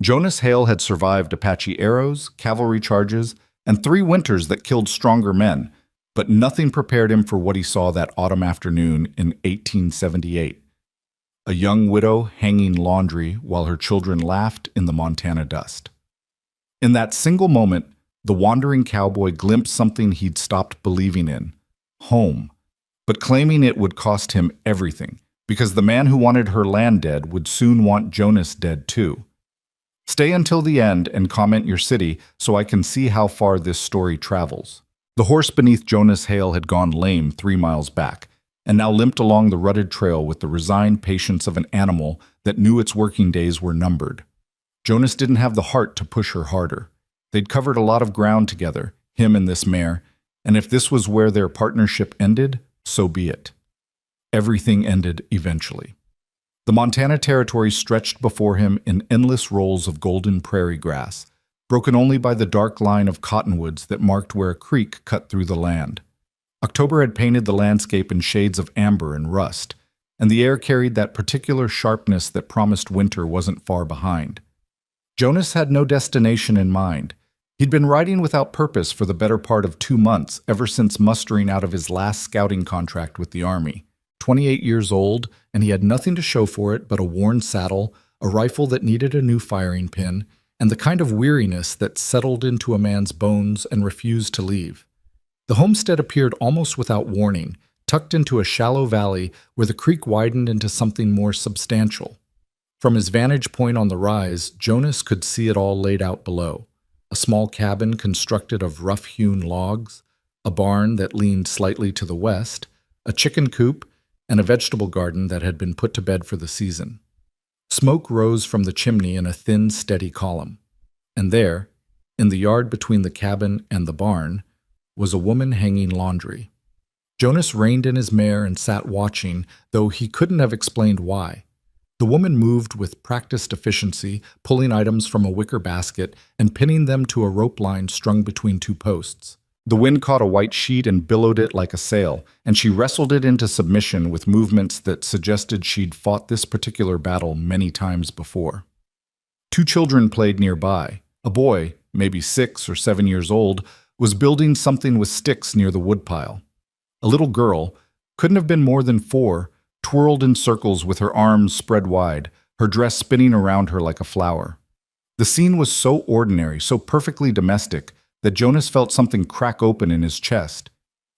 Jonas Hale had survived Apache arrows, cavalry charges, and 3 winters that killed stronger men, but nothing prepared him for what he saw that autumn afternoon in 1878. A young widow hanging laundry while her children laughed in the Montana dust. In that single moment, the wandering cowboy glimpsed something he'd stopped believing in: home, but claiming it would cost him everything, because the man who wanted her land dead would soon want Jonas dead too. Stay until the end and comment your city so I can see how far this story travels. The horse beneath Jonas Hale had gone lame 3 miles back, and now limped along the rutted trail with the resigned patience of an animal that knew its working days were numbered. Jonas didn't have the heart to push her harder. They'd covered a lot of ground together, him and this mare, and if this was where their partnership ended, so be it. Everything ended eventually. The Montana Territory stretched before him in endless rolls of golden prairie grass, broken only by the dark line of cottonwoods that marked where a creek cut through the land. October had painted the landscape in shades of amber and rust, and the air carried that particular sharpness that promised winter wasn't far behind. Jonas had no destination in mind. He'd been riding without purpose for the better part of 2 months, ever since mustering out of his last scouting contract with the Army. 28 years old, and he had nothing to show for it but a worn saddle, a rifle that needed a new firing pin, and the kind of weariness that settled into a man's bones and refused to leave. The homestead appeared almost without warning, tucked into a shallow valley where the creek widened into something more substantial. From his vantage point on the rise, Jonas could see it all laid out below. A small cabin constructed of rough-hewn logs, a barn that leaned slightly to the west, a chicken coop, and a vegetable garden that had been put to bed for the season. Smoke rose from the chimney in a thin, steady column. And there, in the yard between the cabin and the barn, was a woman hanging laundry. Jonas reined in his mare and sat watching, though he couldn't have explained why. The woman moved with practiced efficiency, pulling items from a wicker basket and pinning them to a rope line strung between 2 posts. The wind caught a white sheet and billowed it like a sail, and she wrestled it into submission with movements that suggested she'd fought this particular battle many times before. 2 children played nearby. A boy, maybe 6 or 7 years old, was building something with sticks near the woodpile. A little girl, couldn't have been more than 4, twirled in circles with her arms spread wide, her dress spinning around her like a flower. The scene was so ordinary, so perfectly domestic, that Jonas felt something crack open in his chest.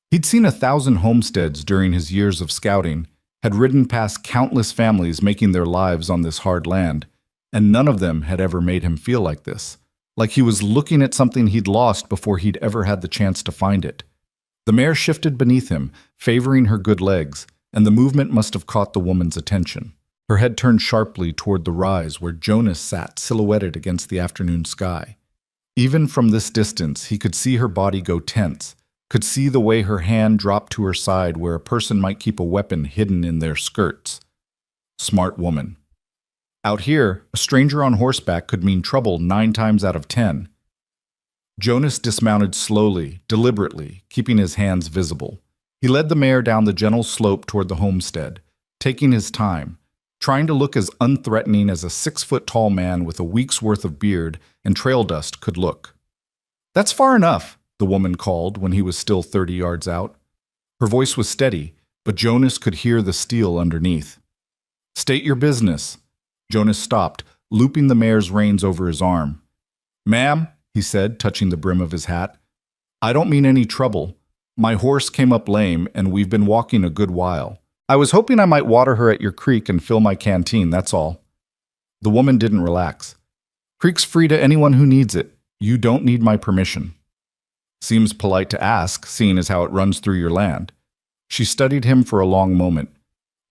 He'd seen 1,000 homesteads during his years of scouting, had ridden past countless families making their lives on this hard land, and none of them had ever made him feel like this, like he was looking at something he'd lost before he'd ever had the chance to find it. The mare shifted beneath him, favoring her good legs, and the movement must have caught the woman's attention. Her head turned sharply toward the rise where Jonas sat silhouetted against the afternoon sky. Even from this distance, he could see her body go tense, could see the way her hand dropped to her side where a person might keep a weapon hidden in their skirts. Smart woman. Out here, a stranger on horseback could mean trouble 9 times out of 10. Jonas dismounted slowly, deliberately, keeping his hands visible. He led the mare down the gentle slope toward the homestead, taking his time, trying to look as unthreatening as a 6-foot-tall man with a week's worth of beard and trail dust could look. "That's far enough," the woman called when he was still 30 yards out. Her voice was steady, but Jonas could hear the steel underneath. "State your business." Jonas stopped, looping the mare's reins over his arm. "Ma'am," he said, touching the brim of his hat, "I don't mean any trouble. My horse came up lame, and we've been walking a good while. I was hoping I might water her at your creek and fill my canteen, that's all." The woman didn't relax. "Creek's free to anyone who needs it. You don't need my permission." "Seems polite to ask, seeing as how it runs through your land." She studied him for a long moment.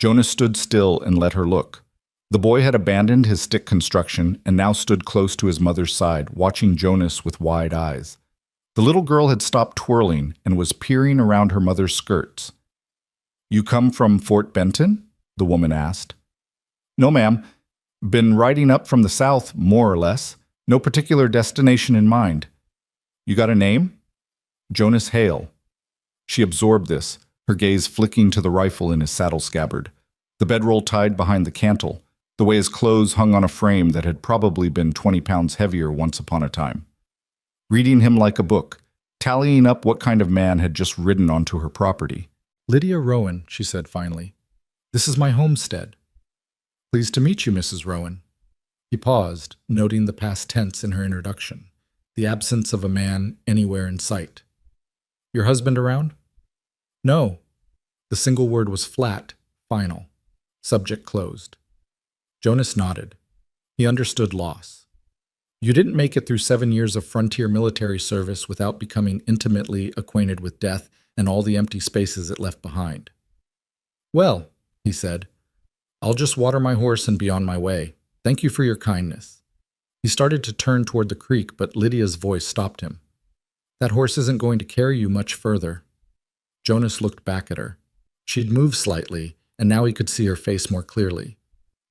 Jonas stood still and let her look. The boy had abandoned his stick construction and now stood close to his mother's side, watching Jonas with wide eyes. The little girl had stopped twirling and was peering around her mother's skirts. "You come from Fort Benton?" the woman asked. "No, ma'am. Been riding up from the south, more or less. No particular destination in mind." "You got a name?" "Jonas Hale." She absorbed this, her gaze flicking to the rifle in his saddle scabbard, the bedroll tied behind the cantle, the way his clothes hung on a frame that had probably been 20 pounds heavier once upon a time. Reading him like a book, tallying up what kind of man had just ridden onto her property. "Lydia Rowan," she said finally. "This is my homestead." "Pleased to meet you, Mrs. Rowan." He paused, noting the past tense in her introduction, the absence of a man anywhere in sight. "Your husband around?" "No." The single word was flat, final. Subject closed. Jonas nodded. He understood loss. You didn't make it through 7 years of frontier military service without becoming intimately acquainted with death and all the empty spaces it left behind. "Well," he said, "I'll just water my horse and be on my way. Thank you for your kindness." He started to turn toward the creek, but Lydia's voice stopped him. "That horse isn't going to carry you much further." Jonas looked back at her. She'd moved slightly, and now he could see her face more clearly.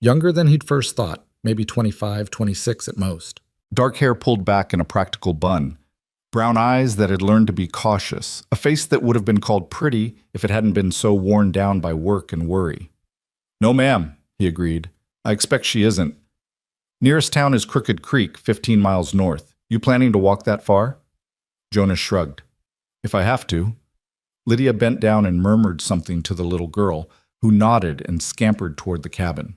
Younger than he'd first thought, maybe 25, 26 at most. Dark hair pulled back in a practical bun. Brown eyes that had learned to be cautious. A face that would have been called pretty if it hadn't been so worn down by work and worry. "No, ma'am," he agreed. "I expect she isn't. Nearest town is Crooked Creek, 15 miles north. You planning to walk that far?" Jonas shrugged. "If I have to." Lydia bent down and murmured something to the little girl, who nodded and scampered toward the cabin.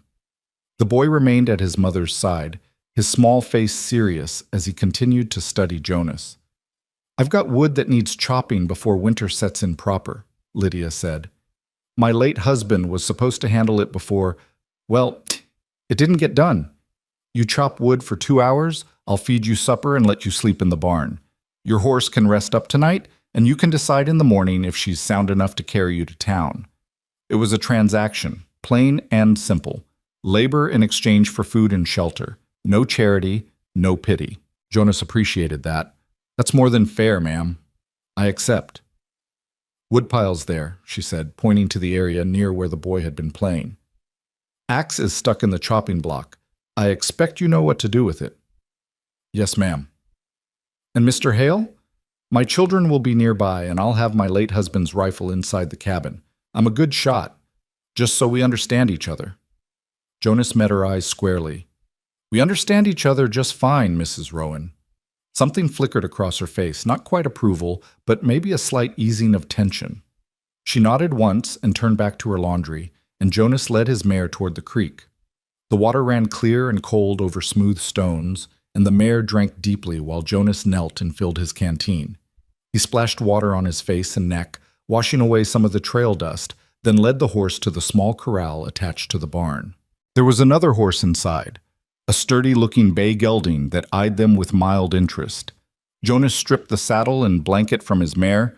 The boy remained at his mother's side, his small face serious as he continued to study Jonas. "I've got wood that needs chopping before winter sets in proper," Lydia said. "My late husband was supposed to handle it before, well, it didn't get done. You chop wood for 2 hours, I'll feed you supper and let you sleep in the barn. Your horse can rest up tonight, and you can decide in the morning if she's sound enough to carry you to town." It was a transaction, plain and simple. Labor in exchange for food and shelter. No charity, no pity. Jonas appreciated that. "That's more than fair, ma'am. I accept." "Woodpile's there," she said, pointing to the area near where the boy had been playing. "Axe is stuck in the chopping block. I expect you know what to do with it." "Yes, ma'am." "And Mr. Hale? My children will be nearby, and I'll have my late husband's rifle inside the cabin. I'm a good shot, just so we understand each other." Jonas met her eyes squarely. "We understand each other just fine, Mrs. Rowan." Something flickered across her face, not quite approval, but maybe a slight easing of tension. She nodded once and turned back to her laundry, and Jonas led his mare toward the creek. The water ran clear and cold over smooth stones, and the mare drank deeply while Jonas knelt and filled his canteen. He splashed water on his face and neck, washing away some of the trail dust, then led the horse to the small corral attached to the barn. There was another horse inside, a sturdy-looking bay gelding that eyed them with mild interest. Jonas stripped the saddle and blanket from his mare,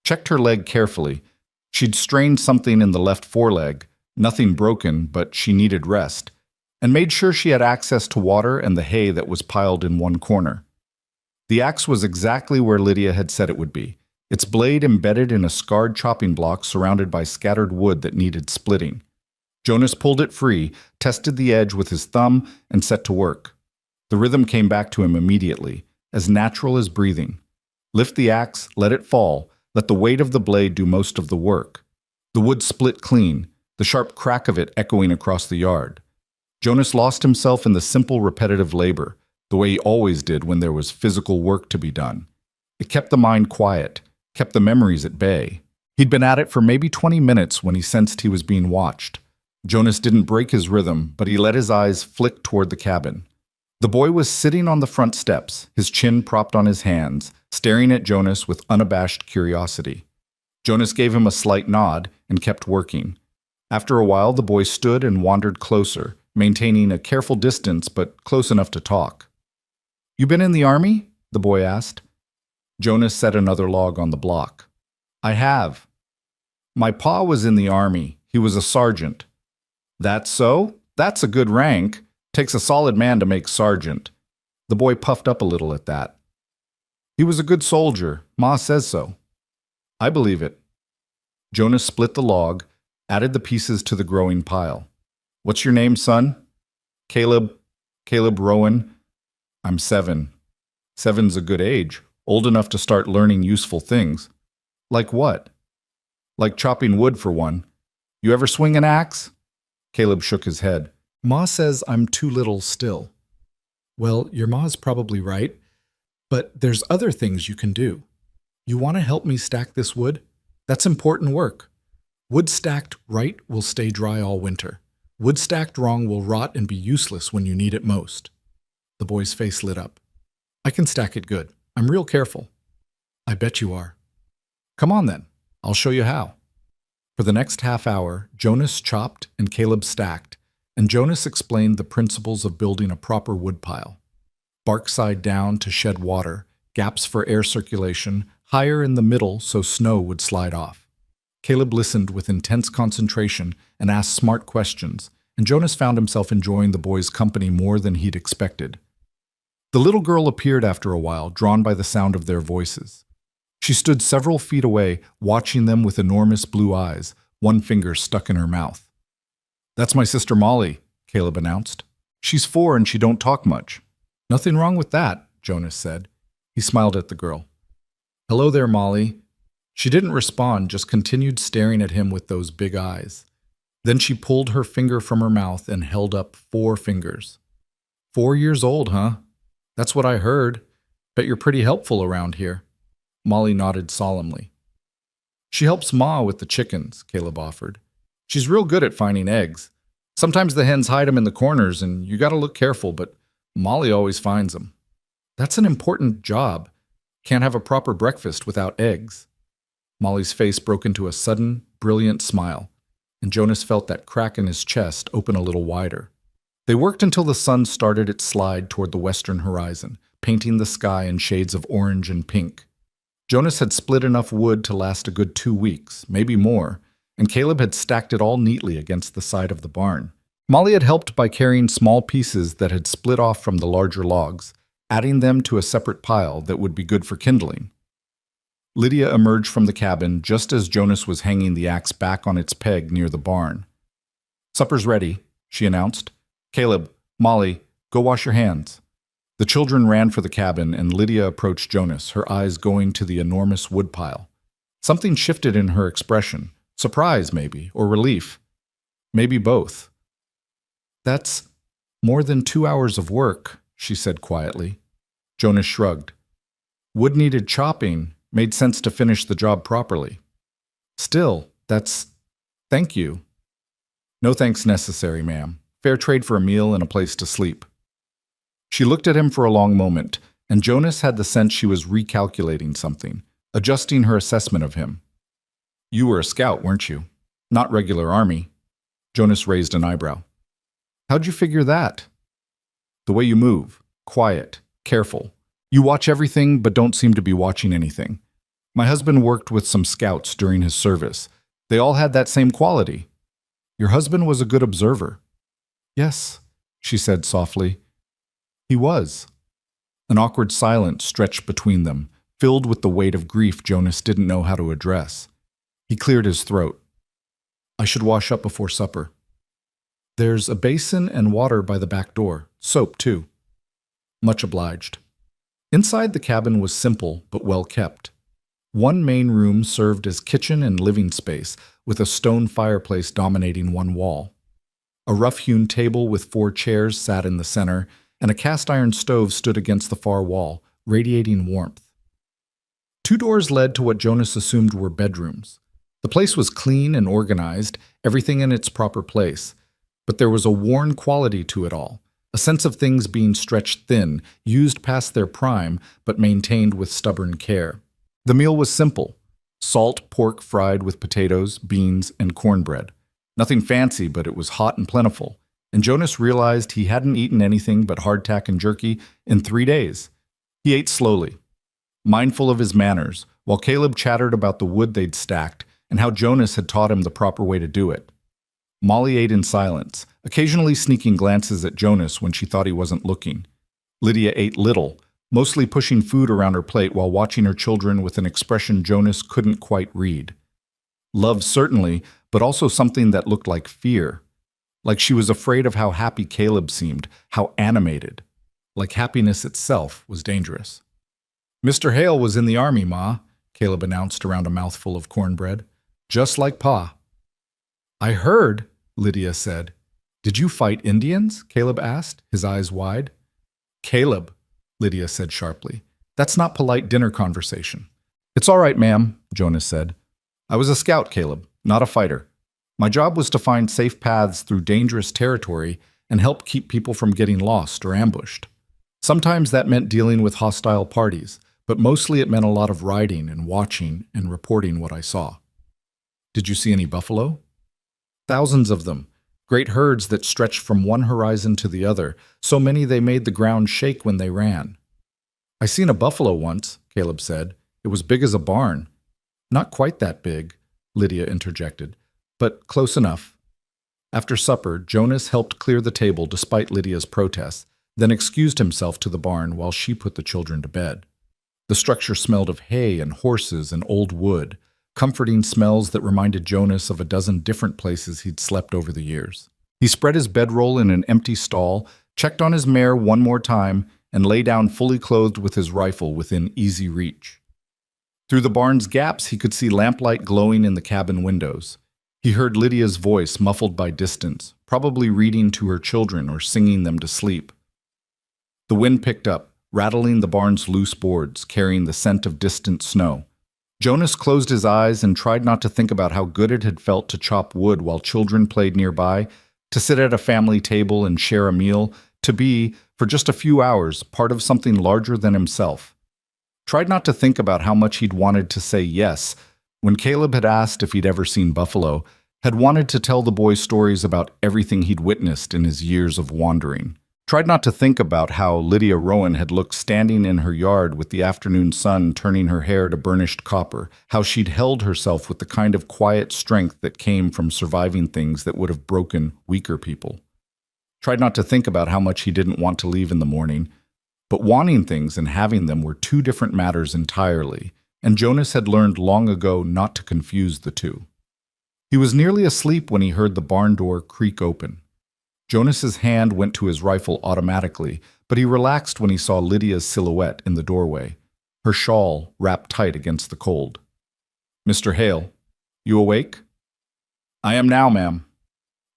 checked her leg carefully. She'd strained something in the left foreleg, nothing broken, but she needed rest, and made sure she had access to water and the hay that was piled in one corner. The axe was exactly where Lydia had said it would be, its blade embedded in a scarred chopping block surrounded by scattered wood that needed splitting. Jonas pulled it free, tested the edge with his thumb, and set to work. The rhythm came back to him immediately, as natural as breathing. Lift the axe, let it fall, let the weight of the blade do most of the work. The wood split clean, the sharp crack of it echoing across the yard. Jonas lost himself in the simple repetitive labor, the way he always did when there was physical work to be done. It kept the mind quiet, kept the memories at bay. He'd been at it for maybe 20 minutes when he sensed he was being watched. Jonas didn't break his rhythm, but he let his eyes flick toward the cabin. The boy was sitting on the front steps, his chin propped on his hands, staring at Jonas with unabashed curiosity. Jonas gave him a slight nod and kept working. After a while, the boy stood and wandered closer, maintaining a careful distance but close enough to talk. "You been in the army?" the boy asked. Jonas set another log on the block. "I have. My pa was in the army. He was a sergeant." "That's so? That's a good rank. Takes a solid man to make sergeant." The boy puffed up a little at that. "He was a good soldier. Ma says so." "I believe it." Jonas split the log, added the pieces to the growing pile. "What's your name, son?" Caleb Rowan." "I'm 7. 7's a good age, old enough to start learning useful things." "Like what?" "Like chopping wood, for one. You ever swing an axe?" Caleb shook his head. Ma says I'm too little still. Well, your ma's probably right, but there's other things you can do. You want to help me stack this wood? That's important work. Wood stacked right will stay dry all winter. Wood stacked wrong will rot and be useless when you need it most. The boy's face lit up. I can stack it good. I'm real careful. I bet you are. Come on then. I'll show you how. For the next half hour, Jonas chopped and Caleb stacked, and Jonas explained the principles of building a proper woodpile. Bark side down to shed water, gaps for air circulation, higher in the middle so snow would slide off. Caleb listened with intense concentration and asked smart questions, and Jonas found himself enjoying the boy's company more than he'd expected. The little girl appeared after a while, drawn by the sound of their voices. She stood several feet away, watching them with enormous blue eyes, one finger stuck in her mouth. That's my sister Molly, Caleb announced. She's 4 and she don't talk much. Nothing wrong with that, Jonas said. He smiled at the girl. Hello there, Molly. She didn't respond, just continued staring at him with those big eyes. Then she pulled her finger from her mouth and held up 4 fingers. 4 years old, huh? That's what I heard. Bet you're pretty helpful around here. Molly nodded solemnly. She helps Ma with the chickens, Caleb offered. She's real good at finding eggs. Sometimes the hens hide them in the corners and you gotta look careful, but Molly always finds them. That's an important job. Can't have a proper breakfast without eggs. Molly's face broke into a sudden, brilliant smile, and Jonas felt that crack in his chest open a little wider. They worked until the sun started its slide toward the western horizon, painting the sky in shades of orange and pink. Jonas had split enough wood to last a good 2 weeks, maybe more, and Caleb had stacked it all neatly against the side of the barn. Molly had helped by carrying small pieces that had split off from the larger logs, adding them to a separate pile that would be good for kindling. Lydia emerged from the cabin just as Jonas was hanging the axe back on its peg near the barn. Supper's ready, she announced. Caleb, Molly, go wash your hands. The children ran for the cabin, and Lydia approached Jonas, her eyes going to the enormous woodpile. Something shifted in her expression. Surprise, maybe, or relief. Maybe both. That's more than 2 hours of work, she said quietly. Jonas shrugged. Wood needed chopping. Made sense to finish the job properly. Still, thank you. No thanks necessary, ma'am. Fair trade for a meal and a place to sleep. She looked at him for a long moment, and Jonas had the sense she was recalculating something, adjusting her assessment of him. You were a scout, weren't you? Not regular army. Jonas raised an eyebrow. How'd you figure that? The way you move. Quiet. Careful. You watch everything, but don't seem to be watching anything. My husband worked with some scouts during his service. They all had that same quality. Your husband was a good observer. Yes, she said softly. He was. An awkward silence stretched between them, filled with the weight of grief Jonas didn't know how to address. He cleared his throat. I should wash up before supper. There's a basin and water by the back door. Soap, too. Much obliged. Inside the cabin was simple but well kept. One main room served as kitchen and living space, with a stone fireplace dominating one wall. A rough-hewn table with 4 chairs sat in the center, and a cast-iron stove stood against the far wall, radiating warmth. 2 doors led to what Jonas assumed were bedrooms. The place was clean and organized, everything in its proper place, but there was a worn quality to it all, a sense of things being stretched thin, used past their prime, but maintained with stubborn care. The meal was simple: salt pork fried with potatoes, beans, and cornbread. Nothing fancy, but it was hot and plentiful, and Jonas realized he hadn't eaten anything but hardtack and jerky in 3 days. He ate slowly, mindful of his manners, while Caleb chattered about the wood they'd stacked and how Jonas had taught him the proper way to do it. Molly ate in silence, occasionally sneaking glances at Jonas when she thought he wasn't looking. Lydia ate little, mostly pushing food around her plate while watching her children with an expression Jonas couldn't quite read. Love, certainly, but also something that looked like fear. Like she was afraid of how happy Caleb seemed, how animated. Like happiness itself was dangerous. Mr. Hale was in the army, Ma, Caleb announced around a mouthful of cornbread. Just like Pa. I heard, Lydia said. Did you fight Indians? Caleb asked, his eyes wide. Caleb, Lydia said sharply. That's not polite dinner conversation. It's all right, ma'am, Jonas said. I was a scout, Caleb, not a fighter. My job was to find safe paths through dangerous territory and help keep people from getting lost or ambushed. Sometimes that meant dealing with hostile parties, but mostly it meant a lot of riding and watching and reporting what I saw. Did you see any buffalo? Thousands of them, great herds that stretched from one horizon to the other, so many they made the ground shake when they ran. I seen a buffalo once, Caleb said. It was big as a barn. Not quite that big, Lydia interjected, but close enough. After supper, Jonas helped clear the table despite Lydia's protests, then excused himself to the barn while she put the children to bed. The structure smelled of hay and horses and old wood, comforting smells that reminded Jonas of a dozen different places he'd slept over the years. He spread his bedroll in an empty stall, checked on his mare one more time, and lay down fully clothed with his rifle within easy reach. Through the barn's gaps, he could see lamplight glowing in the cabin windows. He heard Lydia's voice muffled by distance, probably reading to her children or singing them to sleep. The wind picked up, rattling the barn's loose boards, carrying the scent of distant snow. Jonas closed his eyes and tried not to think about how good it had felt to chop wood while children played nearby, to sit at a family table and share a meal, to be, for just a few hours, part of something larger than himself. Tried not to think about how much he'd wanted to say yes when Caleb had asked if he'd ever seen buffalo, had wanted to tell the boy stories about everything he'd witnessed in his years of wandering. Tried not to think about how Lydia Rowan had looked standing in her yard with the afternoon sun turning her hair to burnished copper, how she'd held herself with the kind of quiet strength that came from surviving things that would have broken weaker people. Tried not to think about how much he didn't want to leave in the morning, but wanting things and having them were two different matters entirely, and Jonas had learned long ago not to confuse the two. He was nearly asleep when he heard the barn door creak open. Jonas's hand went to his rifle automatically, but he relaxed when he saw Lydia's silhouette in the doorway, her shawl wrapped tight against the cold. "Mr. Hale, you awake?" "I am now, ma'am."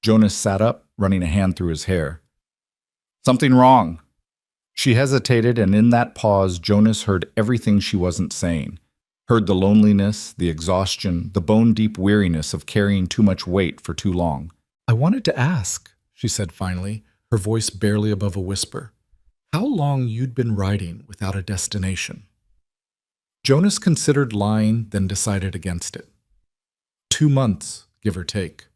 Jonas sat up, running a hand through his hair. "Something wrong." She hesitated, and in that pause, Jonas heard everything she wasn't saying. Heard the loneliness, the exhaustion, the bone-deep weariness of carrying too much weight for too long. "I wanted to ask," she said finally, her voice barely above a whisper, "how long you'd been riding without a destination." Jonas considered lying, then decided against it. 2 months, give or take.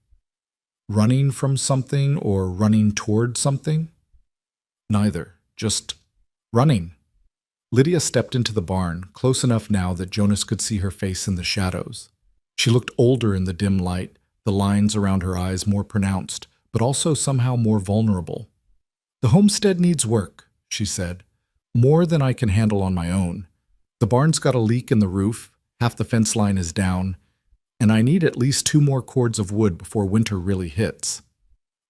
Running from something or running toward something? Neither, just running. Lydia stepped into the barn, close enough now that Jonas could see her face in the shadows. She looked older in the dim light, the lines around her eyes more pronounced, but also somehow more vulnerable. "The homestead needs work," she said, "more than I can handle on my own. The barn's got a leak in the roof, half the fence line is down, and I need at least 2 more cords of wood before winter really hits.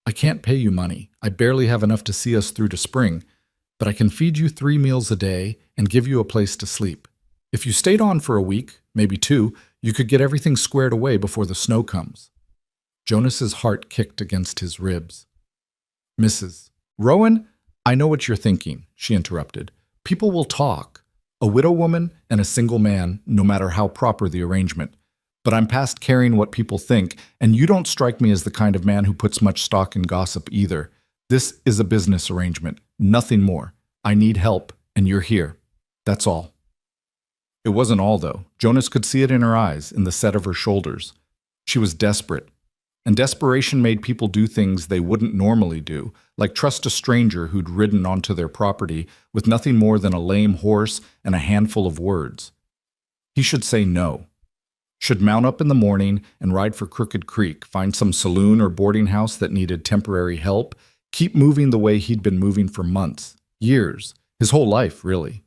I can't pay you money. I barely have enough to see us through to spring, but I can feed you 3 meals a day and give you a place to sleep. If you stayed on for a week, maybe 2, you could get everything squared away before the snow comes." Jonas's heart kicked against his ribs. "Mrs. Rowan, I know what you're thinking," she interrupted. "People will talk. A widow woman and a single man, no matter how proper the arrangement. But I'm past caring what people think, and you don't strike me as the kind of man who puts much stock in gossip either. This is a business arrangement, nothing more. I need help, and you're here. That's all." It wasn't all, though. Jonas could see it in her eyes, in the set of her shoulders. She was desperate. And desperation made people do things they wouldn't normally do, like trust a stranger who'd ridden onto their property with nothing more than a lame horse and a handful of words. He should say no. Should mount up in the morning and ride for Crooked Creek, find some saloon or boarding house that needed temporary help, keep moving the way he'd been moving for months, years, his whole life, really.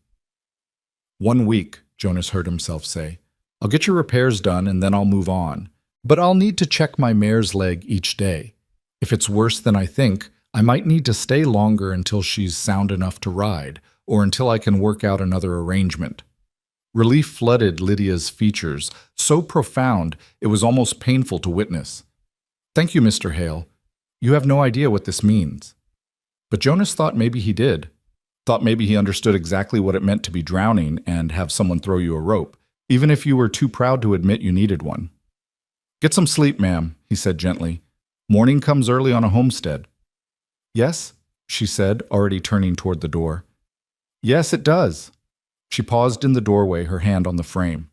"1 week, Jonas heard himself say. "I'll get your repairs done and then I'll move on. But I'll need to check my mare's leg each day. If it's worse than I think, I might need to stay longer until she's sound enough to ride, or until I can work out another arrangement." Relief flooded Lydia's features, so profound it was almost painful to witness. "Thank you, Mr. Hale. You have no idea what this means. But Jonas thought maybe he did. Thought maybe he understood exactly what it meant to be drowning and have someone throw you a rope, even if you were too proud to admit you needed one. Get some sleep, ma'am, he said gently. Morning comes early on a homestead. Yes, she said, already turning toward the door. Yes, it does. She paused in the doorway, her hand on the frame.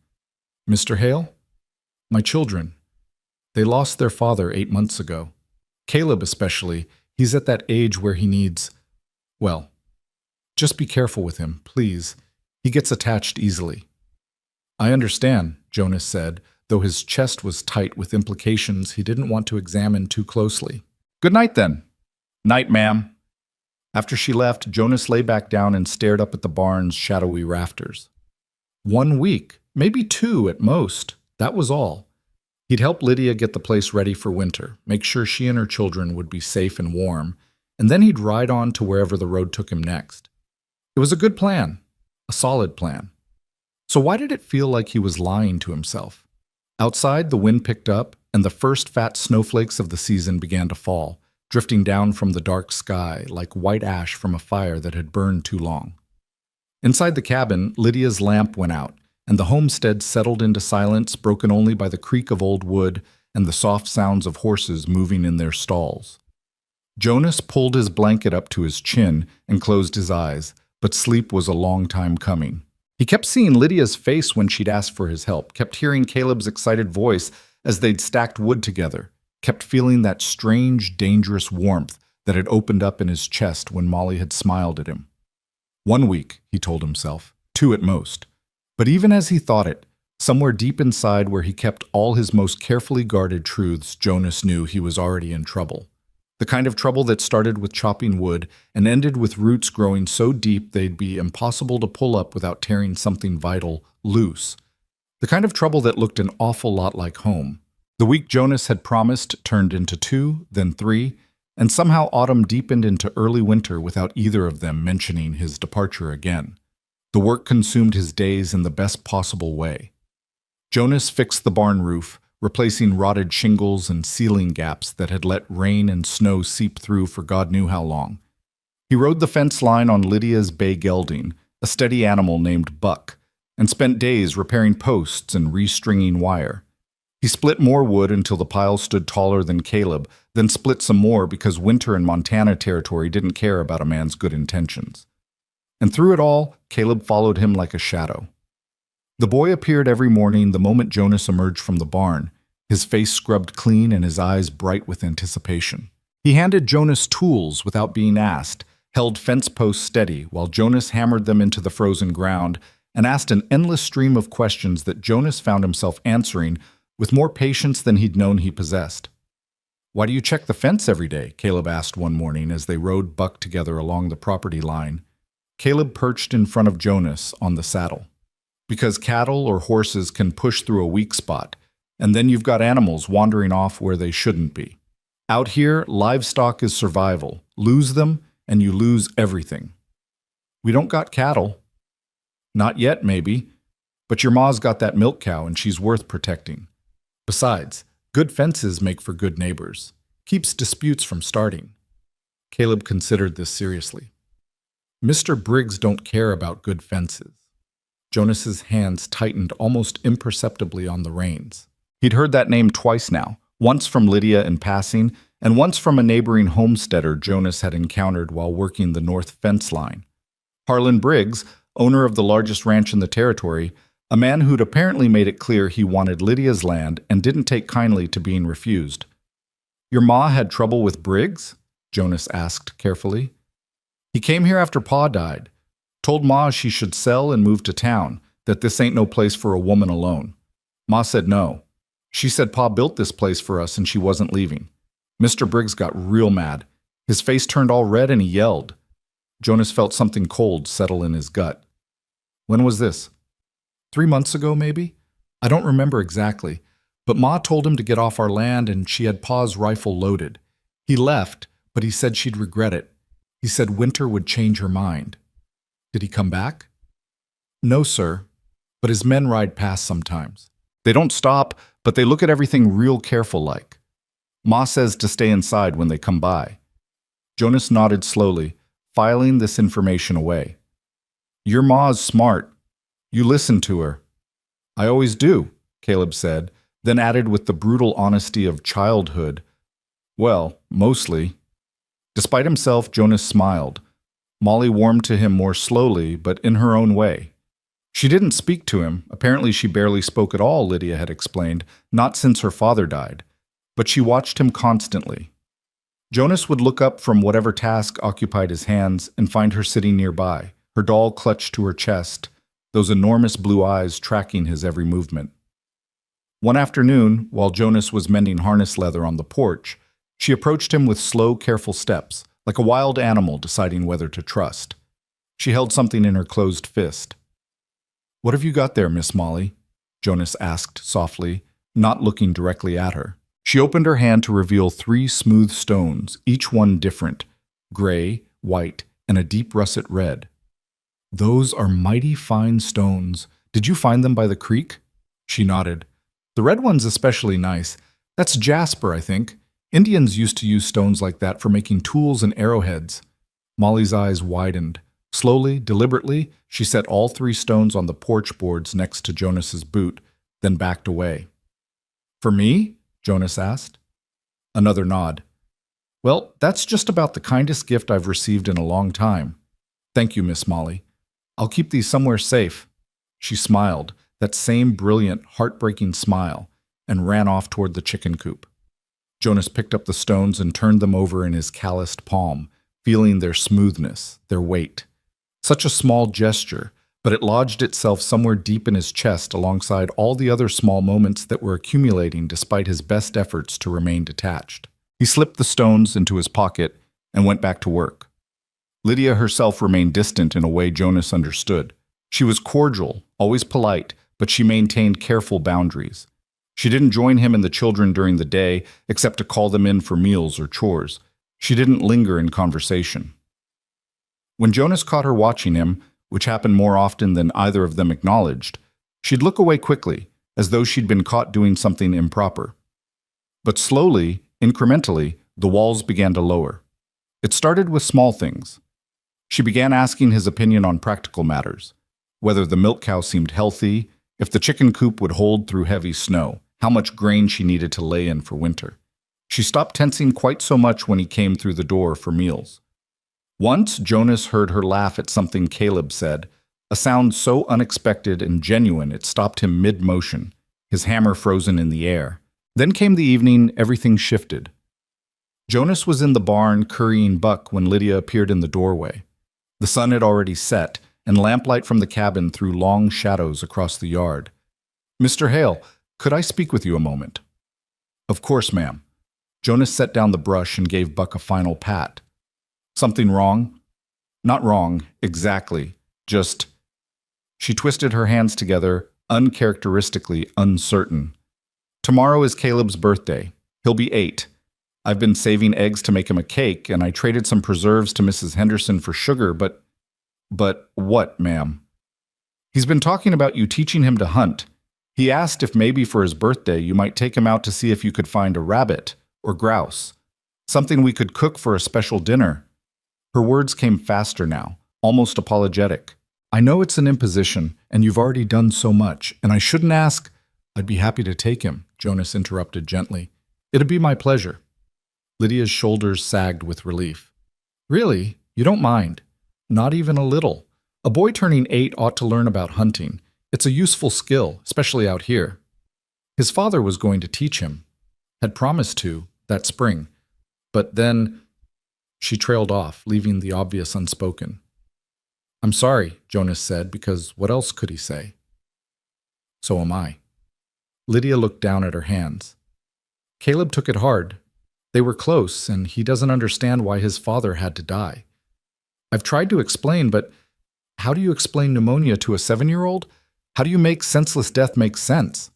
Mr. Hale? My children. They lost their father 8 months ago. Caleb especially. He's at that age where he needs, well, just be careful with him, please. He gets attached easily. I understand, Jonas said, though his chest was tight with implications he didn't want to examine too closely. Good night, then. Night, ma'am. After she left, Jonas lay back down and stared up at the barn's shadowy rafters. 1 week, maybe 2 at most, that was all. He'd help Lydia get the place ready for winter, make sure she and her children would be safe and warm, and then he'd ride on to wherever the road took him next. It was a good plan, a solid plan. So why did it feel like he was lying to himself? Outside, the wind picked up, and the first fat snowflakes of the season began to fall, drifting down from the dark sky like white ash from a fire that had burned too long. Inside the cabin, Lydia's lamp went out, and the homestead settled into silence broken only by the creak of old wood and the soft sounds of horses moving in their stalls. Jonas pulled his blanket up to his chin and closed his eyes, but sleep was a long time coming. He kept seeing Lydia's face when she'd asked for his help, kept hearing Caleb's excited voice as they'd stacked wood together, kept feeling that strange, dangerous warmth that had opened up in his chest when Molly had smiled at him. 1 week, he told himself, 2 at most. But even as he thought it, somewhere deep inside where he kept all his most carefully guarded truths, Jonas knew he was already in trouble. The kind of trouble that started with chopping wood and ended with roots growing so deep they'd be impossible to pull up without tearing something vital loose. The kind of trouble that looked an awful lot like home. The week Jonas had promised turned into 2, then 3, and somehow autumn deepened into early winter without either of them mentioning his departure again. The work consumed his days in the best possible way. Jonas fixed the barn roof, replacing rotted shingles and ceiling gaps that had let rain and snow seep through for God knew how long. He rode the fence line on Lydia's bay gelding, a steady animal named Buck, and spent days repairing posts and restringing wire. He split more wood until the pile stood taller than Caleb, then split some more because winter in Montana territory didn't care about a man's good intentions. And through it all, Caleb followed him like a shadow. The boy appeared every morning the moment Jonas emerged from the barn, his face scrubbed clean and his eyes bright with anticipation. He handed Jonas tools without being asked, held fence posts steady while Jonas hammered them into the frozen ground, and asked an endless stream of questions that Jonas found himself answering with more patience than he'd known he possessed. "Why do you check the fence every day?" Caleb asked one morning as they rode Buck together along the property line. Caleb perched in front of Jonas on the saddle. "Because cattle or horses can push through a weak spot, and then you've got animals wandering off where they shouldn't be. Out here, livestock is survival. Lose them, and you lose everything. We don't got cattle. Not yet, maybe, but your ma's got that milk cow, and she's worth protecting. Besides, good fences make for good neighbors. Keeps disputes from starting." Caleb considered this seriously. "Mr. Briggs don't care about good fences." Jonas's hands tightened almost imperceptibly on the reins. He'd heard that name twice now, once from Lydia in passing, and once from a neighboring homesteader Jonas had encountered while working the north fence line. Harlan Briggs, owner of the largest ranch in the territory, a man who'd apparently made it clear he wanted Lydia's land and didn't take kindly to being refused. "Your ma had trouble with Briggs?" Jonas asked carefully. "He came here after Pa died. Told Ma she should sell and move to town, that this ain't no place for a woman alone. Ma said no. She said Pa built this place for us and she wasn't leaving. Mr. Briggs got real mad. His face turned all red and he yelled." Jonas felt something cold settle in his gut. "When was this? 3 months ago, maybe? I don't remember exactly, but Ma told him to get off our land and she had Pa's rifle loaded. He left, but he said she'd regret it. He said winter would change her mind." "Did he come back?" "No, sir, but his men ride past sometimes. They don't stop, but they look at everything real careful like. Ma says to stay inside when they come by. Jonas nodded slowly, filing this information away. Your ma's smart. You listen to her. I always do, Caleb said, then added with the brutal honesty of childhood. Well, mostly. Despite himself, Jonas smiled. Molly warmed to him more slowly, but in her own way. She didn't speak to him. Apparently she barely spoke at all, Lydia had explained, not since her father died. But she watched him constantly. Jonas would look up from whatever task occupied his hands and find her sitting nearby, her doll clutched to her chest, those enormous blue eyes tracking his every movement. One afternoon, while Jonas was mending harness leather on the porch, she approached him with slow, careful steps, like a wild animal deciding whether to trust. She held something in her closed fist. What have you got there, Miss Molly? Jonas asked softly, not looking directly at her. She opened her hand to reveal 3 smooth stones, each one different, gray, white, and a deep russet red. Those are mighty fine stones. Did you find them by the creek? She nodded. The red one's especially nice. That's jasper, I think. Indians used to use stones like that for making tools and arrowheads. Molly's eyes widened. Slowly, deliberately, she set all 3 stones on the porch boards next to Jonas's boot, then backed away. For me? Jonas asked. Another nod. Well, that's just about the kindest gift I've received in a long time. Thank you, Miss Molly. I'll keep these somewhere safe. She smiled, that same brilliant, heartbreaking smile, and ran off toward the chicken coop. Jonas picked up the stones and turned them over in his calloused palm, feeling their smoothness, their weight. Such a small gesture, but it lodged itself somewhere deep in his chest alongside all the other small moments that were accumulating despite his best efforts to remain detached. He slipped the stones into his pocket and went back to work. Lydia herself remained distant in a way Jonas understood. She was cordial, always polite, but she maintained careful boundaries. She didn't join him and the children during the day, except to call them in for meals or chores. She didn't linger in conversation. When Jonas caught her watching him, which happened more often than either of them acknowledged, she'd look away quickly, as though she'd been caught doing something improper. But slowly, incrementally, the walls began to lower. It started with small things. She began asking his opinion on practical matters, whether the milk cow seemed healthy, if the chicken coop would hold through heavy snow, how much grain she needed to lay in for winter. She stopped tensing quite so much when he came through the door for meals. Once, Jonas heard her laugh at something Caleb said, a sound so unexpected and genuine it stopped him mid-motion, his hammer frozen in the air. Then came the evening, everything shifted. Jonas was in the barn currying buck when Lydia appeared in the doorway. The sun had already set, and lamplight from the cabin threw long shadows across the yard. Mr. Hale, could I speak with you a moment? Of course, ma'am. Jonas set down the brush and gave Buck a final pat. Something wrong? Not wrong, exactly. Just... She twisted her hands together, uncharacteristically uncertain. Tomorrow is Caleb's birthday. He'll be 8. I've been saving eggs to make him a cake, and I traded some preserves to Mrs. Henderson for sugar, but what, ma'am? He's been talking about you teaching him to hunt. He asked if maybe for his birthday you might take him out to see if you could find a rabbit or grouse, something we could cook for a special dinner. Her words came faster now, almost apologetic. I know it's an imposition, and you've already done so much, and I shouldn't ask. I'd be happy to take him, Jonas interrupted gently. It'd be my pleasure. Lydia's shoulders sagged with relief. Really? You don't mind? Not even a little. A boy turning 8 ought to learn about hunting. It's a useful skill, especially out here. His father was going to teach him. Had promised to, that spring. But then... She trailed off, leaving the obvious unspoken. I'm sorry, Jonas said, because what else could he say? So am I. Lydia looked down at her hands. Caleb took it hard. They were close, and he doesn't understand why his father had to die. I've tried to explain, but how do you explain pneumonia to a 7-year-old? How do you make senseless death make sense?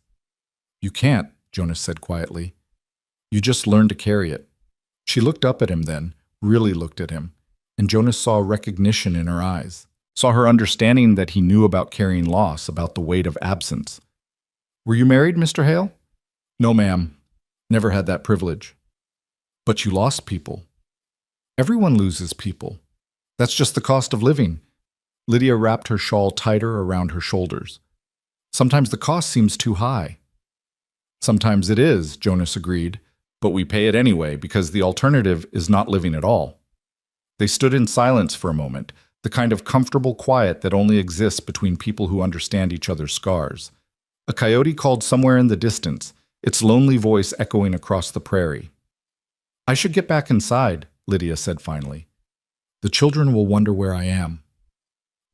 You can't, Jonas said quietly. You just learn to carry it. She looked up at him then, really looked at him, and Jonas saw recognition in her eyes, saw her understanding that he knew about carrying loss, about the weight of absence. Were you married, Mr. Hale? No, ma'am. Never had that privilege. But you lost people. Everyone loses people. That's just the cost of living. Lydia wrapped her shawl tighter around her shoulders. Sometimes the cost seems too high. Sometimes it is, Jonas agreed, but we pay it anyway because the alternative is not living at all. They stood in silence for a moment, the kind of comfortable quiet that only exists between people who understand each other's scars. A coyote called somewhere in the distance, its lonely voice echoing across the prairie. I should get back inside, Lydia said finally. The children will wonder where I am.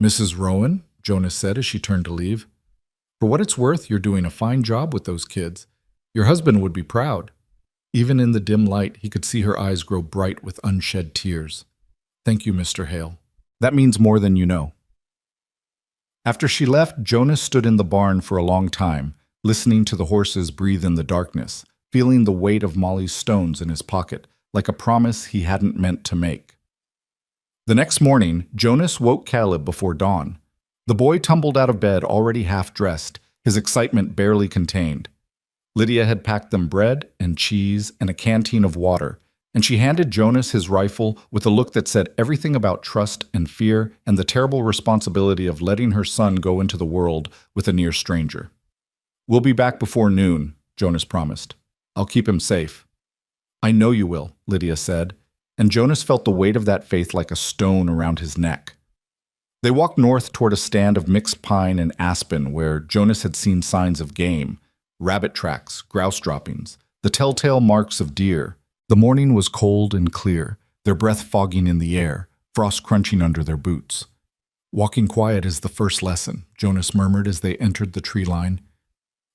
Mrs. Rowan, Jonas said as she turned to leave. For what it's worth, you're doing a fine job with those kids. Your husband would be proud. Even in the dim light, he could see her eyes grow bright with unshed tears. Thank you, Mr. Hale. That means more than you know. After she left, Jonas stood in the barn for a long time, listening to the horses breathe in the darkness, feeling the weight of Molly's stones in his pocket, like a promise he hadn't meant to make. The next morning, Jonas woke Caleb before dawn. The boy tumbled out of bed already half-dressed, his excitement barely contained. Lydia had packed them bread and cheese and a canteen of water, and she handed Jonas his rifle with a look that said everything about trust and fear and the terrible responsibility of letting her son go into the world with a near stranger. We'll be back before noon, Jonas promised. I'll keep him safe. I know you will, Lydia said, and Jonas felt the weight of that faith like a stone around his neck. They walked north toward a stand of mixed pine and aspen where Jonas had seen signs of game, rabbit tracks, grouse droppings, the telltale marks of deer. The morning was cold and clear, their breath fogging in the air, frost crunching under their boots. Walking quiet is the first lesson, Jonas murmured as they entered the tree line.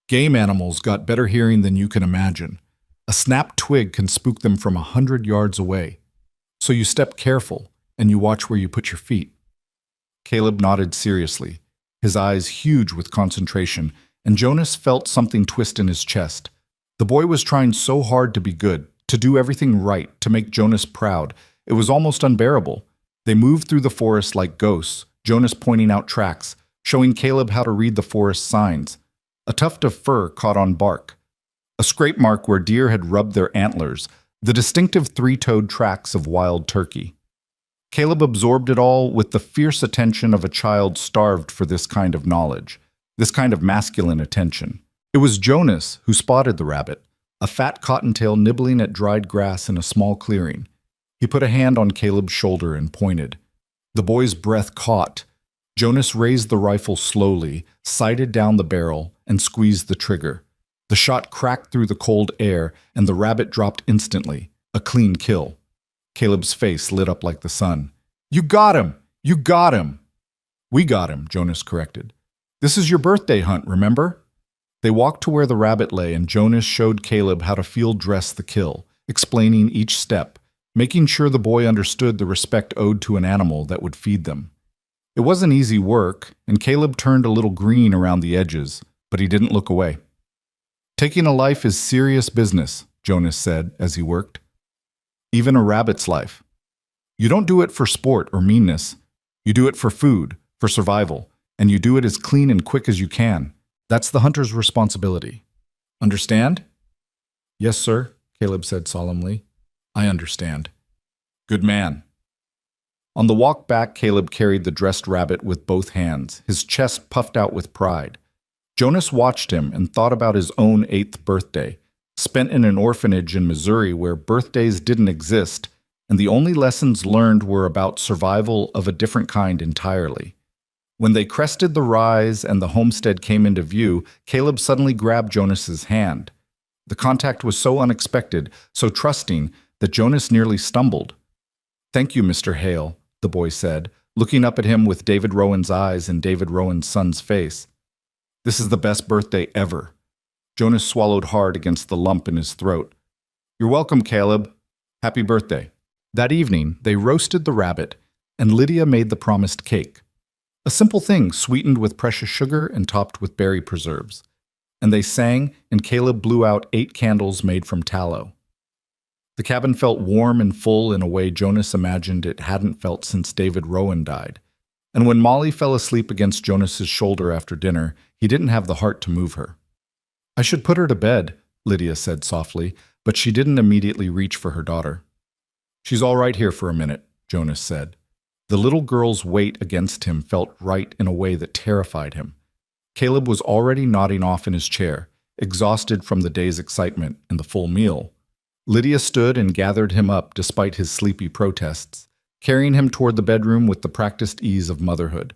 Game animals got better hearing than you can imagine. A snapped twig can spook them from 100 yards away. So you step careful, and you watch where you put your feet. Caleb nodded seriously, his eyes huge with concentration, and Jonas felt something twist in his chest. The boy was trying so hard to be good, to do everything right, to make Jonas proud. It was almost unbearable. They moved through the forest like ghosts, Jonas pointing out tracks, showing Caleb how to read the forest signs. A tuft of fur caught on bark. A scrape mark where deer had rubbed their antlers, the distinctive three-toed tracks of wild turkey. Caleb absorbed it all with the fierce attention of a child starved for this kind of knowledge, this kind of masculine attention. It was Jonas who spotted the rabbit, a fat cottontail nibbling at dried grass in a small clearing. He put a hand on Caleb's shoulder and pointed. The boy's breath caught. Jonas raised the rifle slowly, sighted down the barrel, and squeezed the trigger. The shot cracked through the cold air, and the rabbit dropped instantly, a clean kill. Caleb's face lit up like the sun. You got him! You got him! We got him, Jonas corrected. This is your birthday hunt, remember? They walked to where the rabbit lay, and Jonas showed Caleb how to field dress the kill, explaining each step, making sure the boy understood the respect owed to an animal that would feed them. It wasn't easy work, and Caleb turned a little green around the edges, but he didn't look away. Taking a life is serious business, Jonas said as he worked. Even a rabbit's life. You don't do it for sport or meanness. You do it for food, for survival, and you do it as clean and quick as you can. That's the hunter's responsibility. Understand? Yes, sir, Caleb said solemnly. I understand. Good man. On the walk back, Caleb carried the dressed rabbit with both hands, his chest puffed out with pride. Jonas watched him and thought about his own 8th birthday, spent in an orphanage in Missouri where birthdays didn't exist, and the only lessons learned were about survival of a different kind entirely. When they crested the rise and the homestead came into view, Caleb suddenly grabbed Jonas's hand. The contact was so unexpected, so trusting, that Jonas nearly stumbled. Thank you, Mr. Hale, the boy said, looking up at him with David Rowan's eyes and David Rowan's son's face. This is the best birthday ever. Jonas swallowed hard against the lump in his throat. You're welcome, Caleb. Happy birthday. That evening, they roasted the rabbit, and Lydia made the promised cake. A simple thing sweetened with precious sugar and topped with berry preserves. And they sang, and Caleb blew out 8 candles made from tallow. The cabin felt warm and full in a way Jonas imagined it hadn't felt since David Rowan died. And when Molly fell asleep against Jonas's shoulder after dinner, he didn't have the heart to move her. I should put her to bed, Lydia said softly, but she didn't immediately reach for her daughter. She's all right here for a minute, Jonas said. The little girl's weight against him felt right in a way that terrified him. Caleb was already nodding off in his chair, exhausted from the day's excitement and the full meal. Lydia stood and gathered him up despite his sleepy protests, carrying him toward the bedroom with the practiced ease of motherhood.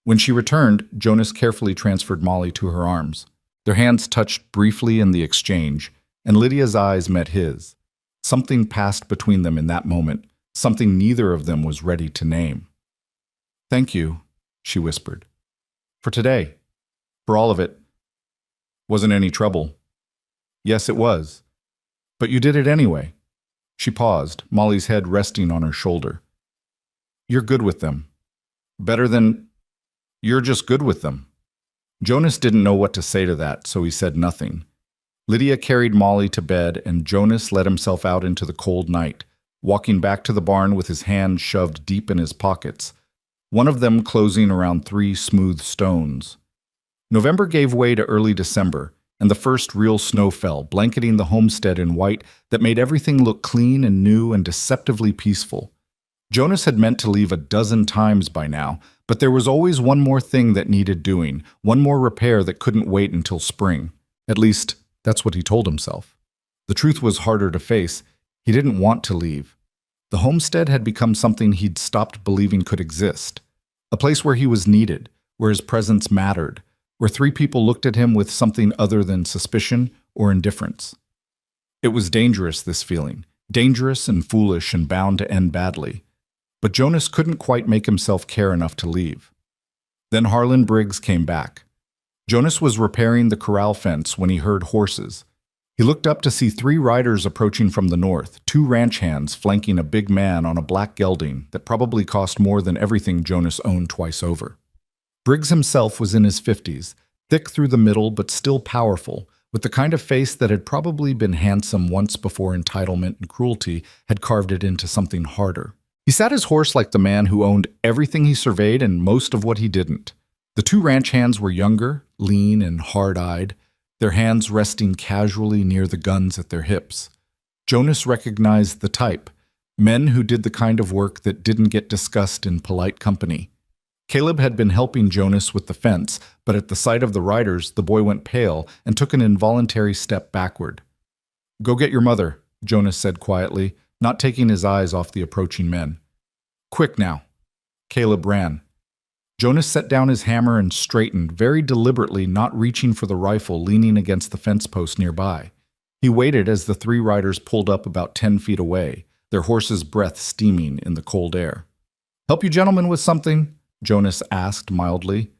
When she returned, Jonas carefully transferred Molly to her arms. Their hands touched briefly in the exchange, and Lydia's eyes met his. Something passed between them in that moment, something neither of them was ready to name. "Thank you," she whispered. "For today. For all of it. Wasn't any trouble." "Yes, it was. But you did it anyway." She paused, Molly's head resting on her shoulder. "You're good with them. Better than... You're just good with them." Jonas didn't know what to say to that, so he said nothing. Lydia carried Molly to bed, and Jonas let himself out into the cold night, walking back to the barn with his hands shoved deep in his pockets, one of them closing around 3 smooth stones. November gave way to early December, and the first real snow fell, blanketing the homestead in white that made everything look clean and new and deceptively peaceful. Jonas had meant to leave a dozen times by now, but there was always one more thing that needed doing, one more repair that couldn't wait until spring. At least, that's what he told himself. The truth was harder to face. He didn't want to leave. The homestead had become something he'd stopped believing could exist. A place where he was needed, where his presence mattered, where 3 people looked at him with something other than suspicion or indifference. It was dangerous, this feeling. Dangerous and foolish and bound to end badly. But Jonas couldn't quite make himself care enough to leave. Then Harlan Briggs came back. Jonas was repairing the corral fence when he heard horses. He looked up to see 3 riders approaching from the north, 2 ranch hands flanking a big man on a black gelding that probably cost more than everything Jonas owned twice over. Briggs himself was in his 50s, thick through the middle but still powerful, with the kind of face that had probably been handsome once before entitlement and cruelty had carved it into something harder. He sat his horse like the man who owned everything he surveyed and most of what he didn't. The 2 ranch hands were younger, lean and hard-eyed, their hands resting casually near the guns at their hips. Jonas recognized the type, men who did the kind of work that didn't get discussed in polite company. Caleb had been helping Jonas with the fence, but at the sight of the riders, the boy went pale and took an involuntary step backward. "Go get your mother," Jonas said quietly, not taking his eyes off the approaching men. "Quick now." Caleb ran. Jonas set down his hammer and straightened, very deliberately not reaching for the rifle leaning against the fence post nearby. He waited as the 3 riders pulled up about 10 feet away, their horses' breath steaming in the cold air. "Help you gentlemen with something?" Jonas asked mildly.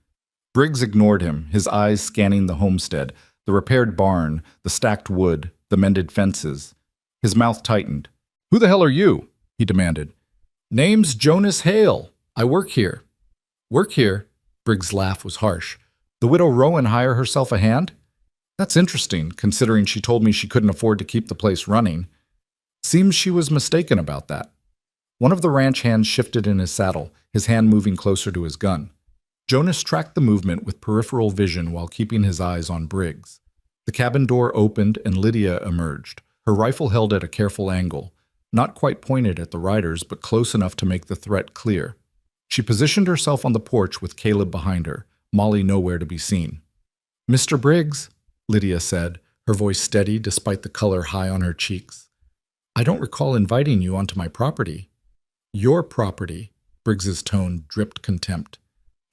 Briggs ignored him, his eyes scanning the homestead, the repaired barn, the stacked wood, the mended fences. His mouth tightened. "Who the hell are you?" he demanded. "Name's Jonas Hale. I work here." "Work here?" Briggs' laugh was harsh. "The widow Rowan hire herself a hand? That's interesting, considering she told me she couldn't afford to keep the place running. Seems she was mistaken about that." One of the ranch hands shifted in his saddle, his hand moving closer to his gun. Jonas tracked the movement with peripheral vision while keeping his eyes on Briggs. The cabin door opened and Lydia emerged, her rifle held at a careful angle, not quite pointed at the riders, but close enough to make the threat clear. She positioned herself on the porch with Caleb behind her, Molly nowhere to be seen. "Mr. Briggs," Lydia said, her voice steady despite the color high on her cheeks. "I don't recall inviting you onto my property." "Your property," Briggs's tone dripped contempt.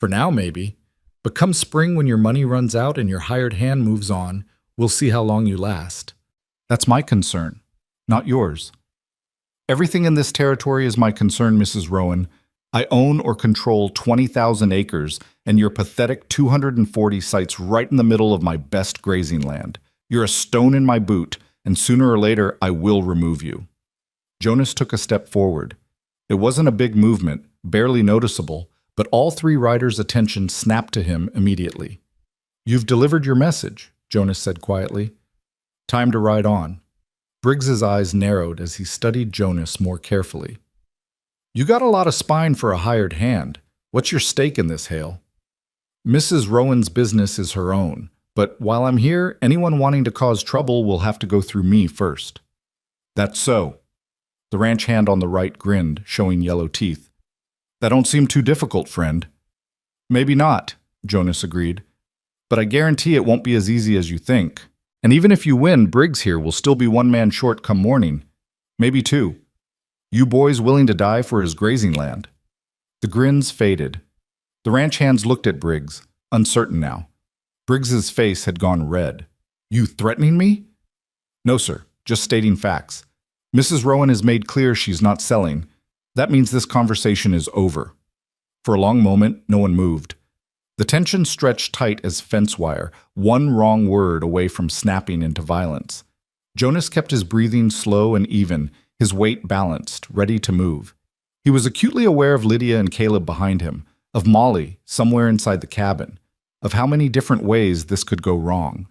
"For now, maybe. But come spring when your money runs out and your hired hand moves on, we'll see how long you last." "That's my concern, not yours." "Everything in this territory is my concern, Mrs. Rowan. I own or control 20,000 acres, and your pathetic 240 sites right in the middle of my best grazing land. You're a stone in my boot, and sooner or later I will remove you." Jonas took a step forward. It wasn't a big movement, barely noticeable, but all 3 riders' attention snapped to him immediately. "You've delivered your message," Jonas said quietly. "Time to ride on." Briggs's eyes narrowed as he studied Jonas more carefully. "You got a lot of spine for a hired hand. What's your stake in this, Hale?" "Mrs. Rowan's business is her own, But while I'm here, anyone wanting to cause trouble will have to go through me first. That's so. The ranch hand on the right grinned, showing yellow teeth. That don't seem too difficult, friend. Maybe not, Jonas agreed. But I guarantee it won't be as easy as you think. And even if you win, Briggs here will still be one man short come morning. Maybe two. You boys willing to die for his grazing land? The grins faded. The ranch hands looked at Briggs, uncertain now. Briggs's face had gone red. You threatening me? No, sir. Just stating facts. Mrs. Rowan has made clear she's not selling. That means this conversation is over. For a long moment, no one moved. The tension stretched tight as fence wire, one wrong word away from snapping into violence. Jonas kept his breathing slow and even, his weight balanced, ready to move. He was acutely aware of Lydia and Caleb behind him, of Molly somewhere inside the cabin, of how many different ways this could go wrong.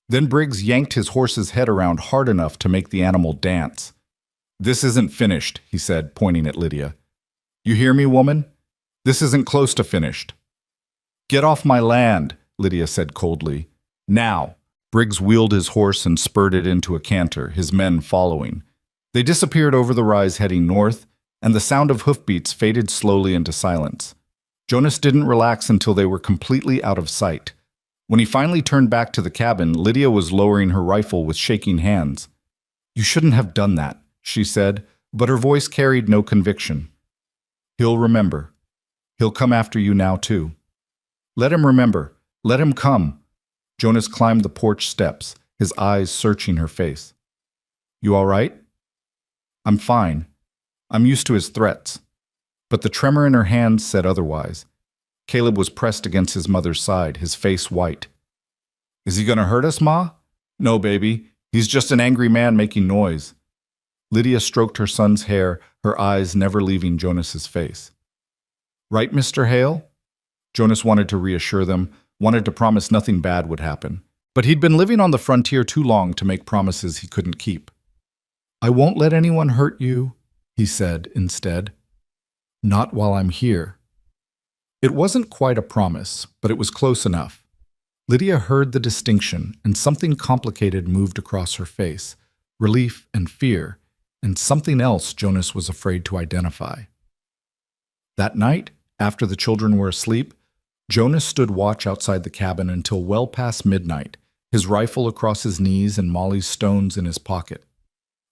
Then Briggs yanked his horse's head around hard enough to make the animal dance. This isn't finished, he said, pointing at Lydia. You hear me, woman? This isn't close to finished. Get off my land, Lydia said coldly. Now. Briggs wheeled his horse and spurred it into a canter, his men following. They disappeared over the rise heading north, and the sound of hoofbeats faded slowly into silence. Jonas didn't relax until they were completely out of sight. When he finally turned back to the cabin, Lydia was lowering her rifle with shaking hands. You shouldn't have done that, she said, but her voice carried no conviction. He'll remember. He'll come after you now, too. Let him remember. Let him come. Jonas climbed the porch steps, his eyes searching her face. You all right? I'm fine. I'm used to his threats. But the tremor in her hands said otherwise. Caleb was pressed against his mother's side, his face white. Is he going to hurt us, Ma? No, baby. He's just an angry man making noise. Lydia stroked her son's hair, her eyes never leaving Jonas's face. Right, Mr. Hale? Jonas wanted to reassure them, wanted to promise nothing bad would happen. But he'd been living on the frontier too long to make promises he couldn't keep. I won't let anyone hurt you, he said instead. Not while I'm here. It wasn't quite a promise, but it was close enough. Lydia heard the distinction, and something complicated moved across her face, relief and fear, and something else Jonas was afraid to identify. That night, after the children were asleep, Jonas stood watch outside the cabin until well past midnight, his rifle across his knees and Molly's stones in his pocket.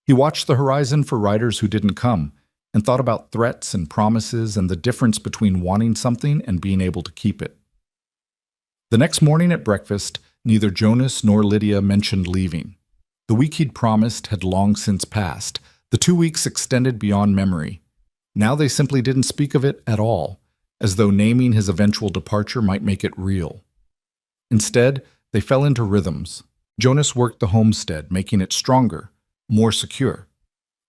He watched the horizon for riders who didn't come, and thought about threats and promises and the difference between wanting something and being able to keep it. The next morning at breakfast, neither Jonas nor Lydia mentioned leaving. The week he'd promised had long since passed, the 2 weeks extended beyond memory. Now they simply didn't speak of it at all, as though naming his eventual departure might make it real. Instead, they fell into rhythms. Jonas worked the homestead, making it stronger, more secure.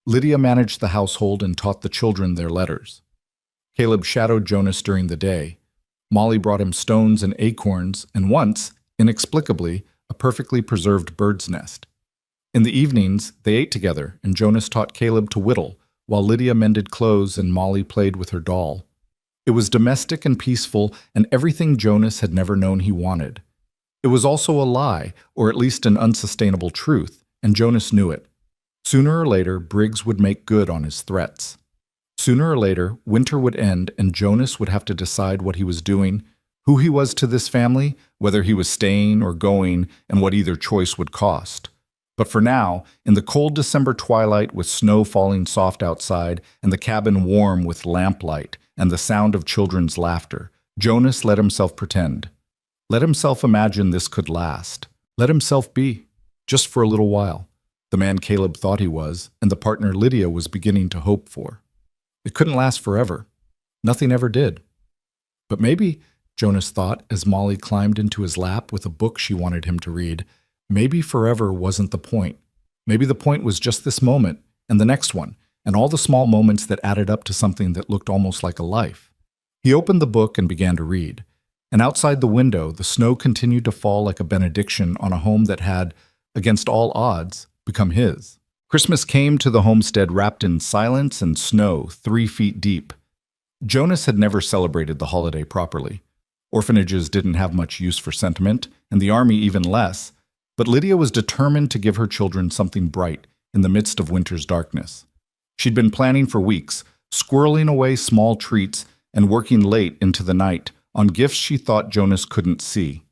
Lydia managed the household and taught the children their letters. Caleb shadowed Jonas during the day. Molly brought him stones and acorns, and once, inexplicably, a perfectly preserved bird's nest. In the evenings, they ate together, and Jonas taught Caleb to whittle, while Lydia mended clothes and Molly played with her doll. It was domestic and peaceful, and everything Jonas had never known he wanted. It was also a lie, or at least an unsustainable truth, and Jonas knew it. Sooner or later, Briggs would make good on his threats. Sooner or later, winter would end, and Jonas would have to decide what he was doing, who he was to this family, whether he was staying or going, and what either choice would cost. But for now, in the cold December twilight with snow falling soft outside and the cabin warm with lamplight and the sound of children's laughter, Jonas let himself pretend. Let himself imagine this could last. Let himself be, just for a little while, the man Caleb thought he was, and the partner Lydia was beginning to hope for. It couldn't last forever. Nothing ever did. But maybe, Jonas thought as Molly climbed into his lap with a book she wanted him to read, maybe forever wasn't the point. Maybe the point was just this moment, and the next one, and all the small moments that added up to something that looked almost like a life. He opened the book and began to read. And outside the window, the snow continued to fall like a benediction on a home that had, against all odds, become his. Christmas came to the homestead wrapped in silence and snow 3 feet deep. Jonas had never celebrated the holiday properly. Orphanages didn't have much use for sentiment, and the army even less, but Lydia was determined to give her children something bright in the midst of winter's darkness. She'd been planning for weeks, squirreling away small treats and working late into the night on gifts she thought Jonas couldn't see.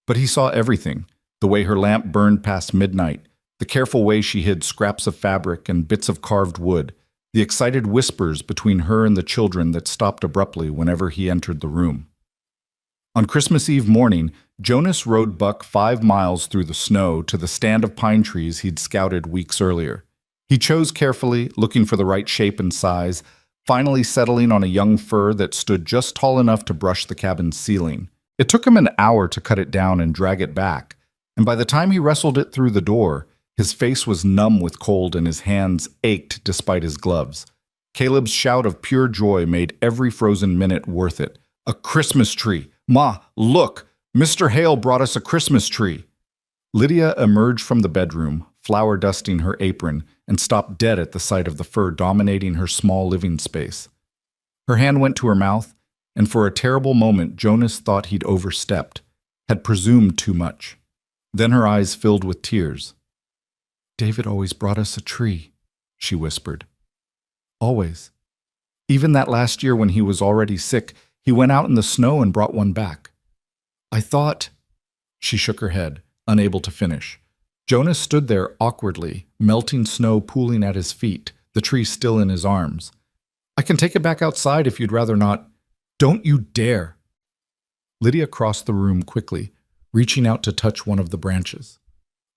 But he saw everything, the way her lamp burned past midnight, the careful way she hid scraps of fabric and bits of carved wood, the excited whispers between her and the children that stopped abruptly whenever he entered the room. On Christmas Eve morning, Jonas rode Buck 5 miles through the snow to the stand of pine trees he'd scouted weeks earlier. He chose carefully, looking for the right shape and size, finally settling on a young fir that stood just tall enough to brush the cabin's ceiling. It took him an hour to cut it down and drag it back, and by the time he wrestled it through the door, his face was numb with cold and his hands ached despite his gloves. Caleb's shout of pure joy made every frozen minute worth it. "A Christmas tree! Ma, look! Mr. Hale brought us a Christmas tree!" Lydia emerged from the bedroom, flour dusting her apron, and stopped dead at the sight of the fur dominating her small living space. Her hand went to her mouth, and for a terrible moment Jonas thought he'd overstepped, had presumed too much. Then her eyes filled with tears. "David always brought us a tree," she whispered. "Always. Even that last year when he was already sick, he went out in the snow and brought one back. I thought—" She shook her head, unable to finish. Jonas stood there awkwardly, melting snow pooling at his feet, the tree still in his arms. "I can take it back outside if you'd rather not." "Don't you dare!" Lydia crossed the room quickly, reaching out to touch one of the branches.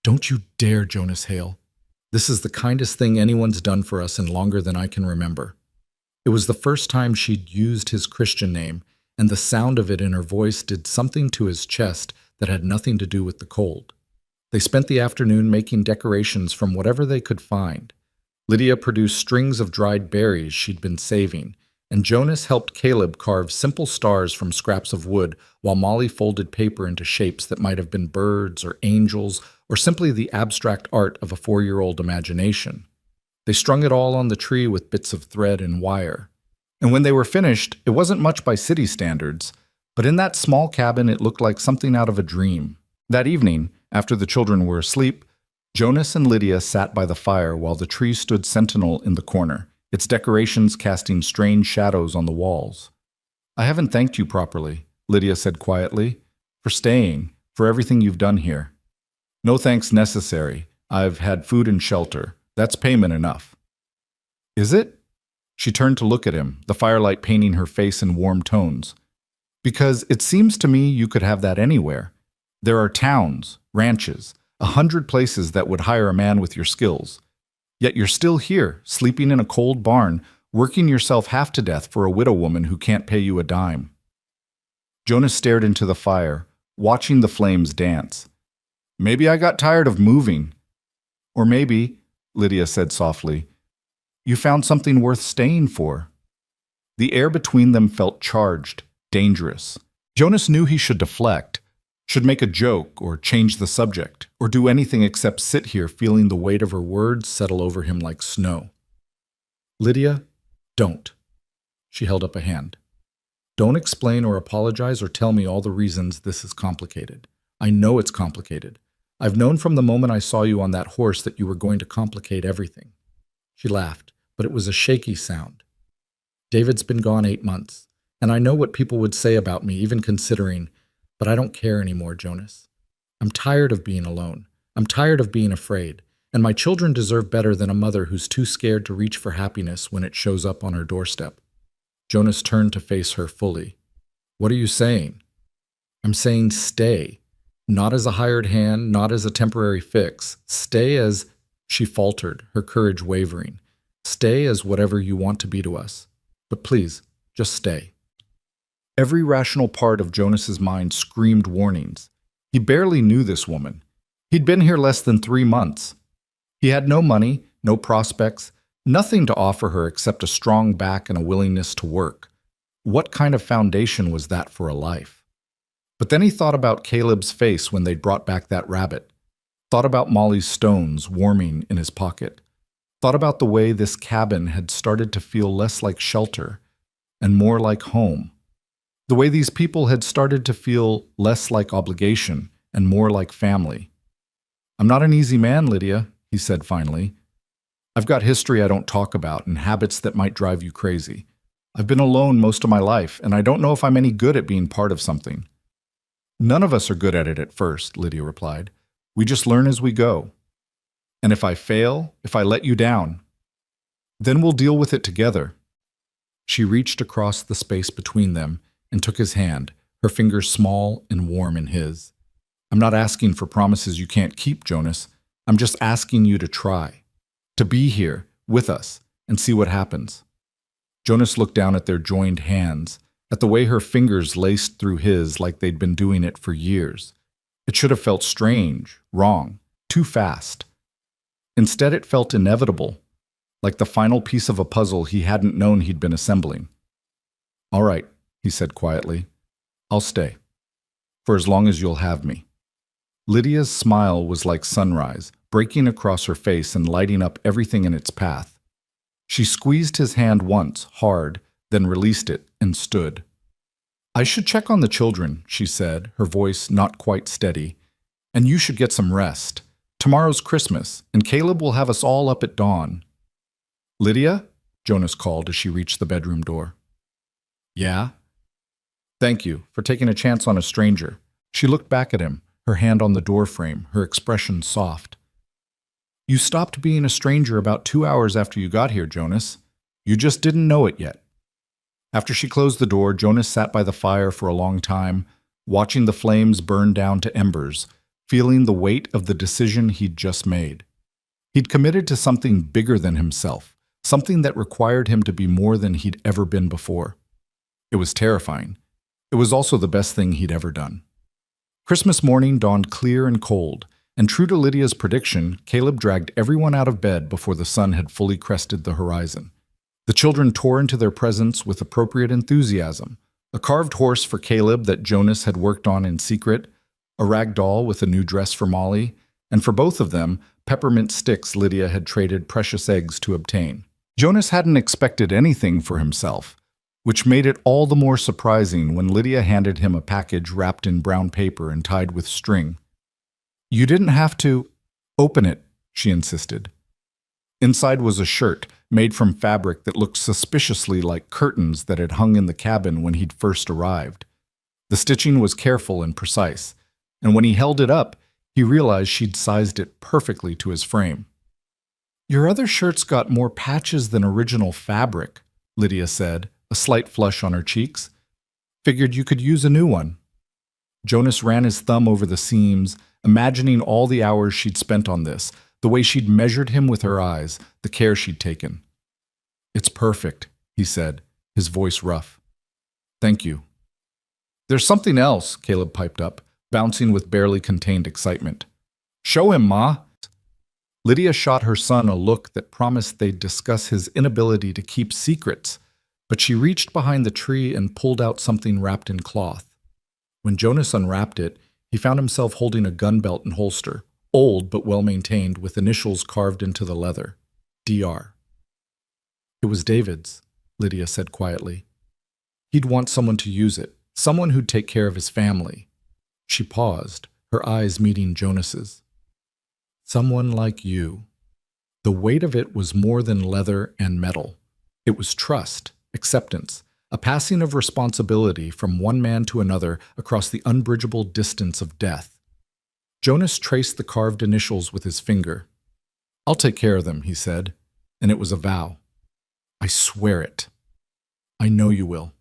"Don't you dare, Jonas Hale. This is the kindest thing anyone's done for us in longer than I can remember." It was the first time she'd used his Christian name, and the sound of it in her voice did something to his chest that had nothing to do with the cold. They spent the afternoon making decorations from whatever they could find. Lydia produced strings of dried berries she'd been saving, and Jonas helped Caleb carve simple stars from scraps of wood while Molly folded paper into shapes that might have been birds or angels or simply the abstract art of a 4-year-old imagination. They strung it all on the tree with bits of thread and wire. And when they were finished, it wasn't much by city standards, but in that small cabin it looked like something out of a dream. That evening, after the children were asleep, Jonas and Lydia sat by the fire while the tree stood sentinel in the corner, its decorations casting strange shadows on the walls. "I haven't thanked you properly," Lydia said quietly, "for staying, for everything you've done here." "No thanks necessary. I've had food and shelter. That's payment enough." "Is it?" She turned to look at him, the firelight painting her face in warm tones. "Because it seems to me you could have that anywhere. There are towns, ranches, 100 places that would hire a man with your skills. Yet you're still here, sleeping in a cold barn, working yourself half to death for a widow woman who can't pay you a dime." Jonas stared into the fire, watching the flames dance. "Maybe I got tired of moving. Or maybe," Lydia said softly, "you found something worth staying for." The air between them felt charged, dangerous. Jonas knew he should deflect, should make a joke or change the subject, or do anything except sit here feeling the weight of her words settle over him like snow. "Lydia, don't." She held up a hand. "Don't explain or apologize or tell me all the reasons this is complicated. I know it's complicated. I've known from the moment I saw you on that horse that you were going to complicate everything." She laughed, but it was a shaky sound. "David's been gone 8 months, and I know what people would say about me, even considering, but I don't care anymore, Jonas. I'm tired of being alone. I'm tired of being afraid, and my children deserve better than a mother who's too scared to reach for happiness when it shows up on her doorstep." Jonas turned to face her fully. "What are you saying?" "I'm saying stay. Not as a hired hand, not as a temporary fix. Stay as—" She faltered, her courage wavering. "Stay as whatever you want to be to us. But please, just stay." Every rational part of Jonas's mind screamed warnings. He barely knew this woman. He'd been here less than 3 months. He had no money, no prospects, nothing to offer her except a strong back and a willingness to work. What kind of foundation was that for a life? But then he thought about Caleb's face when they'd brought back that rabbit, thought about Molly's stones warming in his pocket, thought about the way this cabin had started to feel less like shelter and more like home. The way these people had started to feel less like obligation and more like family. "I'm not an easy man, Lydia," he said finally. "I've got history I don't talk about and habits that might drive you crazy. I've been alone most of my life, and I don't know if I'm any good at being part of something." "None of us are good at it at first," Lydia replied. "We just learn as we go. And if I fail, if I let you down, then we'll deal with it together." She reached across the space between them and took his hand, her fingers small and warm in his. "I'm not asking for promises you can't keep, Jonas. I'm just asking you to try. To be here, with us, and see what happens." Jonas looked down at their joined hands, at the way her fingers laced through his like they'd been doing it for years. It should have felt strange, wrong, too fast. Instead, it felt inevitable, like the final piece of a puzzle he hadn't known he'd been assembling. "All right," he said quietly. "I'll stay. For as long as you'll have me." Lydia's smile was like sunrise, breaking across her face and lighting up everything in its path. She squeezed his hand once, hard, then released it and stood. "I should check on the children," she said, her voice not quite steady. "And you should get some rest. Tomorrow's Christmas, and Caleb will have us all up at dawn." "Lydia?" Jonas called as she reached the bedroom door. "Yeah?" "Thank you for taking a chance on a stranger." She looked back at him, her hand on the doorframe, her expression soft. "You stopped being a stranger about 2 hours after you got here, Jonas. You just didn't know it yet." After she closed the door, Jonas sat by the fire for a long time, watching the flames burn down to embers, feeling the weight of the decision he'd just made. He'd committed to something bigger than himself, something that required him to be more than he'd ever been before. It was terrifying. It was also the best thing he'd ever done. Christmas morning dawned clear and cold, and true to Lydia's prediction, Caleb dragged everyone out of bed before the sun had fully crested the horizon. The children tore into their presents with appropriate enthusiasm. A carved horse for Caleb that Jonas had worked on in secret, a rag doll with a new dress for Molly, and for both of them, peppermint sticks Lydia had traded precious eggs to obtain. Jonas hadn't expected anything for himself, which made it all the more surprising when Lydia handed him a package wrapped in brown paper and tied with string. "You didn't have to open it," she insisted. Inside was a shirt made from fabric that looked suspiciously like curtains that had hung in the cabin when he'd first arrived. The stitching was careful and precise, and when he held it up, he realized she'd sized it perfectly to his frame. "Your other shirt's got more patches than original fabric," Lydia said, a slight flush on her cheeks. "Figured you could use a new one." Jonas ran his thumb over the seams, imagining all the hours she'd spent on this, the way she'd measured him with her eyes, the care she'd taken. "It's perfect," he said, his voice rough. "Thank you." "There's something else," Caleb piped up, bouncing with barely contained excitement. "Show him, Ma." Lydia shot her son a look that promised they'd discuss his inability to keep secrets, but she reached behind the tree and pulled out something wrapped in cloth. When Jonas unwrapped it, he found himself holding a gun belt and holster, old but well-maintained, with initials carved into the leather. DR. "It was David's," Lydia said quietly. "He'd want someone to use it, someone who'd take care of his family." She paused, her eyes meeting Jonas's. "Someone like you." The weight of it was more than leather and metal. It was trust, acceptance, a passing of responsibility from one man to another across the unbridgeable distance of death. Jonas traced the carved initials with his finger. "I'll take care of them," he said, and it was a vow. "I swear it." "I know you will."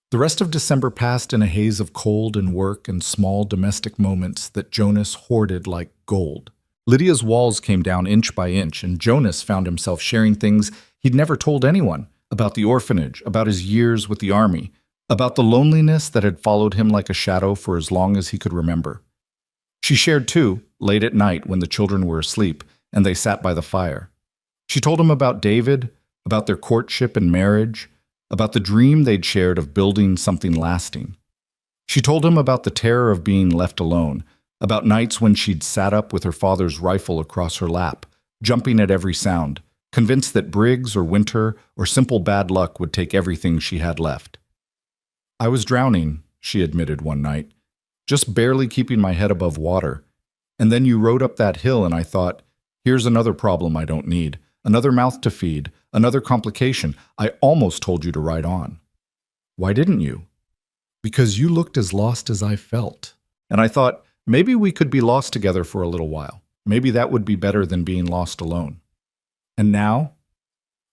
The rest of December passed in a haze of cold and work and small domestic moments that Jonas hoarded like gold. Lydia's walls came down inch by inch, and Jonas found himself sharing things he'd never told anyone, about the orphanage, about his years with the army, about the loneliness that had followed him like a shadow for as long as he could remember. She shared too, late at night when the children were asleep and they sat by the fire. She told him about David, about their courtship and marriage, about the dream they'd shared of building something lasting. She told him about the terror of being left alone, about nights when she'd sat up with her father's rifle across her lap, jumping at every sound, convinced that Briggs or winter or simple bad luck would take everything she had left. I was drowning, she admitted one night, just barely keeping my head above water. And then you rode up that hill and I thought, here's another problem I don't need, another mouth to feed, another complication. I almost told you to ride on. Why didn't you? Because you looked as lost as I felt. And I thought, maybe we could be lost together for a little while. Maybe that would be better than being lost alone. And now?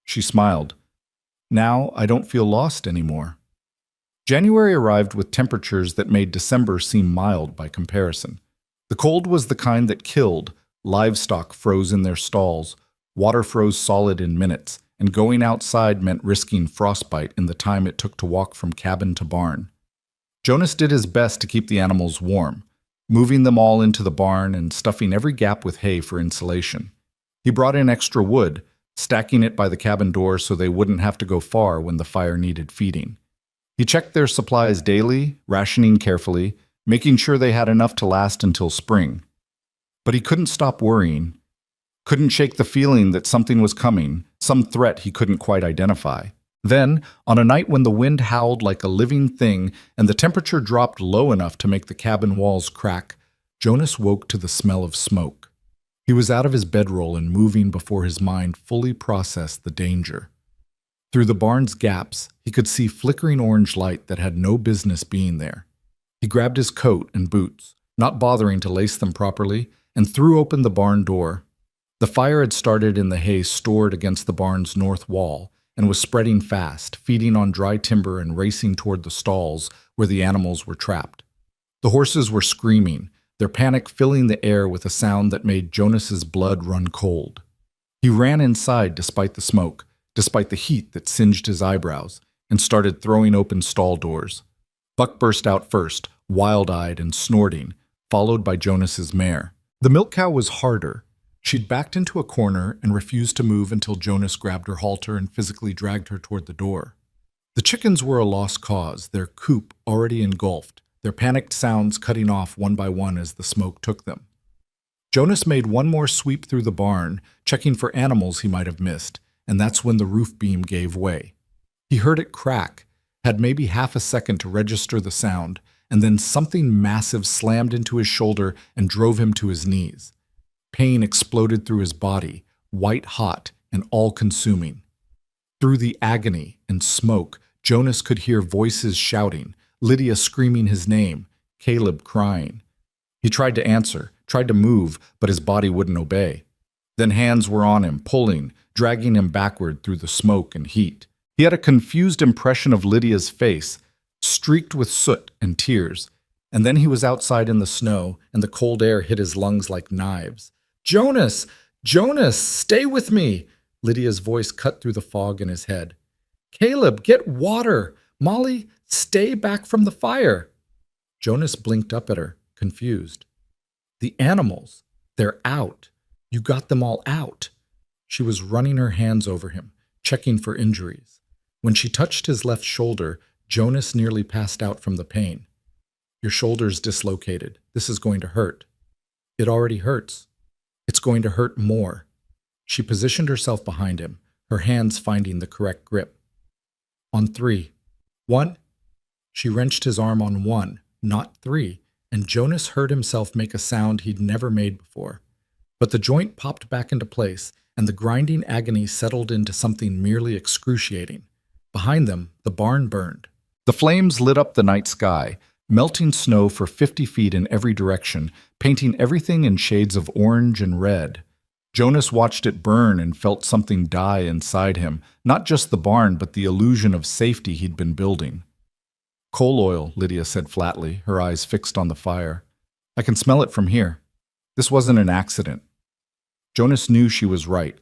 She smiled. Now I don't feel lost anymore. January arrived with temperatures that made December seem mild by comparison. The cold was the kind that killed. Livestock froze in their stalls, water froze solid in minutes, and going outside meant risking frostbite in the time it took to walk from cabin to barn. Jonas did his best to keep the animals warm, moving them all into the barn and stuffing every gap with hay for insulation. He brought in extra wood, stacking it by the cabin door so they wouldn't have to go far when the fire needed feeding. He checked their supplies daily, rationing carefully, making sure they had enough to last until spring. But he couldn't stop worrying, couldn't shake the feeling that something was coming, some threat he couldn't quite identify. Then, on a night when the wind howled like a living thing and the temperature dropped low enough to make the cabin walls crack, Jonas woke to the smell of smoke. He was out of his bedroll and moving before his mind fully processed the danger. Through the barn's gaps, he could see flickering orange light that had no business being there. He grabbed his coat and boots, not bothering to lace them properly, and threw open the barn door. The fire had started in the hay stored against the barn's north wall and was spreading fast, feeding on dry timber and racing toward the stalls where the animals were trapped. The horses were screaming, their panic filling the air with a sound that made Jonas's blood run cold. He ran inside despite the smoke, despite the heat that singed his eyebrows, and started throwing open stall doors. Buck burst out first, wild-eyed and snorting, followed by Jonas's mare. The milk cow was harder. She'd backed into a corner and refused to move until Jonas grabbed her halter and physically dragged her toward the door. The chickens were a lost cause, their coop already engulfed, their panicked sounds cutting off one by one as the smoke took them. Jonas made one more sweep through the barn, checking for animals he might have missed, and that's when the roof beam gave way. He heard it crack, had maybe half a second to register the sound, and then something massive slammed into his shoulder and drove him to his knees. Pain exploded through his body, white-hot and all-consuming. Through the agony and smoke, Jonas could hear voices shouting, Lydia screaming his name, Caleb crying. He tried to answer, tried to move, but his body wouldn't obey. Then hands were on him, pulling, dragging him backward through the smoke and heat. He had a confused impression of Lydia's face, streaked with soot and tears, and then he was outside in the snow, and the cold air hit his lungs like knives. Jonas! Jonas! Stay with me! Lydia's voice cut through the fog in his head. Caleb, get water! Molly, stay back from the fire! Jonas blinked up at her, confused. The animals, they're out. You got them all out. She was running her hands over him, checking for injuries. When she touched his left shoulder, Jonas nearly passed out from the pain. Your shoulder's dislocated. This is going to hurt. It already hurts. It's going to hurt more. She positioned herself behind him, her hands finding the correct grip. On 3. 1. She wrenched his arm on 1, not 3, and Jonas heard himself make a sound he'd never made before. But the joint popped back into place, and the grinding agony settled into something merely excruciating. Behind them, the barn burned. The flames lit up the night sky, melting snow for 50 feet in every direction, painting everything in shades of orange and red. Jonas watched it burn and felt something die inside him, not just the barn, but the illusion of safety he'd been building. Coal oil, Lydia said flatly, her eyes fixed on the fire. I can smell it from here. This wasn't an accident. Jonas knew she was right.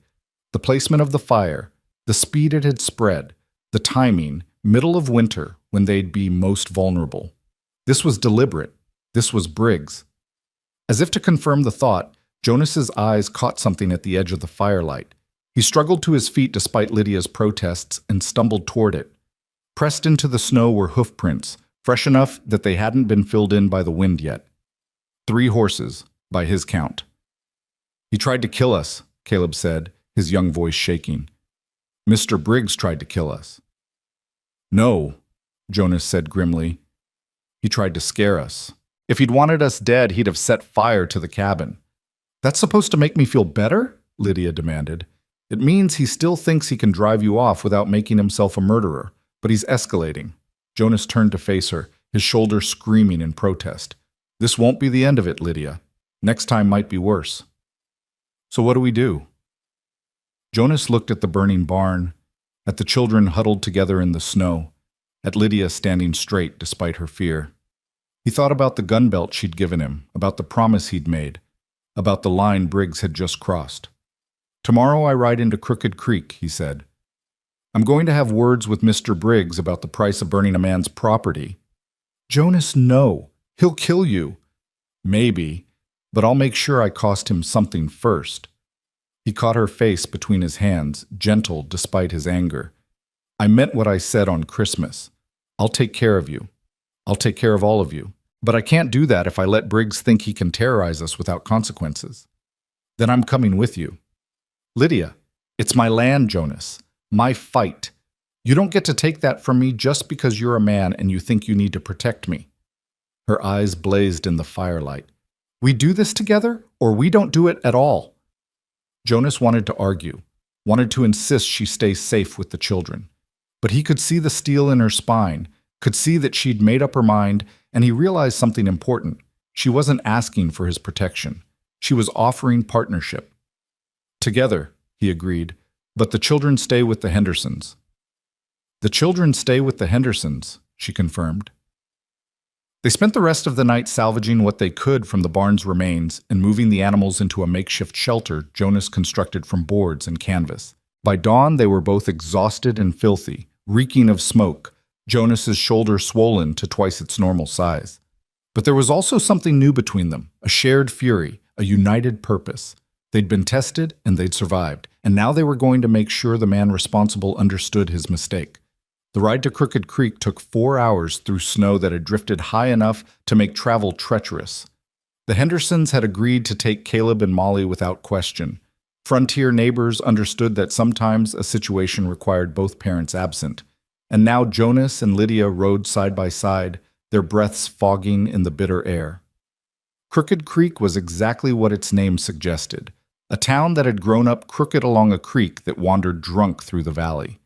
The placement of the fire, the speed it had spread, the timing, middle of winter, when they'd be most vulnerable. This was deliberate. This was Briggs. As if to confirm the thought, Jonas's eyes caught something at the edge of the firelight. He struggled to his feet despite Lydia's protests and stumbled toward it. Pressed into the snow were hoof prints, fresh enough that they hadn't been filled in by the wind yet. 3 horses, by his count. He tried to kill us, Caleb said, his young voice shaking. Mr. Briggs tried to kill us. No, Jonas said grimly. He tried to scare us. If he'd wanted us dead, he'd have set fire to the cabin. That's supposed to make me feel better? Lydia demanded. It means he still thinks he can drive you off without making himself a murderer, but he's escalating. Jonas turned to face her, his shoulder screaming in protest. This won't be the end of it, Lydia. Next time might be worse. So what do we do? Jonas looked at the burning barn, at the children huddled together in the snow, at Lydia standing straight despite her fear. He thought about the gun belt she'd given him, about the promise he'd made, about the line Briggs had just crossed. Tomorrow I ride into Crooked Creek, he said. I'm going to have words with Mr. Briggs about the price of burning a man's property. Jonas, no. He'll kill you. Maybe, but I'll make sure I cost him something first. He caught her face between his hands, gentle despite his anger. I meant what I said on Christmas. I'll take care of you. I'll take care of all of you. But I can't do that if I let Briggs think he can terrorize us without consequences. Then I'm coming with you. Lydia, it's my land, Jonas. My fight. You don't get to take that from me just because you're a man and you think you need to protect me. Her eyes blazed in the firelight. We do this together, or we don't do it at all. Jonas wanted to argue, wanted to insist she stay safe with the children. But he could see the steel in her spine, could see that she'd made up her mind, and he realized something important. She wasn't asking for his protection. She was offering partnership. Together, he agreed, but the children stay with the Hendersons. The children stay with the Hendersons, she confirmed. They spent the rest of the night salvaging what they could from the barn's remains and moving the animals into a makeshift shelter Jonas constructed from boards and canvas. By dawn, they were both exhausted and filthy, reeking of smoke, Jonas's shoulder swollen to twice its normal size. But there was also something new between them, a shared fury, a united purpose. They'd been tested and they'd survived, and now they were going to make sure the man responsible understood his mistake. The ride to Crooked Creek took 4 hours through snow that had drifted high enough to make travel treacherous. The Hendersons had agreed to take Caleb and Molly without question. Frontier neighbors understood that sometimes a situation required both parents absent. And now Jonas and Lydia rode side by side, their breaths fogging in the bitter air. Crooked Creek was exactly what its name suggested, a town that had grown up crooked along a creek that wandered drunk through the valley.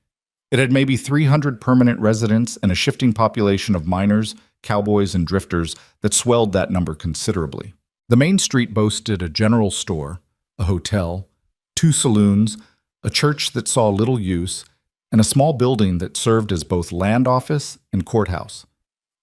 It had maybe 300 permanent residents and a shifting population of miners, cowboys, and drifters that swelled that number considerably. The main street boasted a general store, a hotel, 2 saloons, a church that saw little use, and a small building that served as both land office and courthouse.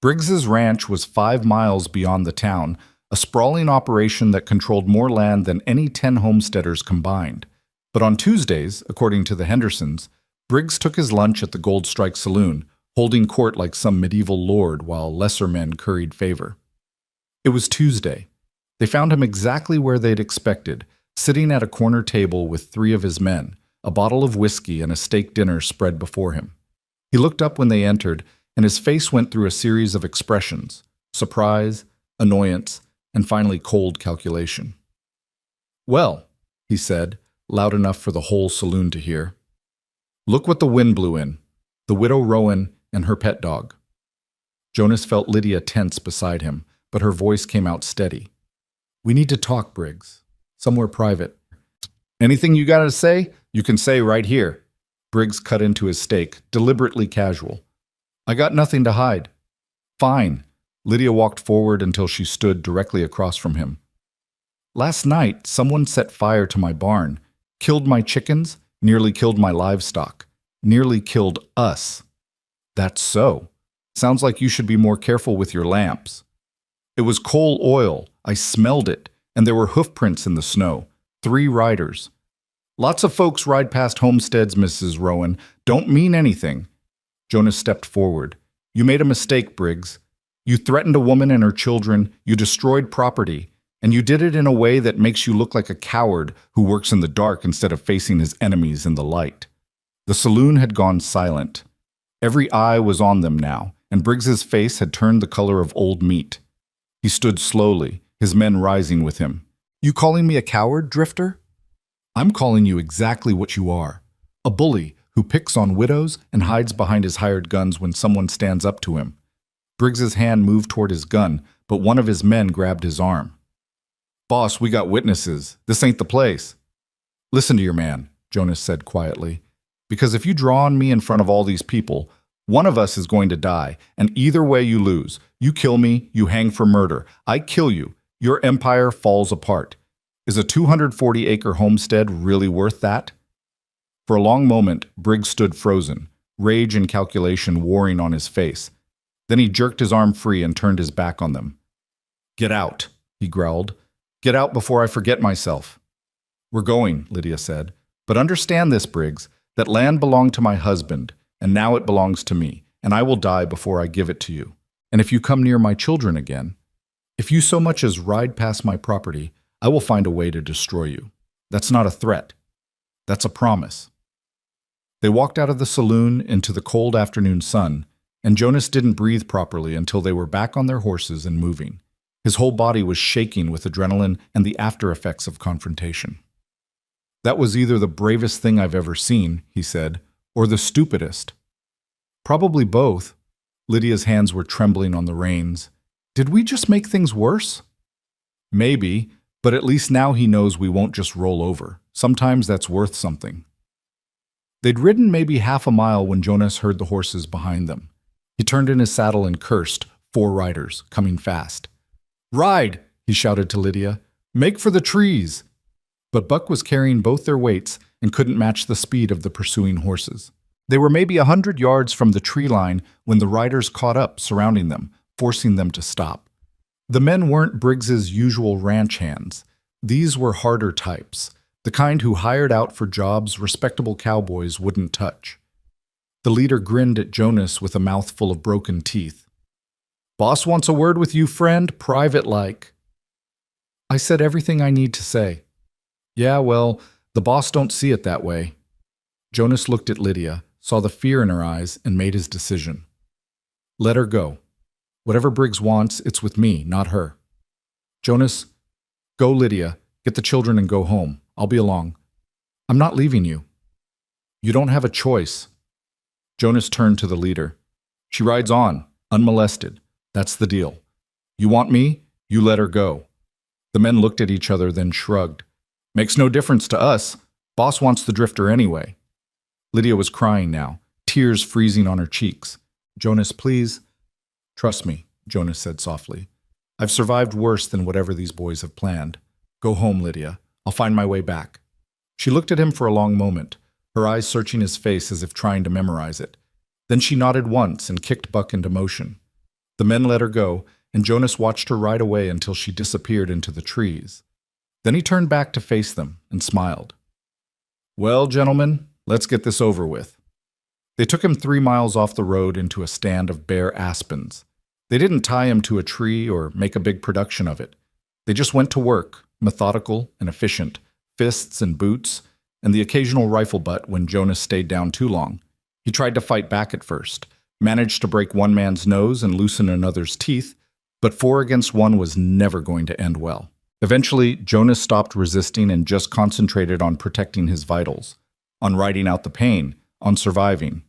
Briggs's ranch was 5 miles beyond the town, a sprawling operation that controlled more land than any 10 homesteaders combined. But on Tuesdays, according to the Hendersons, Briggs took his lunch at the Gold Strike Saloon, holding court like some medieval lord while lesser men curried favor. It was Tuesday. They found him exactly where they'd expected, sitting at a corner table with 3 of his men, a bottle of whiskey and a steak dinner spread before him. He looked up when they entered, and his face went through a series of expressions: surprise, annoyance, and finally cold calculation. "Well," he said, loud enough for the whole saloon to hear, "look what the wind blew in, the widow Rowan and her pet dog." Jonas felt Lydia tense beside him, but her voice came out steady. "We need to talk, Briggs. Somewhere private." "Anything you gotta say, you can say right here." Briggs cut into his steak, deliberately casual. "I got nothing to hide." "Fine." Lydia walked forward until she stood directly across from him. "Last night, someone set fire to my barn, killed my chickens, nearly killed my livestock, nearly killed us." "That's so. Sounds like you should be more careful with your lamps." "It was coal oil. I smelled it, and there were hoof prints in the snow. 3 riders. Lots of folks ride past homesteads, Mrs. Rowan. Don't mean anything." Jonas stepped forward. "You made a mistake, Briggs. You threatened a woman and her children, you destroyed property, and you did it in a way that makes you look like a coward who works in the dark instead of facing his enemies in the light." The saloon had gone silent. Every eye was on them now, and Briggs's face had turned the color of old meat. He stood slowly, his men rising with him. "You calling me a coward, Drifter?" "I'm calling you exactly what you are. A bully who picks on widows and hides behind his hired guns when someone stands up to him. Briggs's hand moved toward his gun, but one of his men grabbed his arm. "Boss, we got witnesses. This ain't the place." "Listen to your man," Jonas said quietly, "because if you draw on me in front of all these people, one of us is going to die, and either way you lose. You kill me, you hang for murder. I kill you. Your empire falls apart. Is a 240-acre homestead really worth that?" For a long moment, Briggs stood frozen, rage and calculation warring on his face. Then he jerked his arm free and turned his back on them. "Get out," he growled. "Get out before I forget myself." "We're going," Lydia said. "But understand this, Briggs, that land belonged to my husband, and now it belongs to me, and I will die before I give it to you. And if you come near my children again, if you so much as ride past my property, I will find a way to destroy you. That's not a threat. That's a promise." They walked out of the saloon into the cold afternoon sun, and Jonas didn't breathe properly until they were back on their horses and moving. His whole body was shaking with adrenaline and the after effects of confrontation. "That was either the bravest thing I've ever seen," he said, "or the stupidest." "Probably both." Lydia's hands were trembling on the reins. "Did we just make things worse?" "Maybe, but at least now he knows we won't just roll over. Sometimes that's worth something." They'd ridden maybe half a mile when Jonas heard the horses behind them. He turned in his saddle and cursed, 4 riders, coming fast. "Ride!" he shouted to Lydia. "Make for the trees!" But Buck was carrying both their weights and couldn't match the speed of the pursuing horses. They were maybe 100 yards from the tree line when the riders caught up, surrounding them, forcing them to stop. The men weren't Briggs's usual ranch hands. These were harder types, the kind who hired out for jobs respectable cowboys wouldn't touch. The leader grinned at Jonas with a mouthful of broken teeth. "Boss wants a word with you, friend, private-like." "I said everything I need to say." "Yeah, well, the boss don't see it that way." Jonas looked at Lydia, saw the fear in her eyes, and made his decision. "Let her go. Whatever Briggs wants, it's with me, not her." "Jonas, go, Lydia. Get the children and go home. I'll be along." "I'm not leaving you." "You don't have a choice." Jonas turned to the leader. "She rides on, unmolested. That's the deal. You want me? You let her go." The men looked at each other, then shrugged. "Makes no difference to us. Boss wants the drifter anyway." Lydia was crying now, tears freezing on her cheeks. "Jonas, please." "Trust me," Jonas said softly. "I've survived worse than whatever these boys have planned. Go home, Lydia. I'll find my way back." She looked at him for a long moment, her eyes searching his face as if trying to memorize it. Then she nodded once and kicked Buck into motion. The men let her go, and Jonas watched her ride away until she disappeared into the trees. Then he turned back to face them and smiled. "Well, gentlemen, let's get this over with." They took him 3 miles off the road into a stand of bare aspens. They didn't tie him to a tree or make a big production of it. They just went to work, methodical and efficient, fists and boots, and the occasional rifle butt when Jonas stayed down too long. He tried to fight back at first, managed to break one man's nose and loosen another's teeth, but 4 against 1 was never going to end well. Eventually, Jonas stopped resisting and just concentrated on protecting his vitals, on riding out the pain, on surviving.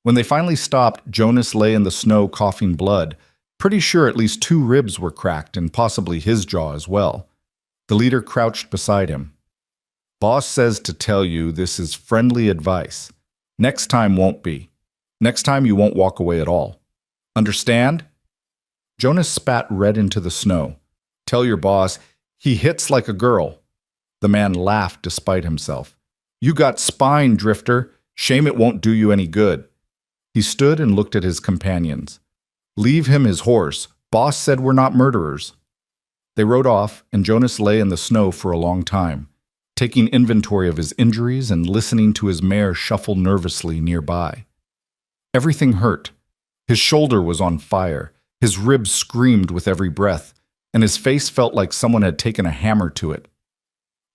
When they finally stopped, Jonas lay in the snow coughing blood, pretty sure at least 2 ribs were cracked and possibly his jaw as well. The leader crouched beside him. "Boss says to tell you this is friendly advice. Next time won't be. Next time you won't walk away at all. Understand?" Jonas spat red into the snow. "Tell your boss, he hits like a girl." The man laughed despite himself. "You got spine, drifter. Shame it won't do you any good." He stood and looked at his companions. "Leave him his horse. Boss said we're not murderers." They rode off, and Jonas lay in the snow for a long time, taking inventory of his injuries and listening to his mare shuffle nervously nearby. Everything hurt. His shoulder was on fire, his ribs screamed with every breath, and his face felt like someone had taken a hammer to it.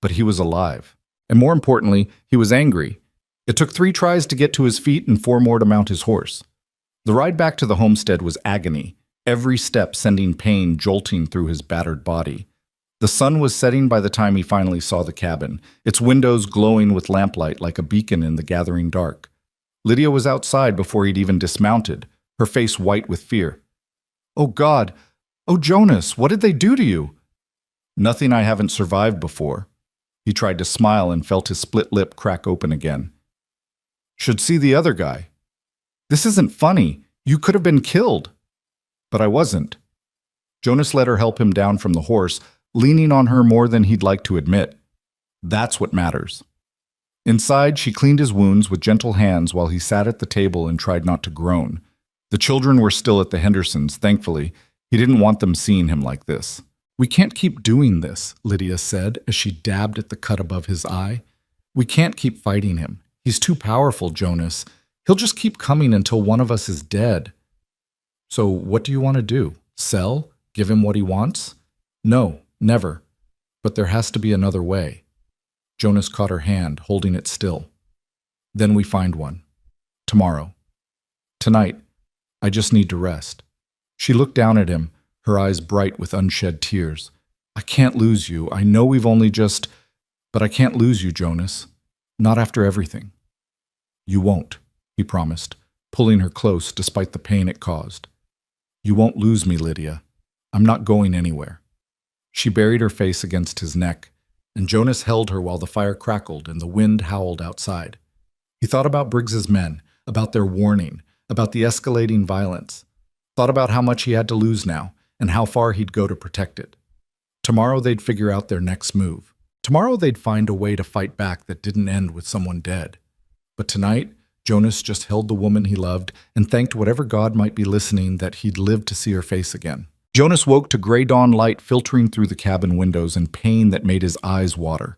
But he was alive. And more importantly, he was angry. It took 3 tries to get to his feet and 4 more to mount his horse. The ride back to the homestead was agony, every step sending pain jolting through his battered body. The sun was setting by the time he finally saw the cabin, its windows glowing with lamplight like a beacon in the gathering dark. Lydia was outside before he'd even dismounted, her face white with fear. "Oh, God! Oh, Jonas, what did they do to you?" "Nothing I haven't survived before." He tried to smile and felt his split lip crack open again. "Should see the other guy." "This isn't funny. You could have been killed." "But I wasn't." Jonas let her help him down from the horse, leaning on her more than he'd like to admit. That's what matters. Inside, she cleaned his wounds with gentle hands while he sat at the table and tried not to groan. The children were still at the Hendersons, thankfully. He didn't want them seeing him like this. "We can't keep doing this," Lydia said as she dabbed at the cut above his eye. "We can't keep fighting him. He's too powerful, Jonas. He'll just keep coming until one of us is dead." "So what do you want to do? Sell? Give him what he wants?" "No, never. But there has to be another way." Jonas caught her hand, holding it still. "Then we find one. Tomorrow. Tonight, I just need to rest." She looked down at him, her eyes bright with unshed tears. "I can't lose you. I know we've only just... But I can't lose you, Jonas. Not after everything." "You won't," he promised, pulling her close despite the pain it caused. "You won't lose me, Lydia. I'm not going anywhere." She buried her face against his neck, and Jonas held her while the fire crackled and the wind howled outside. He thought about Briggs's men, about their warning, about the escalating violence. Thought about how much he had to lose now, and how far he'd go to protect it. Tomorrow they'd figure out their next move. Tomorrow they'd find a way to fight back that didn't end with someone dead. But tonight, Jonas just held the woman he loved and thanked whatever God might be listening that he'd lived to see her face again. Jonas woke to gray dawn light filtering through the cabin windows and pain that made his eyes water.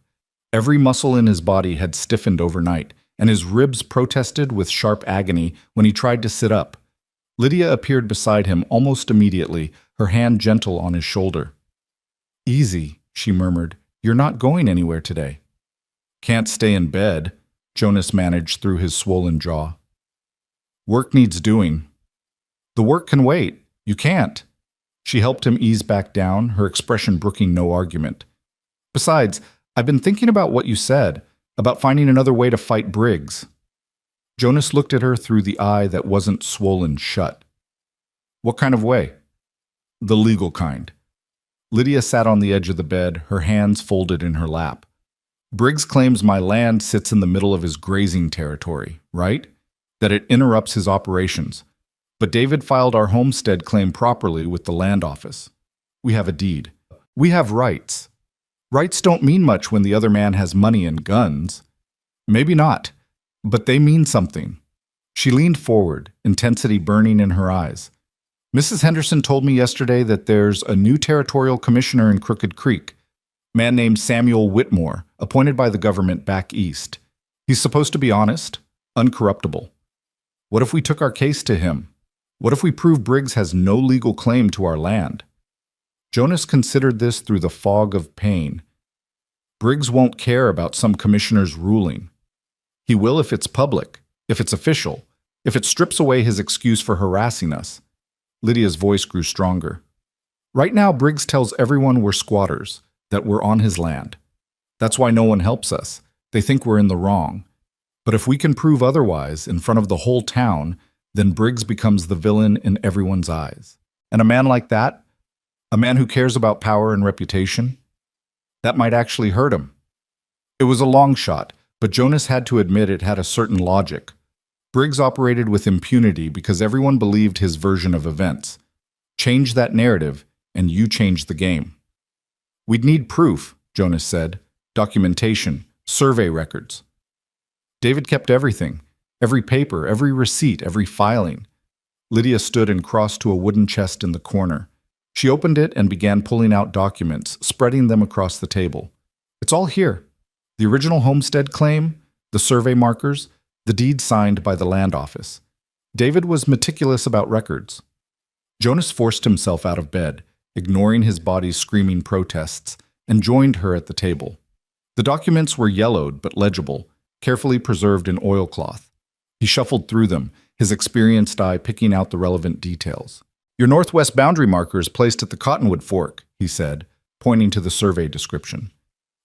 Every muscle in his body had stiffened overnight, and his ribs protested with sharp agony when he tried to sit up. Lydia appeared beside him almost immediately, her hand gentle on his shoulder. "Easy," she murmured. "You're not going anywhere today." "Can't stay in bed," Jonas managed through his swollen jaw. "Work needs doing." "The work can wait. You can't." She helped him ease back down, her expression brooking no argument. "Besides, I've been thinking about what you said, about finding another way to fight Briggs." Jonas looked at her through the eye that wasn't swollen shut. "What kind of way?" "The legal kind." Lydia sat on the edge of the bed, her hands folded in her lap. "Briggs claims my land sits in the middle of his grazing territory, right? That it interrupts his operations. But David filed our homestead claim properly with the land office. We have a deed. We have rights. Rights don't mean much when the other man has money and guns. Maybe not, but they mean something." She leaned forward, intensity burning in her eyes. "Mrs. Henderson told me yesterday that there's a new territorial commissioner in Crooked Creek, a man named Samuel Whitmore, appointed by the government back east. He's supposed to be honest, uncorruptible. What if we took our case to him? What if we prove Briggs has no legal claim to our land?" Jonas considered this through the fog of pain. Briggs won't care about some commissioner's ruling. He will if it's public, if it's official, if it strips away his excuse for harassing us. Lydia's voice grew stronger. "Right now, Briggs tells everyone we're squatters, that we're on his land. That's why no one helps us. They think we're in the wrong. But if we can prove otherwise in front of the whole town, then Briggs becomes the villain in everyone's eyes. And a man like that, a man who cares about power and reputation, that might actually hurt him." It was a long shot, but Jonas had to admit it had a certain logic. Briggs operated with impunity because everyone believed his version of events. Change that narrative, and you change the game. "We'd need proof," Jonas said. "Documentation, survey records." David kept everything. Every paper, every receipt, every filing. Lydia stood and crossed to a wooden chest in the corner. She opened it and began pulling out documents, spreading them across the table. "It's all here. The original homestead claim, the survey markers, the deed signed by the land office. David was meticulous about records." Jonas forced himself out of bed, ignoring his body's screaming protests, and joined her at the table. The documents were yellowed but legible, carefully preserved in oilcloth. He shuffled through them, his experienced eye picking out the relevant details. "Your northwest boundary marker is placed at the Cottonwood Fork," he said, pointing to the survey description.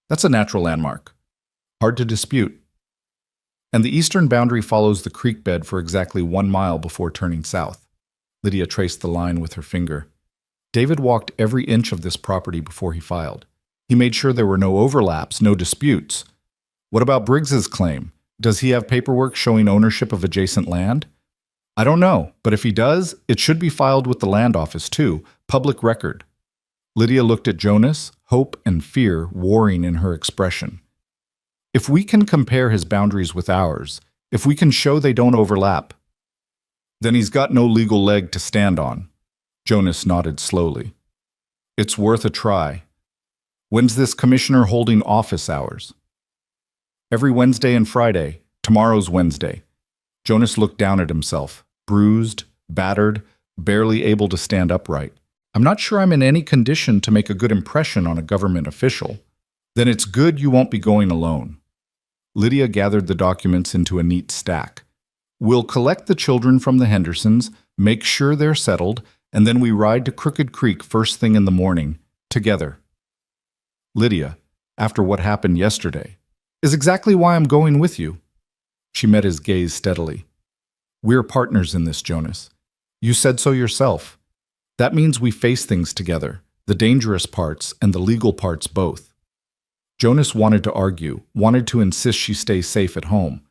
"That's a natural landmark. Hard to dispute." And the eastern boundary follows the creek bed for exactly 1 mile before turning south. Lydia traced the line with her finger. David walked every inch of this property before he filed. He made sure there were no overlaps, no disputes. What about Briggs's claim? Does he have paperwork showing ownership of adjacent land? I don't know, but if he does, it should be filed with the land office too, public record. Lydia looked at Jonas, hope and fear warring in her expression. If we can compare his boundaries with ours, if we can show they don't overlap, then he's got no legal leg to stand on. Jonas nodded slowly. It's worth a try. When's this commissioner holding office hours? Every Wednesday and Friday. Tomorrow's Wednesday. Jonas looked down at himself, bruised, battered, barely able to stand upright. I'm not sure I'm in any condition to make a good impression on a government official. Then it's good you won't be going alone. Lydia gathered the documents into a neat stack. We'll collect the children from the Hendersons, make sure they're settled, and then we ride to Crooked Creek first thing in the morning, together. Lydia, after what happened yesterday, is exactly why I'm going with you. She met his gaze steadily. We're partners in this, Jonas. You said so yourself. That means we face things together, the dangerous parts and the legal parts both. Jonas wanted to argue, wanted to insist she stay safe at home.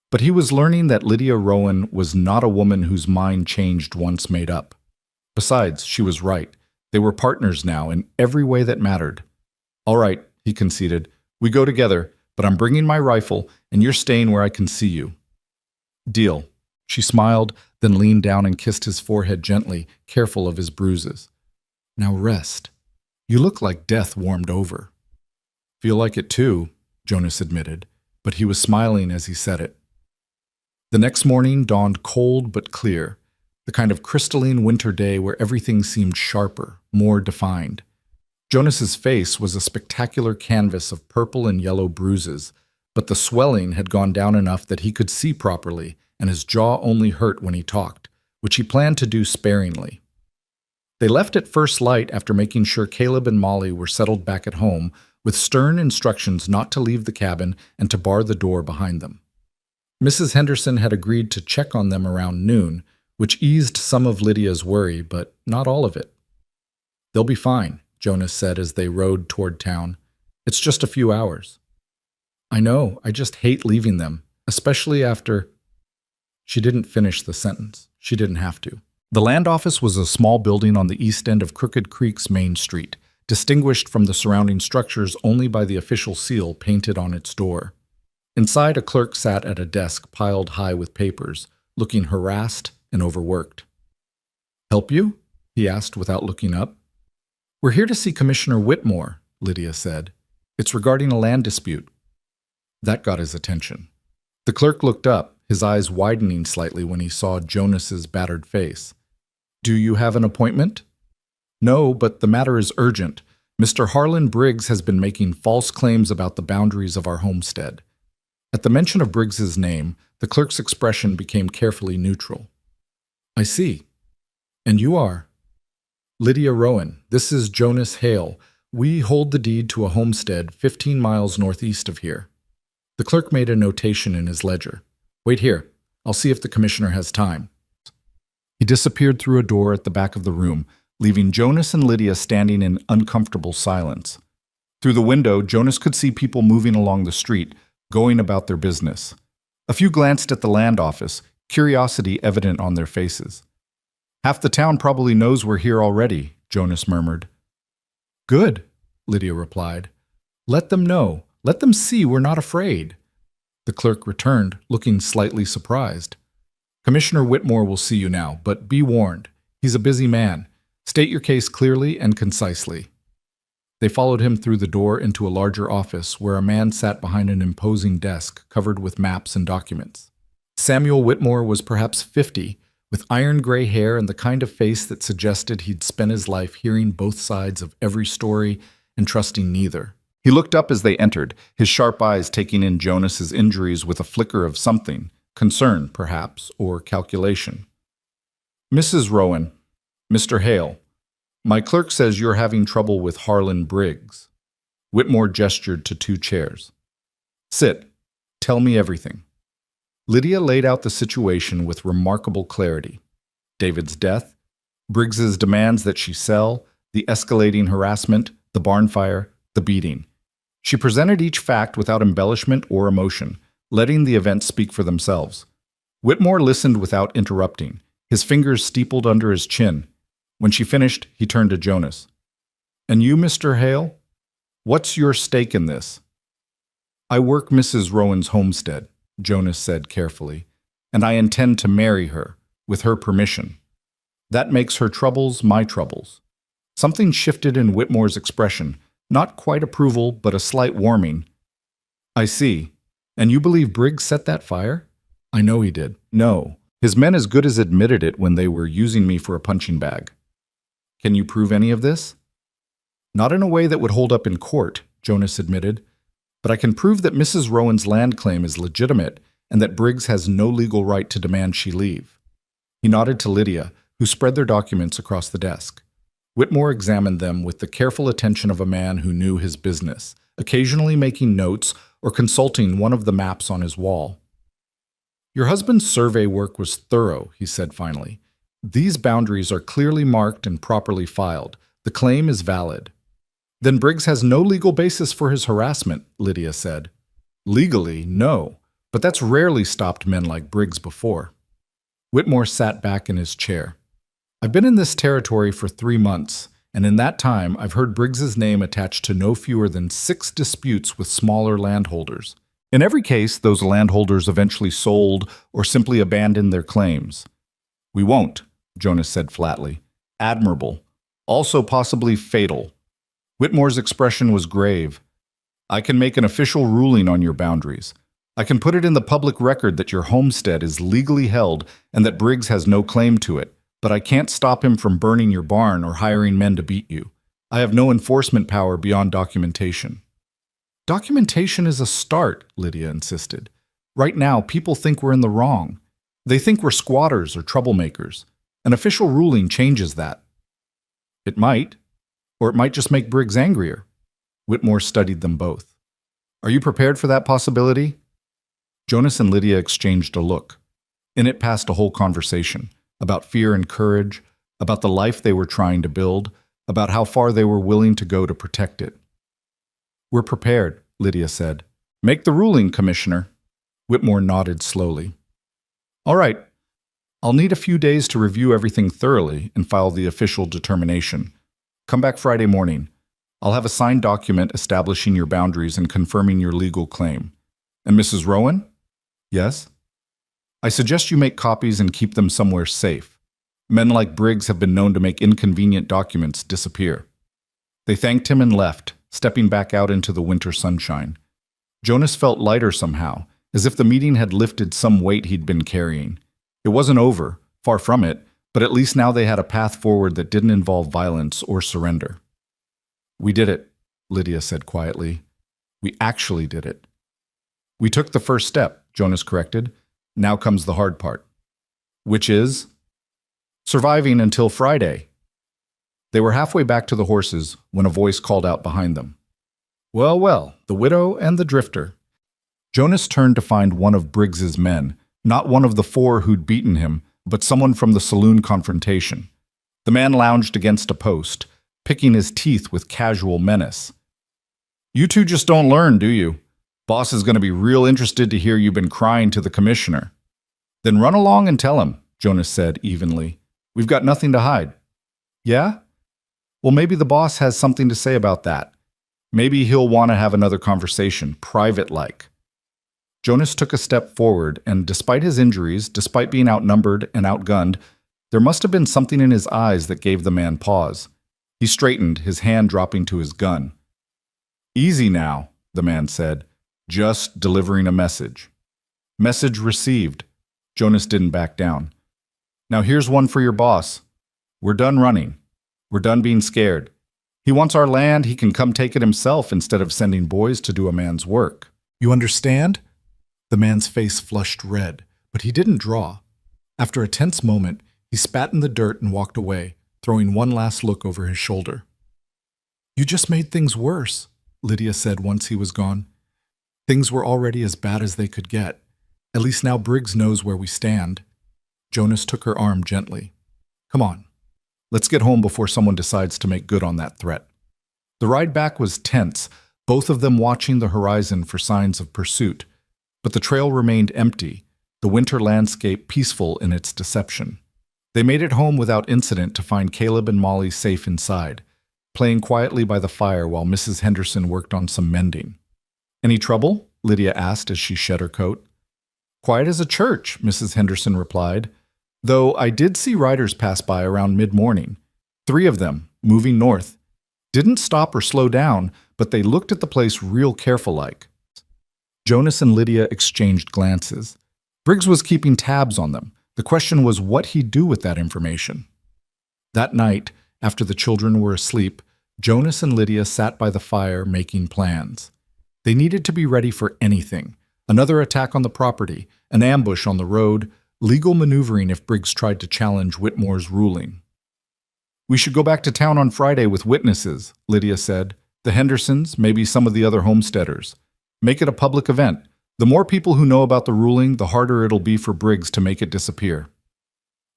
But he was learning that Lydia Rowan was not a woman whose mind changed once made up. Besides, she was right. They were partners now in every way that mattered. All right, he conceded. We go together, but I'm bringing my rifle, and you're staying where I can see you. Deal. She smiled, then leaned down and kissed his forehead gently, careful of his bruises. Now rest. You look like death warmed over. Feel like it too, Jonas admitted, but he was smiling as he said it. The next morning dawned cold but clear, the kind of crystalline winter day where everything seemed sharper, more defined. Jonas's face was a spectacular canvas of purple and yellow bruises, but the swelling had gone down enough that he could see properly, and his jaw only hurt when he talked, which he planned to do sparingly. They left at first light after making sure Caleb and Molly were settled back at home, with stern instructions not to leave the cabin and to bar the door behind them. Mrs. Henderson had agreed to check on them around noon, which eased some of Lydia's worry, but not all of it. They'll be fine, Jonas said as they rode toward town. It's just a few hours. I know, I just hate leaving them, especially after... She didn't finish the sentence. She didn't have to. The land office was a small building on the east end of Crooked Creek's main street, distinguished from the surrounding structures only by the official seal painted on its door. Inside, a clerk sat at a desk piled high with papers, looking harassed and overworked. Help you? He asked without looking up. We're here to see Commissioner Whitmore, Lydia said. It's regarding a land dispute. That got his attention. The clerk looked up, his eyes widening slightly when he saw Jonas's battered face. Do you have an appointment? No, but the matter is urgent. Mr. Harlan Briggs has been making false claims about the boundaries of our homestead. At the mention of Briggs's name, the clerk's expression became carefully neutral. I see. And you are? Lydia Rowan. This is Jonas Hale. We hold the deed to a homestead 15 miles northeast of here. The clerk made a notation in his ledger. Wait here. I'll see if the commissioner has time. He disappeared through a door at the back of the room, leaving Jonas and Lydia standing in uncomfortable silence. Through the window, Jonas could see people moving along the street, going about their business. A few glanced at the land office, curiosity evident on their faces. Half the town probably knows we're here already, Jonas murmured. Good, Lydia replied. Let them know. Let them see we're not afraid. The clerk returned, looking slightly surprised. Commissioner Whitmore will see you now, but be warned. He's a busy man. State your case clearly and concisely. They followed him through the door into a larger office where a man sat behind an imposing desk covered with maps and documents. Samuel Whitmore was perhaps 50, with iron gray hair and the kind of face that suggested he'd spent his life hearing both sides of every story and trusting neither. He looked up as they entered, his sharp eyes taking in Jonas's injuries with a flicker of something, concern, perhaps, or calculation. Mrs. Rowan, Mr. Hale, my clerk says you're having trouble with Harlan Briggs. Whitmore gestured to two chairs. Sit. Tell me everything. Lydia laid out the situation with remarkable clarity. David's death, Briggs's demands that she sell, the escalating harassment, the barn fire, the beating. She presented each fact without embellishment or emotion, letting the events speak for themselves. Whitmore listened without interrupting, his fingers steepled under his chin. When she finished, he turned to Jonas. "And you, Mr. Hale? What's your stake in this?" "I work Mrs. Rowan's homestead," Jonas said carefully, "and I intend to marry her, with her permission. That makes her troubles my troubles." Something shifted in Whitmore's expression, not quite approval, but a slight warming. "I see. And you believe Briggs set that fire?" "I know he did." "No. His men as good as admitted it when they were using me for a punching bag." "Can you prove any of this?" "Not in a way that would hold up in court," Jonas admitted. "But I can prove that Mrs. Rowan's land claim is legitimate and that Briggs has no legal right to demand she leave." He nodded to Lydia, who spread their documents across the desk. Whitmore examined them with the careful attention of a man who knew his business, occasionally making notes or consulting one of the maps on his wall. "Your husband's survey work was thorough," he said finally. "These boundaries are clearly marked and properly filed. The claim is valid." "Then Briggs has no legal basis for his harassment," Lydia said. "Legally, no, but that's rarely stopped men like Briggs before." Whitmore sat back in his chair. "I've been in this territory for 3 months, and in that time I've heard Briggs's name attached to no fewer than 6 disputes with smaller landholders. In every case, those landholders eventually sold or simply abandoned their claims." "We won't," Jonas said flatly. "Admirable. Also possibly fatal." Whitmore's expression was grave. "I can make an official ruling on your boundaries. I can put it in the public record that your homestead is legally held and that Briggs has no claim to it, but I can't stop him from burning your barn or hiring men to beat you. I have no enforcement power beyond documentation." "Documentation is a start," Lydia insisted. "Right now, people think we're in the wrong. They think we're squatters or troublemakers. An official ruling changes that." "It might. Or it might just make Briggs angrier." Whitmore studied them both. "Are you prepared for that possibility?" Jonas and Lydia exchanged a look. In it passed a whole conversation about fear and courage, about the life they were trying to build, about how far they were willing to go to protect it. "We're prepared," Lydia said. "Make the ruling, Commissioner." Whitmore nodded slowly. "All right. I'll need a few days to review everything thoroughly and file the official determination. Come back Friday morning. I'll have a signed document establishing your boundaries and confirming your legal claim. And Mrs. Rowan?" "Yes?" "I suggest you make copies and keep them somewhere safe. Men like Briggs have been known to make inconvenient documents disappear." They thanked him and left, stepping back out into the winter sunshine. Jonas felt lighter somehow, as if the meeting had lifted some weight he'd been carrying. It wasn't over, far from it, but at least now they had a path forward that didn't involve violence or surrender. "We did it," Lydia said quietly. "We actually did it." "We took the first step," Jonas corrected. "Now comes the hard part." "Which is?" "Surviving until Friday." They were halfway back to the horses when a voice called out behind them. "Well, well, the widow and the drifter." Jonas turned to find one of Briggs's men, not one of the 4 who'd beaten him, but someone from the saloon confrontation. The man lounged against a post, picking his teeth with casual menace. "You two just don't learn, do you? Boss is going to be real interested to hear you've been crying to the commissioner." "Then run along and tell him," Jonas said evenly. "We've got nothing to hide." "Yeah? Well, maybe the boss has something to say about that. Maybe he'll want to have another conversation, private-like." Jonas took a step forward, and despite his injuries, despite being outnumbered and outgunned, there must have been something in his eyes that gave the man pause. He straightened, his hand dropping to his gun. "Easy now," the man said, "just delivering a message." "Message received." Jonas didn't back down. "Now here's one for your boss. We're done running. We're done being scared. He wants our land, he can come take it himself instead of sending boys to do a man's work. You understand?" The man's face flushed red, but he didn't draw. After a tense moment, he spat in the dirt and walked away, throwing one last look over his shoulder. "You just made things worse," Lydia said once he was gone. Things were already as bad as they could get. At least now Briggs knows where we stand. Jonas took her arm gently. Come on. Let's get home before someone decides to make good on that threat. The ride back was tense, both of them watching the horizon for signs of pursuit. But the trail remained empty, the winter landscape peaceful in its deception. They made it home without incident to find Caleb and Molly safe inside, playing quietly by the fire while Mrs. Henderson worked on some mending. Any trouble? Lydia asked as she shed her coat. Quiet as a church, Mrs. Henderson replied, though I did see riders pass by around mid-morning. 3 of them, moving north. Didn't stop or slow down, but they looked at the place real careful-like. Jonas and Lydia exchanged glances. Briggs was keeping tabs on them. The question was what he'd do with that information. That night, after the children were asleep, Jonas and Lydia sat by the fire making plans. They needed to be ready for anything. Another attack on the property, an ambush on the road, legal maneuvering if Briggs tried to challenge Whitmore's ruling. We should go back to town on Friday with witnesses, Lydia said. The Hendersons, maybe some of the other homesteaders. Make it a public event. The more people who know about the ruling, the harder it'll be for Briggs to make it disappear.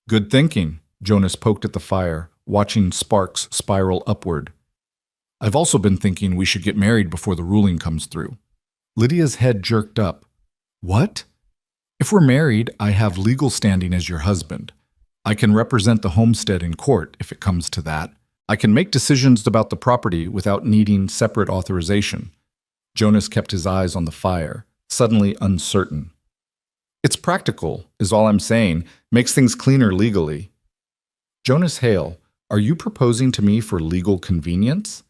Good thinking, Jonas poked at the fire, watching sparks spiral upward. I've also been thinking we should get married before the ruling comes through. Lydia's head jerked up. What? If we're married, I have legal standing as your husband. I can represent the homestead in court if it comes to that. I can make decisions about the property without needing separate authorization. Jonas kept his eyes on the fire, suddenly uncertain. It's practical, is all I'm saying. Makes things cleaner legally. Jonas Hale, are you proposing to me for legal convenience?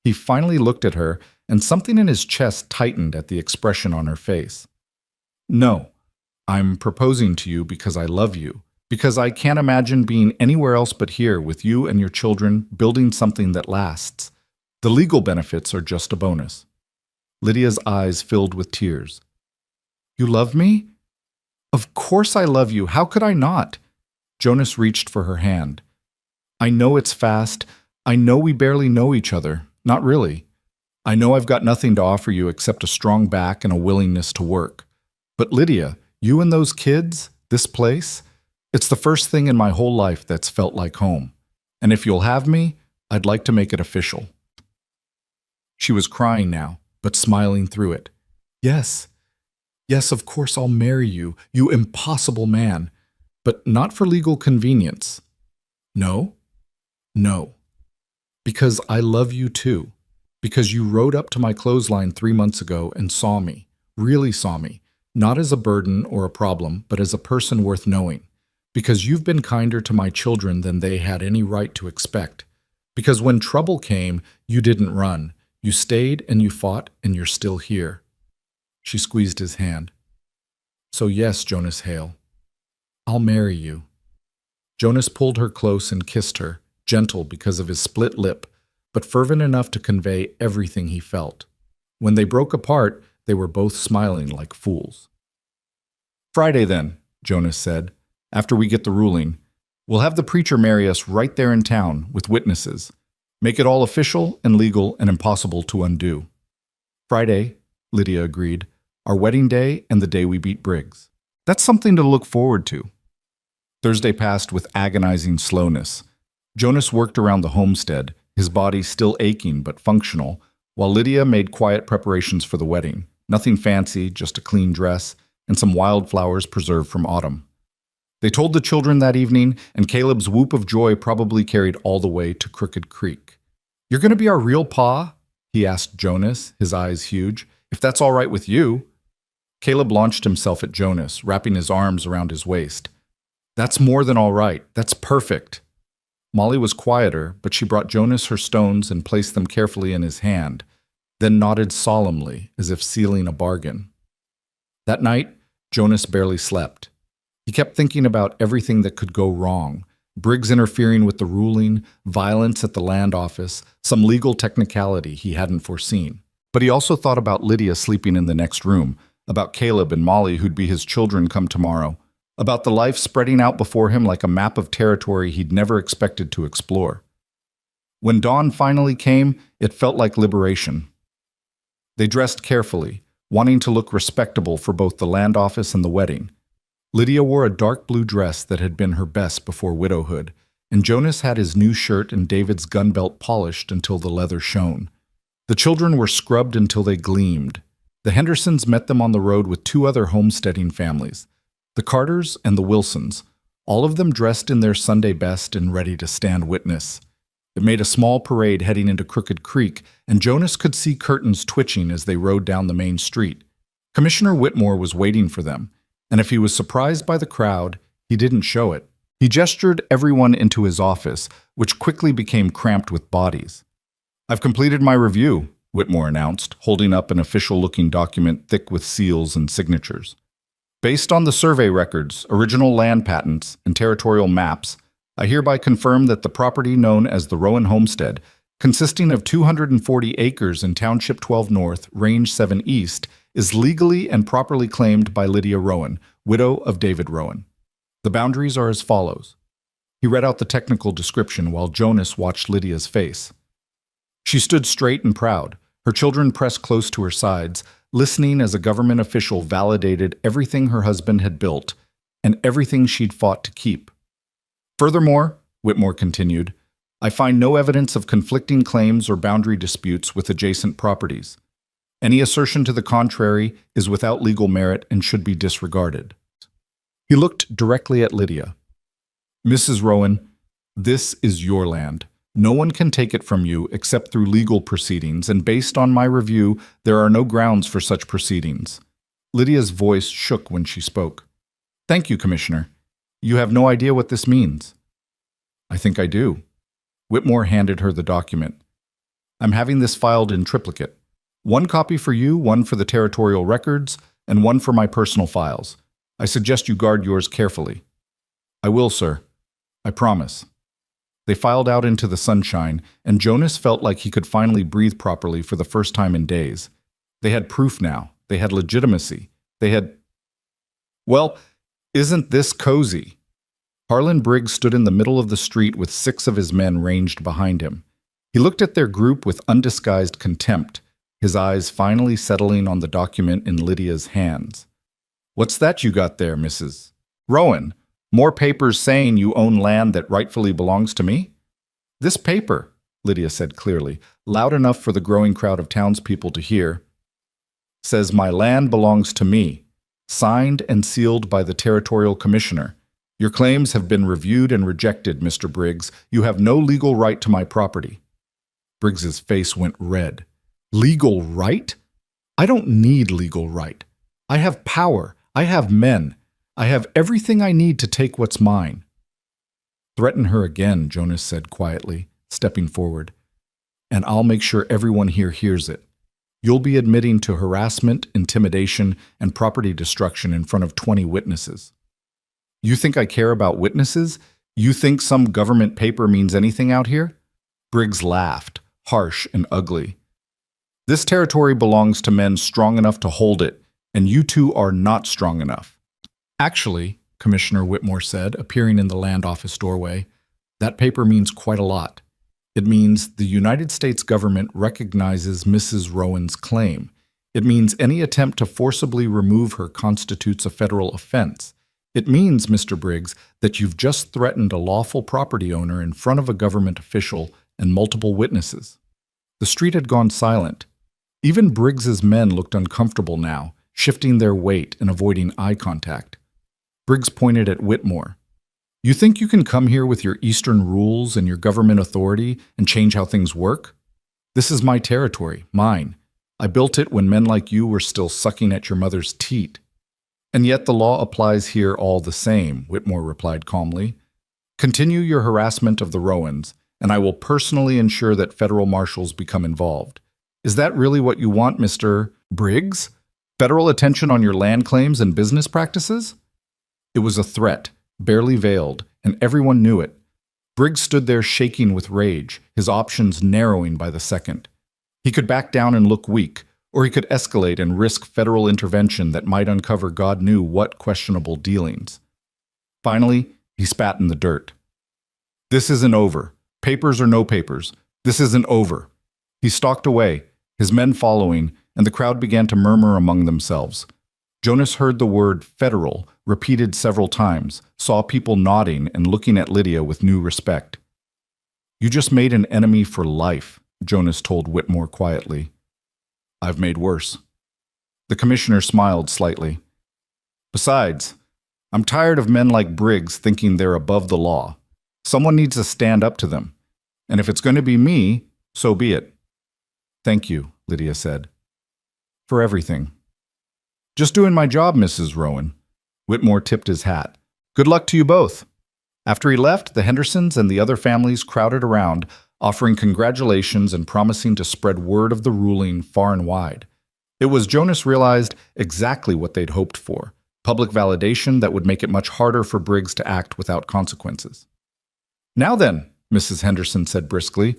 He finally looked at her, and something in his chest tightened at the expression on her face. No, I'm proposing to you because I love you, because I can't imagine being anywhere else but here with you and your children building something that lasts. The legal benefits are just a bonus. Lydia's eyes filled with tears. You love me? Of course I love you. How could I not? Jonas reached for her hand. I know it's fast. I know we barely know each other. Not really. I know I've got nothing to offer you except a strong back and a willingness to work. But Lydia, you and those kids, this place, it's the first thing in my whole life that's felt like home. And if you'll have me, I'd like to make it official. She was crying now, but smiling through it. Yes, of course I'll marry you, you impossible man. But not for legal convenience. No. Because I love you too. Because you rode up to my clothesline 3 months ago and saw me, really saw me, not as a burden or a problem, but as a person worth knowing. Because you've been kinder to my children than they had any right to expect. Because when trouble came, you didn't run. You stayed and you fought and you're still here. She squeezed his hand. So yes, Jonas Hale, I'll marry you. Jonas pulled her close and kissed her, gentle because of his split lip, but fervent enough to convey everything he felt. When they broke apart, they were both smiling like fools. Friday then, Jonas said, after we get the ruling, we'll have the preacher marry us right there in town with witnesses. Make it all official and legal and impossible to undo. Friday, Lydia agreed, our wedding day and the day we beat Briggs. That's something to look forward to. Thursday passed with agonizing slowness. Jonas worked around the homestead, his body still aching but functional, while Lydia made quiet preparations for the wedding. Nothing fancy, just a clean dress and some wildflowers preserved from autumn. They told the children that evening, and Caleb's whoop of joy probably carried all the way to Crooked Creek. You're going to be our real pa? He asked Jonas, his eyes huge. If that's all right with you. Caleb launched himself at Jonas, wrapping his arms around his waist. That's more than all right. That's perfect. Molly was quieter, but she brought Jonas her stones and placed them carefully in his hand, then nodded solemnly, as if sealing a bargain. That night, Jonas barely slept. He kept thinking about everything that could go wrong. Briggs interfering with the ruling, violence at the land office, some legal technicality he hadn't foreseen. But he also thought about Lydia sleeping in the next room, about Caleb and Molly who'd be his children come tomorrow, about the life spreading out before him like a map of territory he'd never expected to explore. When dawn finally came, it felt like liberation. They dressed carefully, wanting to look respectable for both the land office and the wedding. Lydia wore a dark blue dress that had been her best before widowhood, and Jonas had his new shirt and David's gun belt polished until the leather shone. The children were scrubbed until they gleamed. The Hendersons met them on the road with two other homesteading families, the Carters and the Wilsons, all of them dressed in their Sunday best and ready to stand witness. It made a small parade heading into Crooked Creek, and Jonas could see curtains twitching as they rode down the main street. Commissioner Whitmore was waiting for them, and if he was surprised by the crowd, he didn't show it. He gestured everyone into his office, which quickly became cramped with bodies. "I've completed my review," Whitmore announced, holding up an official-looking document thick with seals and signatures. "Based on the survey records, original land patents, and territorial maps, I hereby confirm that the property known as the Rowan Homestead, consisting of 240 acres in Township 12 North, Range 7 East, is legally and properly claimed by Lydia Rowan, widow of David Rowan. The boundaries are as follows." He read out the technical description while Jonas watched Lydia's face. She stood straight and proud, her children pressed close to her sides, listening as a government official validated everything her husband had built and everything she'd fought to keep. "Furthermore," Whitmore continued, "I find no evidence of conflicting claims or boundary disputes with adjacent properties. Any assertion to the contrary is without legal merit and should be disregarded." He looked directly at Lydia. "Mrs. Rowan, this is your land. No one can take it from you except through legal proceedings, and based on my review, there are no grounds for such proceedings." Lydia's voice shook when she spoke. "Thank you, Commissioner. You have no idea what this means." "I think I do." Whitmore handed her the document. "I'm having this filed in triplicate. One copy for you, one for the territorial records, and one for my personal files. I suggest you guard yours carefully." "I will, sir. I promise." They filed out into the sunshine, and Jonas felt like he could finally breathe properly for the first time in days. They had proof now. They had legitimacy. They had... Well, isn't this cozy? Harlan Briggs stood in the middle of the street with 6 of his men ranged behind him. He looked at their group with undisguised contempt, his eyes finally settling on the document in Lydia's hands. "What's that you got there, Mrs. Rowan? More papers saying you own land that rightfully belongs to me?" "This paper," Lydia said clearly, loud enough for the growing crowd of townspeople to hear, "says my land belongs to me, signed and sealed by the territorial commissioner. Your claims have been reviewed and rejected, Mr. Briggs. You have no legal right to my property." Briggs's face went red. "Legal right? I don't need legal right. I have power. I have men. I have everything I need to take what's mine." "Threaten her again," Jonas said quietly, stepping forward. "And I'll make sure everyone here hears it. You'll be admitting to harassment, intimidation, and property destruction in front of 20 witnesses." "You think I care about witnesses? You think some government paper means anything out here?" Briggs laughed, harsh and ugly. "This territory belongs to men strong enough to hold it, and you two are not strong enough." "Actually," Commissioner Whitmore said, appearing in the land office doorway, "that paper means quite a lot. It means the United States government recognizes Mrs. Rowan's claim. It means any attempt to forcibly remove her constitutes a federal offense. It means, Mr. Briggs, that you've just threatened a lawful property owner in front of a government official and multiple witnesses." The street had gone silent. Even Briggs's men looked uncomfortable now, shifting their weight and avoiding eye contact. Briggs pointed at Whitmore. "You think you can come here with your Eastern rules and your government authority and change how things work? This is my territory, mine. I built it when men like you were still sucking at your mother's teat." "And yet the law applies here all the same," Whitmore replied calmly. "Continue your harassment of the Rowans, and I will personally ensure that federal marshals become involved. Is that really what you want, Mr. Briggs? Federal attention on your land claims and business practices?" It was a threat, barely veiled, and everyone knew it. Briggs stood there shaking with rage, his options narrowing by the second. He could back down and look weak, or he could escalate and risk federal intervention that might uncover God knew what questionable dealings. Finally, he spat in the dirt. "This isn't over. Papers or no papers. This isn't over." He stalked away, his men following, and the crowd began to murmur among themselves. Jonas heard the word federal repeated several times, saw people nodding and looking at Lydia with new respect. "You just made an enemy for life," Jonas told Whitmore quietly. "I've made worse." The commissioner smiled slightly. "Besides, I'm tired of men like Briggs thinking they're above the law. Someone needs to stand up to them. And if it's going to be me, so be it." "Thank you," Lydia said. "For everything." "Just doing my job, Mrs. Rowan." Whitmore tipped his hat. "Good luck to you both." After he left, the Hendersons and the other families crowded around, offering congratulations and promising to spread word of the ruling far and wide. It was, Jonas realized, exactly what they'd hoped for: public validation that would make it much harder for Briggs to act without consequences. "Now then," Mrs. Henderson said briskly,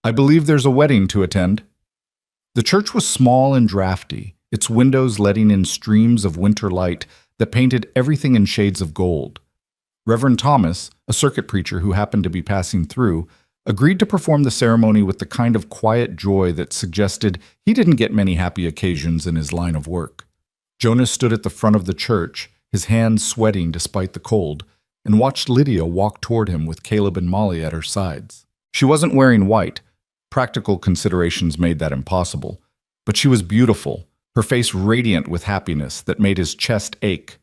"I believe there's a wedding to attend." The church was small and drafty, its windows letting in streams of winter light that painted everything in shades of gold. Reverend Thomas, a circuit preacher who happened to be passing through, agreed to perform the ceremony with the kind of quiet joy that suggested he didn't get many happy occasions in his line of work. Jonas stood at the front of the church, his hands sweating despite the cold, and watched Lydia walk toward him with Caleb and Molly at her sides. She wasn't wearing white. Practical considerations made that impossible. But she was beautiful, her face radiant with happiness that made his chest ache.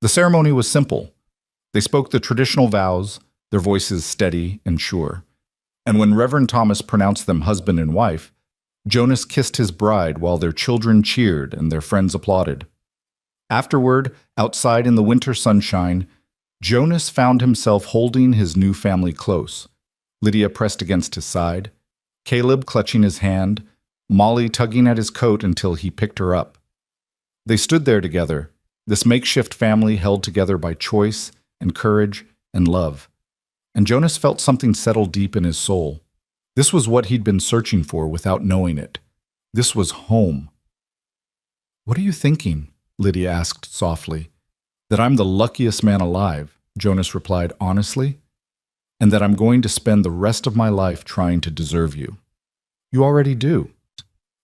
The ceremony was simple. They spoke the traditional vows, their voices steady and sure. And when Reverend Thomas pronounced them husband and wife, Jonas kissed his bride while their children cheered and their friends applauded. Afterward, outside in the winter sunshine, Jonas found himself holding his new family close. Lydia pressed against his side, Caleb clutching his hand, Molly tugging at his coat until he picked her up. They stood there together, this makeshift family held together by choice and courage and love. And Jonas felt something settle deep in his soul. This was what he'd been searching for without knowing it. This was home. "What are you thinking?" Lydia asked softly. "That I'm the luckiest man alive," Jonas replied honestly, "and that I'm going to spend the rest of my life trying to deserve you." "You already do."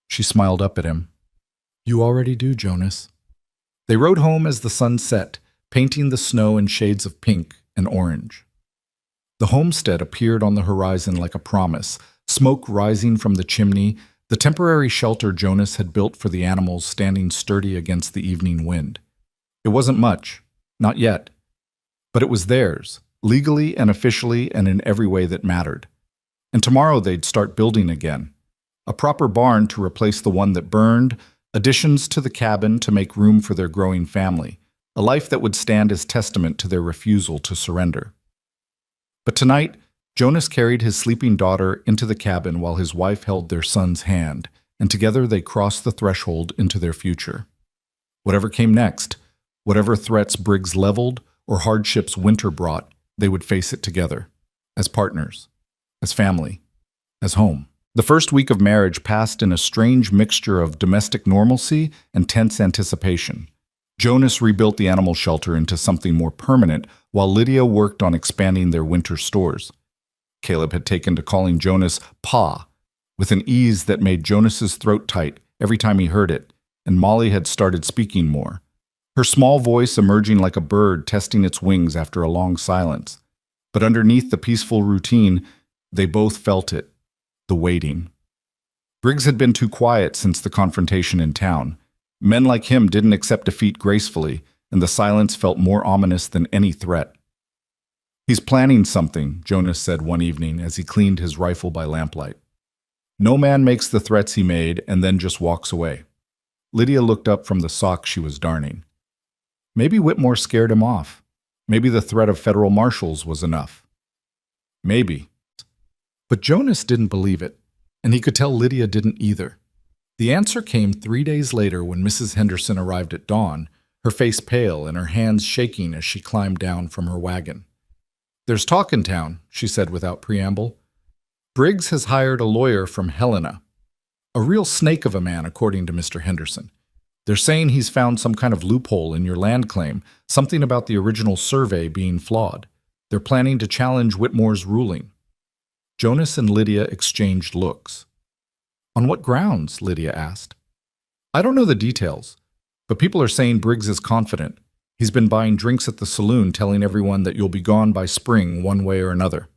She smiled up at him. "You already do, Jonas." They rode home as the sun set, painting the snow in shades of pink and orange. The homestead appeared on the horizon like a promise, smoke rising from the chimney, the temporary shelter Jonas had built for the animals standing sturdy against the evening wind. It wasn't much, not yet, but it was theirs, legally and officially and in every way that mattered. And tomorrow they'd start building again. A proper barn to replace the one that burned, additions to the cabin to make room for their growing family, a life that would stand as testament to their refusal to surrender. But tonight, Jonas carried his sleeping daughter into the cabin while his wife held their son's hand, and together they crossed the threshold into their future. Whatever came next, whatever threats Briggs leveled or hardships winter brought, they would face it together, as partners, as family, as home. The first week of marriage passed in a strange mixture of domestic normalcy and tense anticipation. Jonas rebuilt the animal shelter into something more permanent, while Lydia worked on expanding their winter stores. Caleb had taken to calling Jonas Pa, with an ease that made Jonas's throat tight every time he heard it, and Molly had started speaking more, her small voice emerging like a bird testing its wings after a long silence. But underneath the peaceful routine, they both felt it, the waiting. Briggs had been too quiet since the confrontation in town. Men like him didn't accept defeat gracefully, and the silence felt more ominous than any threat. "He's planning something," Jonas said one evening as he cleaned his rifle by lamplight. "No man makes the threats he made and then just walks away." Lydia looked up from the sock she was darning. Maybe Whitmore scared him off. Maybe the threat of federal marshals was enough. Maybe. But Jonas didn't believe it, and he could tell Lydia didn't either. The answer came 3 days later when Mrs. Henderson arrived at dawn, her face pale and her hands shaking as she climbed down from her wagon. "There's talk in town," she said without preamble. "Briggs has hired a lawyer from Helena. A real snake of a man, according to Mr. Henderson. They're saying he's found some kind of loophole in your land claim, something about the original survey being flawed. They're planning to challenge Whitmore's ruling." Jonas and Lydia exchanged looks. "On what grounds?" Lydia asked. I don't know the details, but people are saying Briggs is confident. He's been buying drinks at the saloon, telling everyone that you'll be gone by spring one way or another.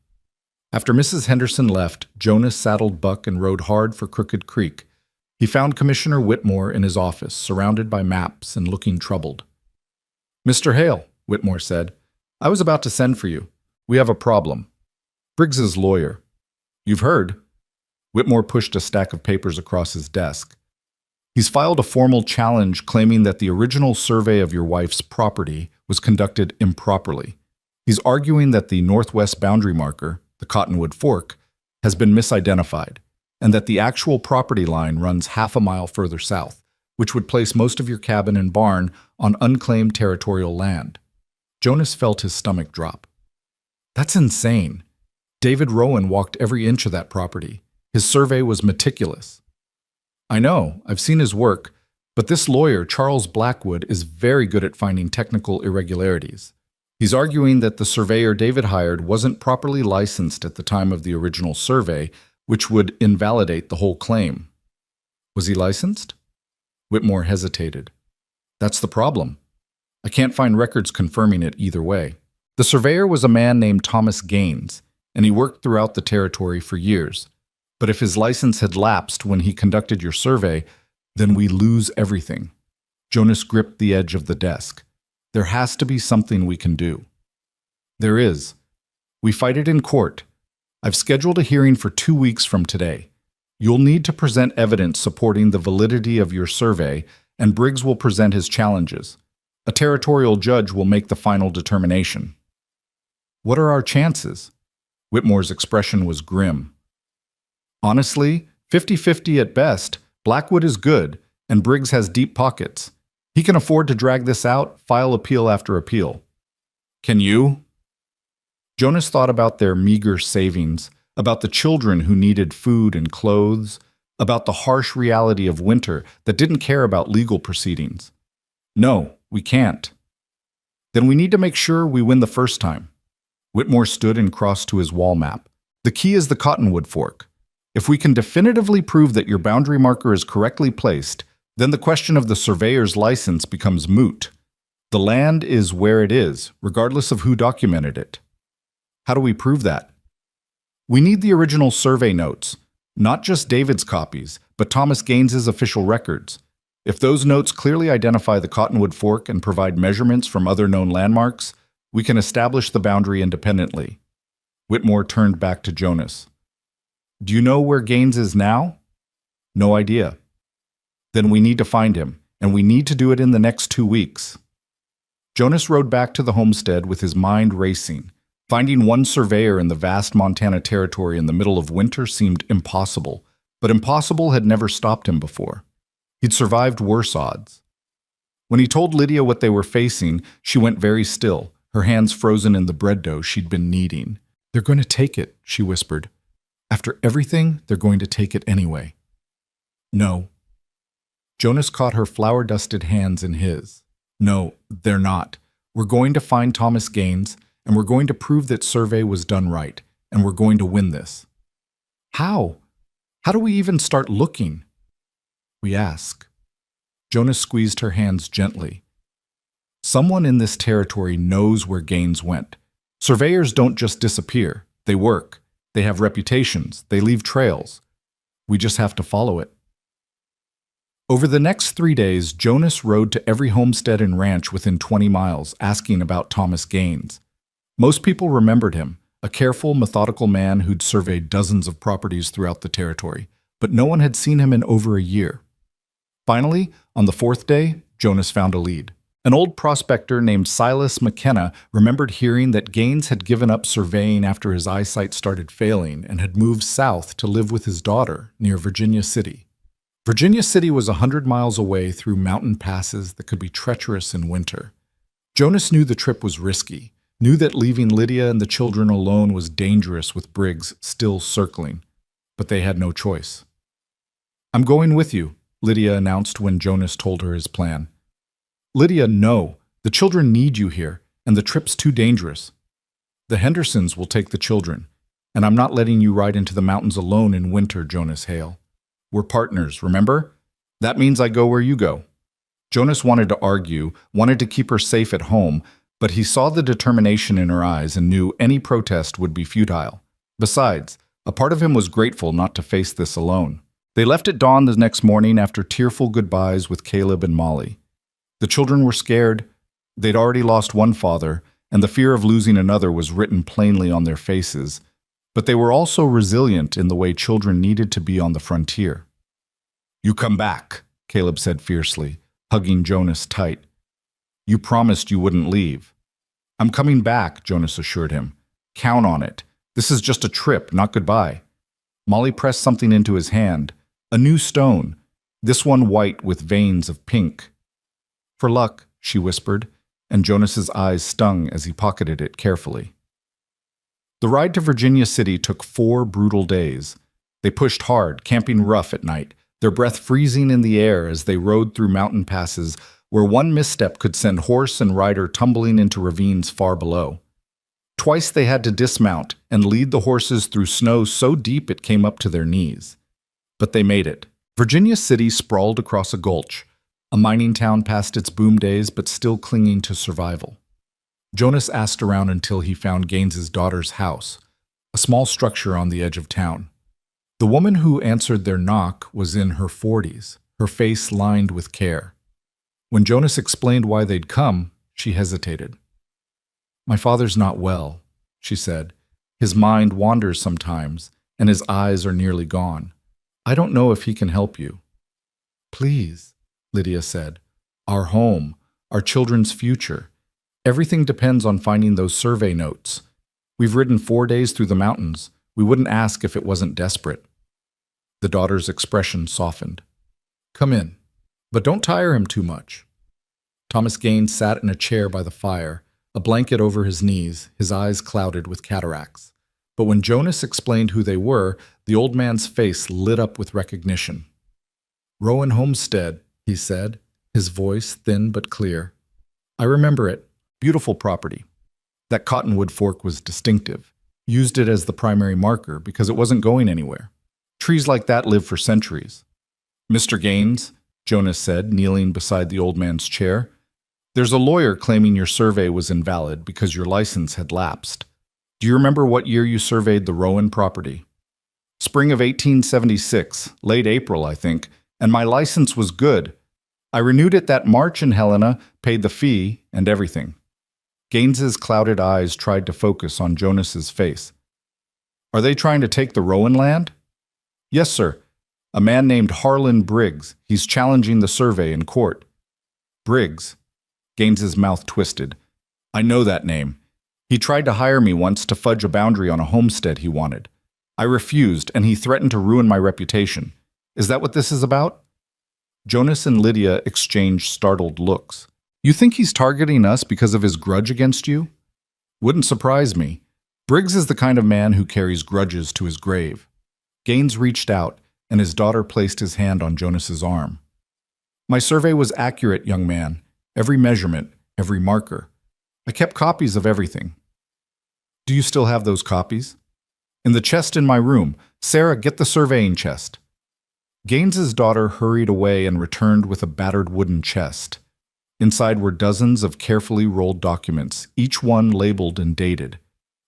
After Mrs. Henderson left, Jonas saddled Buck and rode hard for Crooked Creek. He found Commissioner Whitmore in his office, surrounded by maps and looking troubled. "Mr. Hale," Whitmore said, "I was about to send for you. We have a problem." Briggs's lawyer. "You've heard?" Whitmore pushed a stack of papers across his desk. "He's filed a formal challenge claiming that the original survey of your wife's property was conducted improperly. He's arguing that the northwest boundary marker, the Cottonwood Fork, has been misidentified, and that the actual property line runs half a mile further south, which would place most of your cabin and barn on unclaimed territorial land." Jonas felt his stomach drop. "That's insane. David Rowan walked every inch of that property. His survey was meticulous." "I know, I've seen his work, but this lawyer, Charles Blackwood, is very good at finding technical irregularities. He's arguing that the surveyor David hired wasn't properly licensed at the time of the original survey, which would invalidate the whole claim." "Was he licensed?" Whitmore hesitated. "That's the problem. I can't find records confirming it either way. The surveyor was a man named Thomas Gaines, and he worked throughout the territory for years. But if his license had lapsed when he conducted your survey, then we lose everything." Jonas gripped the edge of the desk. "There has to be something we can do." "There is. We fight it in court. I've scheduled a hearing for 2 weeks from today. You'll need to present evidence supporting the validity of your survey, and Briggs will present his challenges. A territorial judge will make the final determination." "What are our chances?" Whitmore's expression was grim. "Honestly, 50-50 at best. Blackwood is good, and Briggs has deep pockets. He can afford to drag this out, file appeal after appeal." "Can you?" Jonas thought about their meager savings, about the children who needed food and clothes, about the harsh reality of winter that didn't care about legal proceedings. "No, we can't." "Then we need to make sure we win the first time." Whitmore stood and crossed to his wall map. "The key is the Cottonwood Fork. If we can definitively prove that your boundary marker is correctly placed, then the question of the surveyor's license becomes moot. The land is where it is, regardless of who documented it." "How do we prove that?" "We need the original survey notes, not just David's copies, but Thomas Gaines's official records. If those notes clearly identify the Cottonwood Fork and provide measurements from other known landmarks, we can establish the boundary independently." Whitmore turned back to Jonas. "Do you know where Gaines is now?" "No idea." "Then we need to find him, and we need to do it in the next 2 weeks." Jonas rode back to the homestead with his mind racing. Finding one surveyor in the vast Montana territory in the middle of winter seemed impossible, but impossible had never stopped him before. He'd survived worse odds. When he told Lydia what they were facing, she went very still, her hands frozen in the bread dough she'd been kneading. "They're going to take it," she whispered. "After everything, they're going to take it anyway." "No." Jonas caught her flour-dusted hands in his. "No, they're not. We're going to find Thomas Gaines, and we're going to prove that survey was done right, and we're going to win this." "How? How do we even start looking?" "We ask." Jonas squeezed her hands gently. "Someone in this territory knows where Gaines went. Surveyors don't just disappear. They work. They have reputations. They leave trails. We just have to follow it." Over the next 3 days, Jonas rode to every homestead and ranch within 20 miles, asking about Thomas Gaines. Most people remembered him, a careful, methodical man who'd surveyed dozens of properties throughout the territory, but no one had seen him in over a year. Finally, on the 4th day, Jonas found a lead. An old prospector named Silas McKenna remembered hearing that Gaines had given up surveying after his eyesight started failing and had moved south to live with his daughter near Virginia City. Virginia City was 100 miles away through mountain passes that could be treacherous in winter. Jonas knew the trip was risky, knew that leaving Lydia and the children alone was dangerous with Briggs still circling, but they had no choice. "I'm going with you," Lydia announced when Jonas told her his plan. "Lydia, no. The children need you here, and the trip's too dangerous." "The Hendersons will take the children, and I'm not letting you ride into the mountains alone in winter, Jonas Hale. We're partners, remember? That means I go where you go. Jonas wanted to argue, wanted to keep her safe at home, but he saw the determination in her eyes and knew any protest would be futile. Besides, a part of him was grateful not to face this alone. They left at dawn the next morning after tearful goodbyes with Caleb and Molly. The children were scared. They'd already lost one father, and the fear of losing another was written plainly on their faces. But they were also resilient in the way children needed to be on the frontier. "You come back," Caleb said fiercely, hugging Jonas tight. "You promised you wouldn't leave." "I'm coming back," Jonas assured him. "Count on it. This is just a trip, not goodbye." Molly pressed something into his hand, a new stone, this one white with veins of pink. "For luck," she whispered, and Jonas's eyes stung as he pocketed it carefully. The ride to Virginia City took 4 brutal days. They pushed hard, camping rough at night, their breath freezing in the air as they rode through mountain passes where one misstep could send horse and rider tumbling into ravines far below. Twice they had to dismount and lead the horses through snow so deep it came up to their knees. But they made it. Virginia City sprawled across a gulch, a mining town past its boom days but still clinging to survival. Jonas asked around until he found Gaines's daughter's house, a small structure on the edge of town. The woman who answered their knock was in her 40s, her face lined with care. When Jonas explained why they'd come, she hesitated. "My father's not well," she said. "His mind wanders sometimes, and his eyes are nearly gone. I don't know if he can help you." "Please," Lydia said. "Our home, our children's future. Everything depends on finding those survey notes. We've ridden 4 days through the mountains. We wouldn't ask if it wasn't desperate." The daughter's expression softened. "Come in, but don't tire him too much." Thomas Gaines sat in a chair by the fire, a blanket over his knees, his eyes clouded with cataracts. But when Jonas explained who they were, the old man's face lit up with recognition. "Rowan Homestead," he said, his voice thin but clear. "I remember it. Beautiful property. That cottonwood fork was distinctive. Used it as the primary marker because it wasn't going anywhere. Trees like that live for centuries." "Mr. Gaines," Jonas said, kneeling beside the old man's chair, "there's a lawyer claiming your survey was invalid because your license had lapsed. Do you remember what year you surveyed the Rowan property?" "Spring of 1876, late April, I think, and my license was good. I renewed it that March in Helena, paid the fee, and everything." Gaines's clouded eyes tried to focus on Jonas's face. "Are they trying to take the Rowan land?" "Yes, sir. A man named Harlan Briggs. He's challenging the survey in court." "Briggs?" Gaines's mouth twisted. "I know that name. He tried to hire me once to fudge a boundary on a homestead he wanted. I refused, and he threatened to ruin my reputation. Is that what this is about?" Jonas and Lydia exchanged startled looks. "You think he's targeting us because of his grudge against you?" "Wouldn't surprise me. Briggs is the kind of man who carries grudges to his grave." Gaines reached out, and his daughter placed his hand on Jonas's arm. "My survey was accurate, young man. Every measurement, every marker. I kept copies of everything." "Do you still have those copies?" "In the chest in my room. Sarah, get the surveying chest." Gaines's daughter hurried away and returned with a battered wooden chest. Inside were dozens of carefully rolled documents, each one labeled and dated.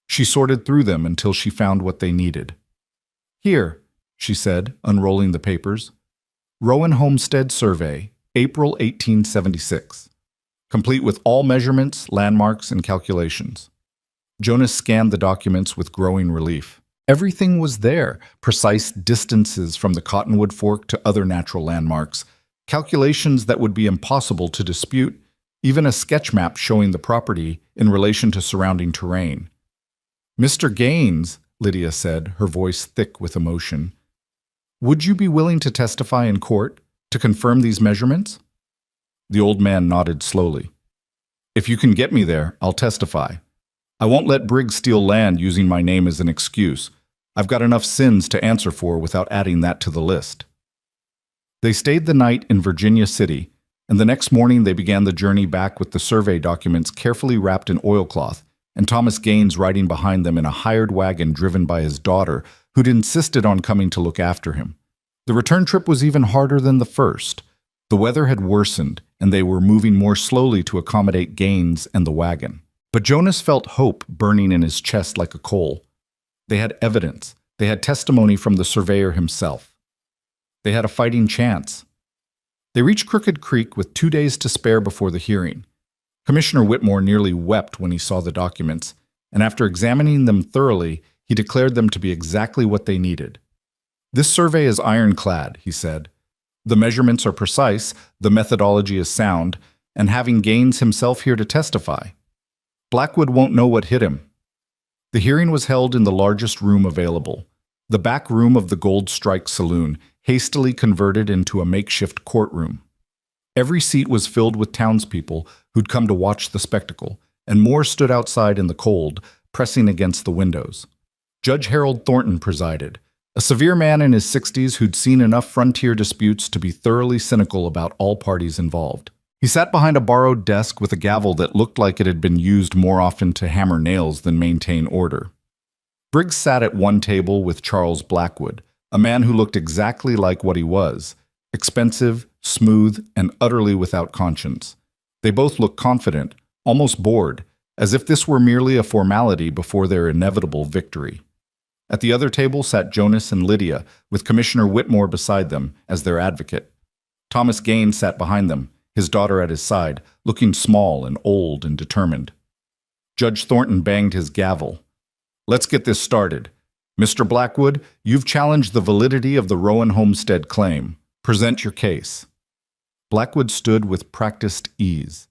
She sorted through them until she found what they needed. "Here," she said, unrolling the papers. "Rowan Homestead Survey, April 1876. Complete with all measurements, landmarks, and calculations." Jonas scanned the documents with growing relief. Everything was there, precise distances from the cottonwood fork to other natural landmarks, calculations that would be impossible to dispute, even a sketch map showing the property in relation to surrounding terrain. "Mr. Gaines," Lydia said, her voice thick with emotion, "would you be willing to testify in court to confirm these measurements?" The old man nodded slowly. "If you can get me there, I'll testify. I won't let Briggs steal land using my name as an excuse. I've got enough sins to answer for without adding that to the list." They stayed the night in Virginia City, and the next morning they began the journey back with the survey documents carefully wrapped in oilcloth, and Thomas Gaines riding behind them in a hired wagon driven by his daughter, who'd insisted on coming to look after him. The return trip was even harder than the first. The weather had worsened, and they were moving more slowly to accommodate Gaines and the wagon. But Jonas felt hope burning in his chest like a coal. They had evidence. They had testimony from the surveyor himself. They had a fighting chance. They reached Crooked Creek with 2 days to spare before the hearing. Commissioner Whitmore nearly wept when he saw the documents, and after examining them thoroughly, he declared them to be exactly what they needed. "This survey is ironclad," he said. "The measurements are precise, the methodology is sound, and having Gaines himself here to testify. Blackwood won't know what hit him." The hearing was held in the largest room available, the back room of the Gold Strike Saloon, hastily converted into a makeshift courtroom. Every seat was filled with townspeople who'd come to watch the spectacle, and more stood outside in the cold, pressing against the windows. Judge Harold Thornton presided, a severe man in his 60s who'd seen enough frontier disputes to be thoroughly cynical about all parties involved. He sat behind a borrowed desk with a gavel that looked like it had been used more often to hammer nails than maintain order. Briggs sat at one table with Charles Blackwood, a man who looked exactly like what he was, expensive, smooth, and utterly without conscience. They both looked confident, almost bored, as if this were merely a formality before their inevitable victory. At the other table sat Jonas and Lydia, with Commissioner Whitmore beside them as their advocate. Thomas Gaines sat behind them, his daughter at his side, looking small and old and determined. Judge Thornton banged his gavel. "Let's get this started. Mr. Blackwood, you've challenged the validity of the Rowan Homestead claim. Present your case." Blackwood stood with practiced ease.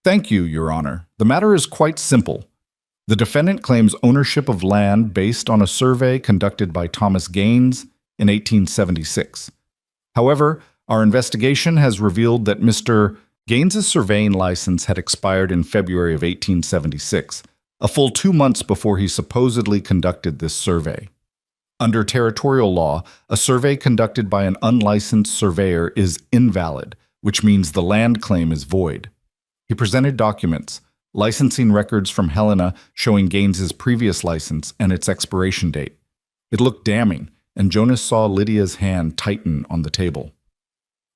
"Thank you, Your Honor. The matter is quite simple. The defendant claims ownership of land based on a survey conducted by Thomas Gaines in 1876. However, our investigation has revealed that Mr. Gaines's surveying license had expired in February of 1876, a full 2 months before he supposedly conducted this survey. Under territorial law, a survey conducted by an unlicensed surveyor is invalid, which means the land claim is void. He presented documents, licensing records from Helena showing Gaines's previous license and its expiration date. It looked damning, and Jonas saw Lydia's hand tighten on the table.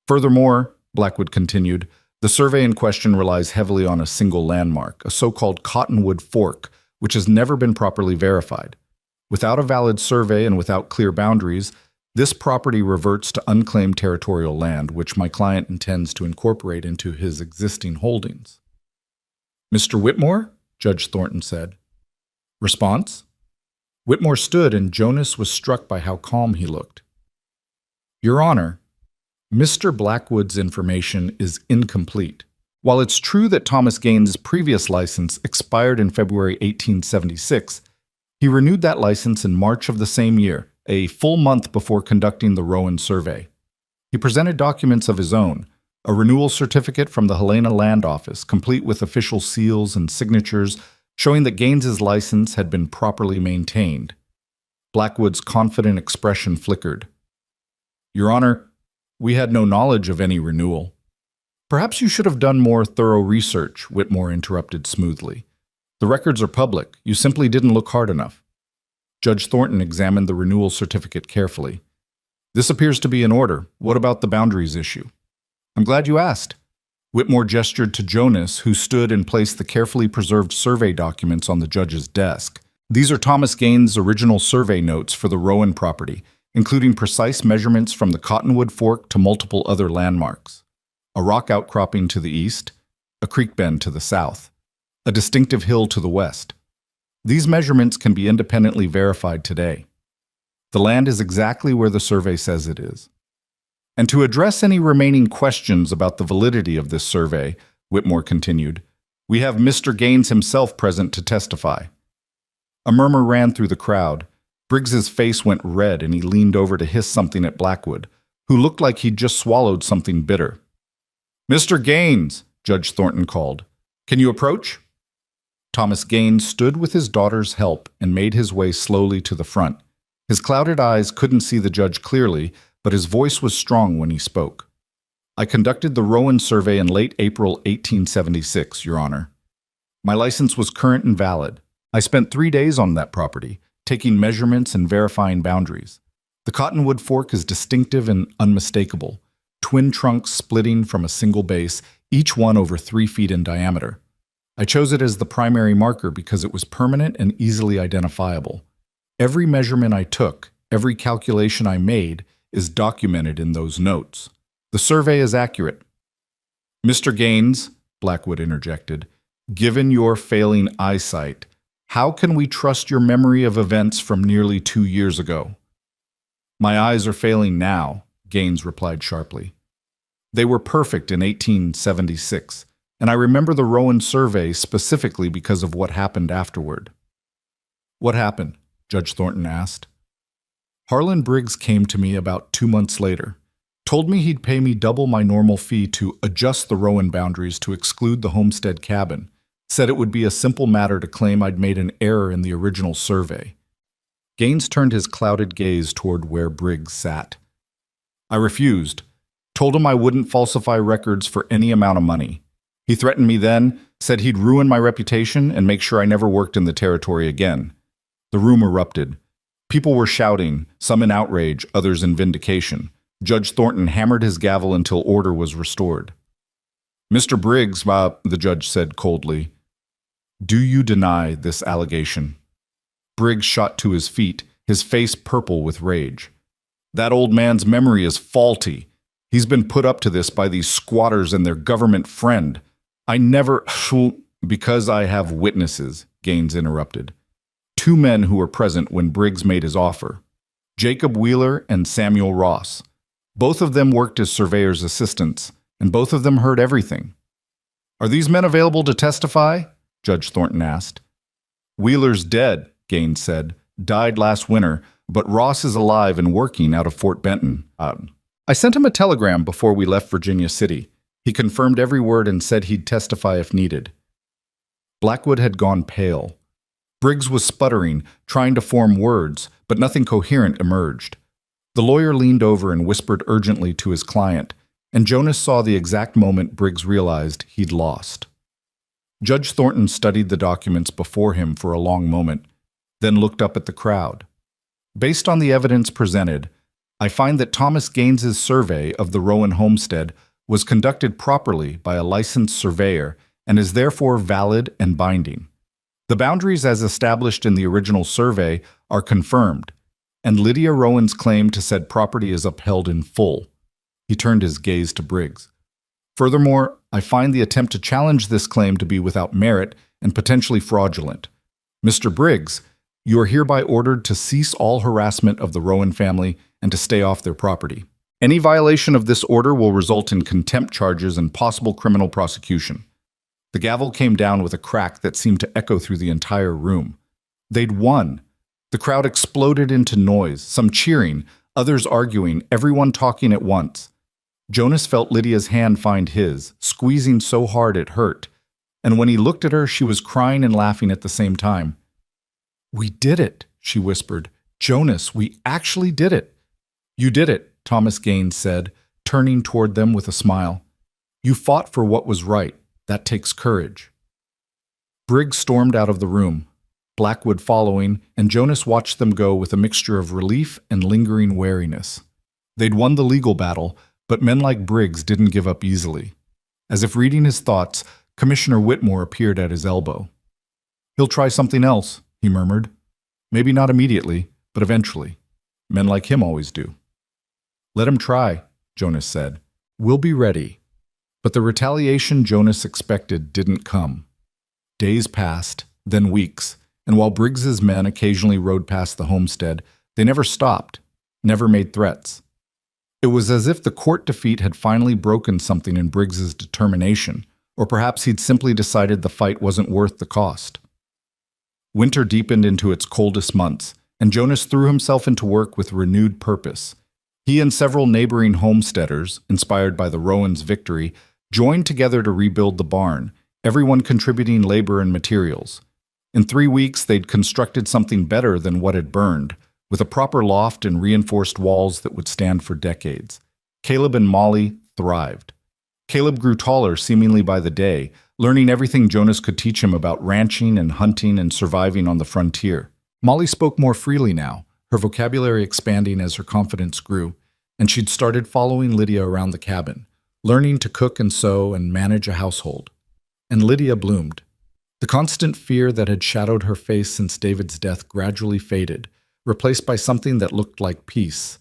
Furthermore, Blackwood continued, the survey in question relies heavily on a single landmark, a so-called Cottonwood Fork, which has never been properly verified. Without a valid survey and without clear boundaries, this property reverts to unclaimed territorial land, which my client intends to incorporate into his existing holdings. "Mr. Whitmore?" Judge Thornton said. Response? Whitmore stood, and Jonas was struck by how calm he looked. "Your Honor, Mr. Blackwood's information is incomplete. While it's true that Thomas Gaines's previous license expired in February 1876, he renewed that license in March of the same year, a full month before conducting the Rowan survey. He presented documents of his own, a renewal certificate from the Helena Land Office, complete with official seals and signatures, showing that Gaines's license had been properly maintained." Blackwood's confident expression flickered. "Your Honor, we had no knowledge of any renewal." "Perhaps you should have done more thorough research," Whitmore interrupted smoothly. "The records are public. You simply didn't look hard enough." Judge Thornton examined the renewal certificate carefully. "This appears to be in order. What about the boundaries issue?" "I'm glad you asked." Whitmore gestured to Jonas, who stood and placed the carefully preserved survey documents on the judge's desk. "These are Thomas Gaines's original survey notes for the Rowan property, including precise measurements from the Cottonwood Fork to multiple other landmarks. A rock outcropping to the east, a creek bend to the south, a distinctive hill to the west. These measurements can be independently verified today. The land is exactly where the survey says it is. And to address any remaining questions about the validity of this survey," Whitmore continued, "we have Mr. Gaines himself present to testify." A murmur ran through the crowd. Briggs's face went red, and he leaned over to hiss something at Blackwood, who looked like he'd just swallowed something bitter. "Mr. Gaines," Judge Thornton called, "can you approach?" Thomas Gaines stood with his daughter's help and made his way slowly to the front. His clouded eyes couldn't see the judge clearly, but his voice was strong when he spoke. "I conducted the Rowan survey in late April 1876, Your Honor. My license was current and valid. I spent 3 days on that property, taking measurements and verifying boundaries. The cottonwood fork is distinctive and unmistakable, twin trunks splitting from a single base, each one over 3 feet in diameter. I chose it as the primary marker because it was permanent and easily identifiable. Every measurement I took, every calculation I made, is documented in those notes. The survey is accurate. Mr. Gaines, Blackwood interjected, given your failing eyesight, how can we trust your memory of events from nearly 2 years ago? My eyes are failing now, Gaines replied sharply. They were perfect in 1876, and I remember the Rowan survey specifically because of what happened afterward. What happened? Judge Thornton asked. Harlan Briggs came to me about 2 months later, told me he'd pay me double my normal fee to adjust the Rowan boundaries to exclude the homestead cabin, said it would be a simple matter to claim I'd made an error in the original survey. Gaines turned his clouded gaze toward where Briggs sat. I refused, told him I wouldn't falsify records for any amount of money. He threatened me then, said he'd ruin my reputation and make sure I never worked in the territory again. The room erupted. People were shouting, some in outrage, others in vindication. Judge Thornton hammered his gavel until order was restored. Mr. Briggs, the judge said coldly, do you deny this allegation? Briggs shot to his feet, his face purple with rage. That old man's memory is faulty. He's been put up to this by these squatters and their government friend. I never... Because I have witnesses, Gaines interrupted. 2 men who were present when Briggs made his offer. Jacob Wheeler and Samuel Ross. Both of them worked as surveyor's assistants, and both of them heard everything. Are these men available to testify? Judge Thornton asked. Wheeler's dead, Gaines said. Died last winter, but Ross is alive and working out of Fort Benton. I sent him a telegram before we left Virginia City. He confirmed every word and said he'd testify if needed. Blackwood had gone pale. Briggs was sputtering, trying to form words, but nothing coherent emerged. The lawyer leaned over and whispered urgently to his client, and Jonas saw the exact moment Briggs realized he'd lost. Judge Thornton studied the documents before him for a long moment, then looked up at the crowd. Based on the evidence presented, I find that Thomas Gaines's survey of the Rowan homestead was conducted properly by a licensed surveyor and is therefore valid and binding. The boundaries as established in the original survey are confirmed, and Lydia Rowan's claim to said property is upheld in full. He turned his gaze to Briggs. Furthermore, I find the attempt to challenge this claim to be without merit and potentially fraudulent. Mr. Briggs, you are hereby ordered to cease all harassment of the Rowan family and to stay off their property. Any violation of this order will result in contempt charges and possible criminal prosecution. The gavel came down with a crack that seemed to echo through the entire room. They'd won. The crowd exploded into noise, some cheering, others arguing, everyone talking at once. Jonas felt Lydia's hand find his, squeezing so hard it hurt. And when he looked at her, she was crying and laughing at the same time. "We did it," she whispered. "Jonas, we actually did it." "You did it," Thomas Gaines said, turning toward them with a smile. "You fought for what was right. That takes courage." Briggs stormed out of the room, Blackwood following, and Jonas watched them go with a mixture of relief and lingering wariness. They'd won the legal battle, but men like Briggs didn't give up easily. As if reading his thoughts, Commissioner Whitmore appeared at his elbow. "He'll try something else," he murmured. "Maybe not immediately, but eventually. Men like him always do." "Let him try," Jonas said. "We'll be ready." But the retaliation Jonas expected didn't come. Days passed, then weeks, and while Briggs's men occasionally rode past the homestead, they never stopped, never made threats. It was as if the court defeat had finally broken something in Briggs's determination, or perhaps he'd simply decided the fight wasn't worth the cost. Winter deepened into its coldest months, and Jonas threw himself into work with renewed purpose. He and several neighboring homesteaders, inspired by the Rowans' victory, joined together to rebuild the barn, everyone contributing labor and materials. In 3 weeks, they'd constructed something better than what had burned, with a proper loft and reinforced walls that would stand for decades. Caleb and Molly thrived. Caleb grew taller seemingly by the day, learning everything Jonas could teach him about ranching and hunting and surviving on the frontier. Molly spoke more freely now, her vocabulary expanding as her confidence grew, and she'd started following Lydia around the cabin, learning to cook and sew and manage a household. And Lydia bloomed. The constant fear that had shadowed her face since David's death gradually faded, replaced by something that looked like peace.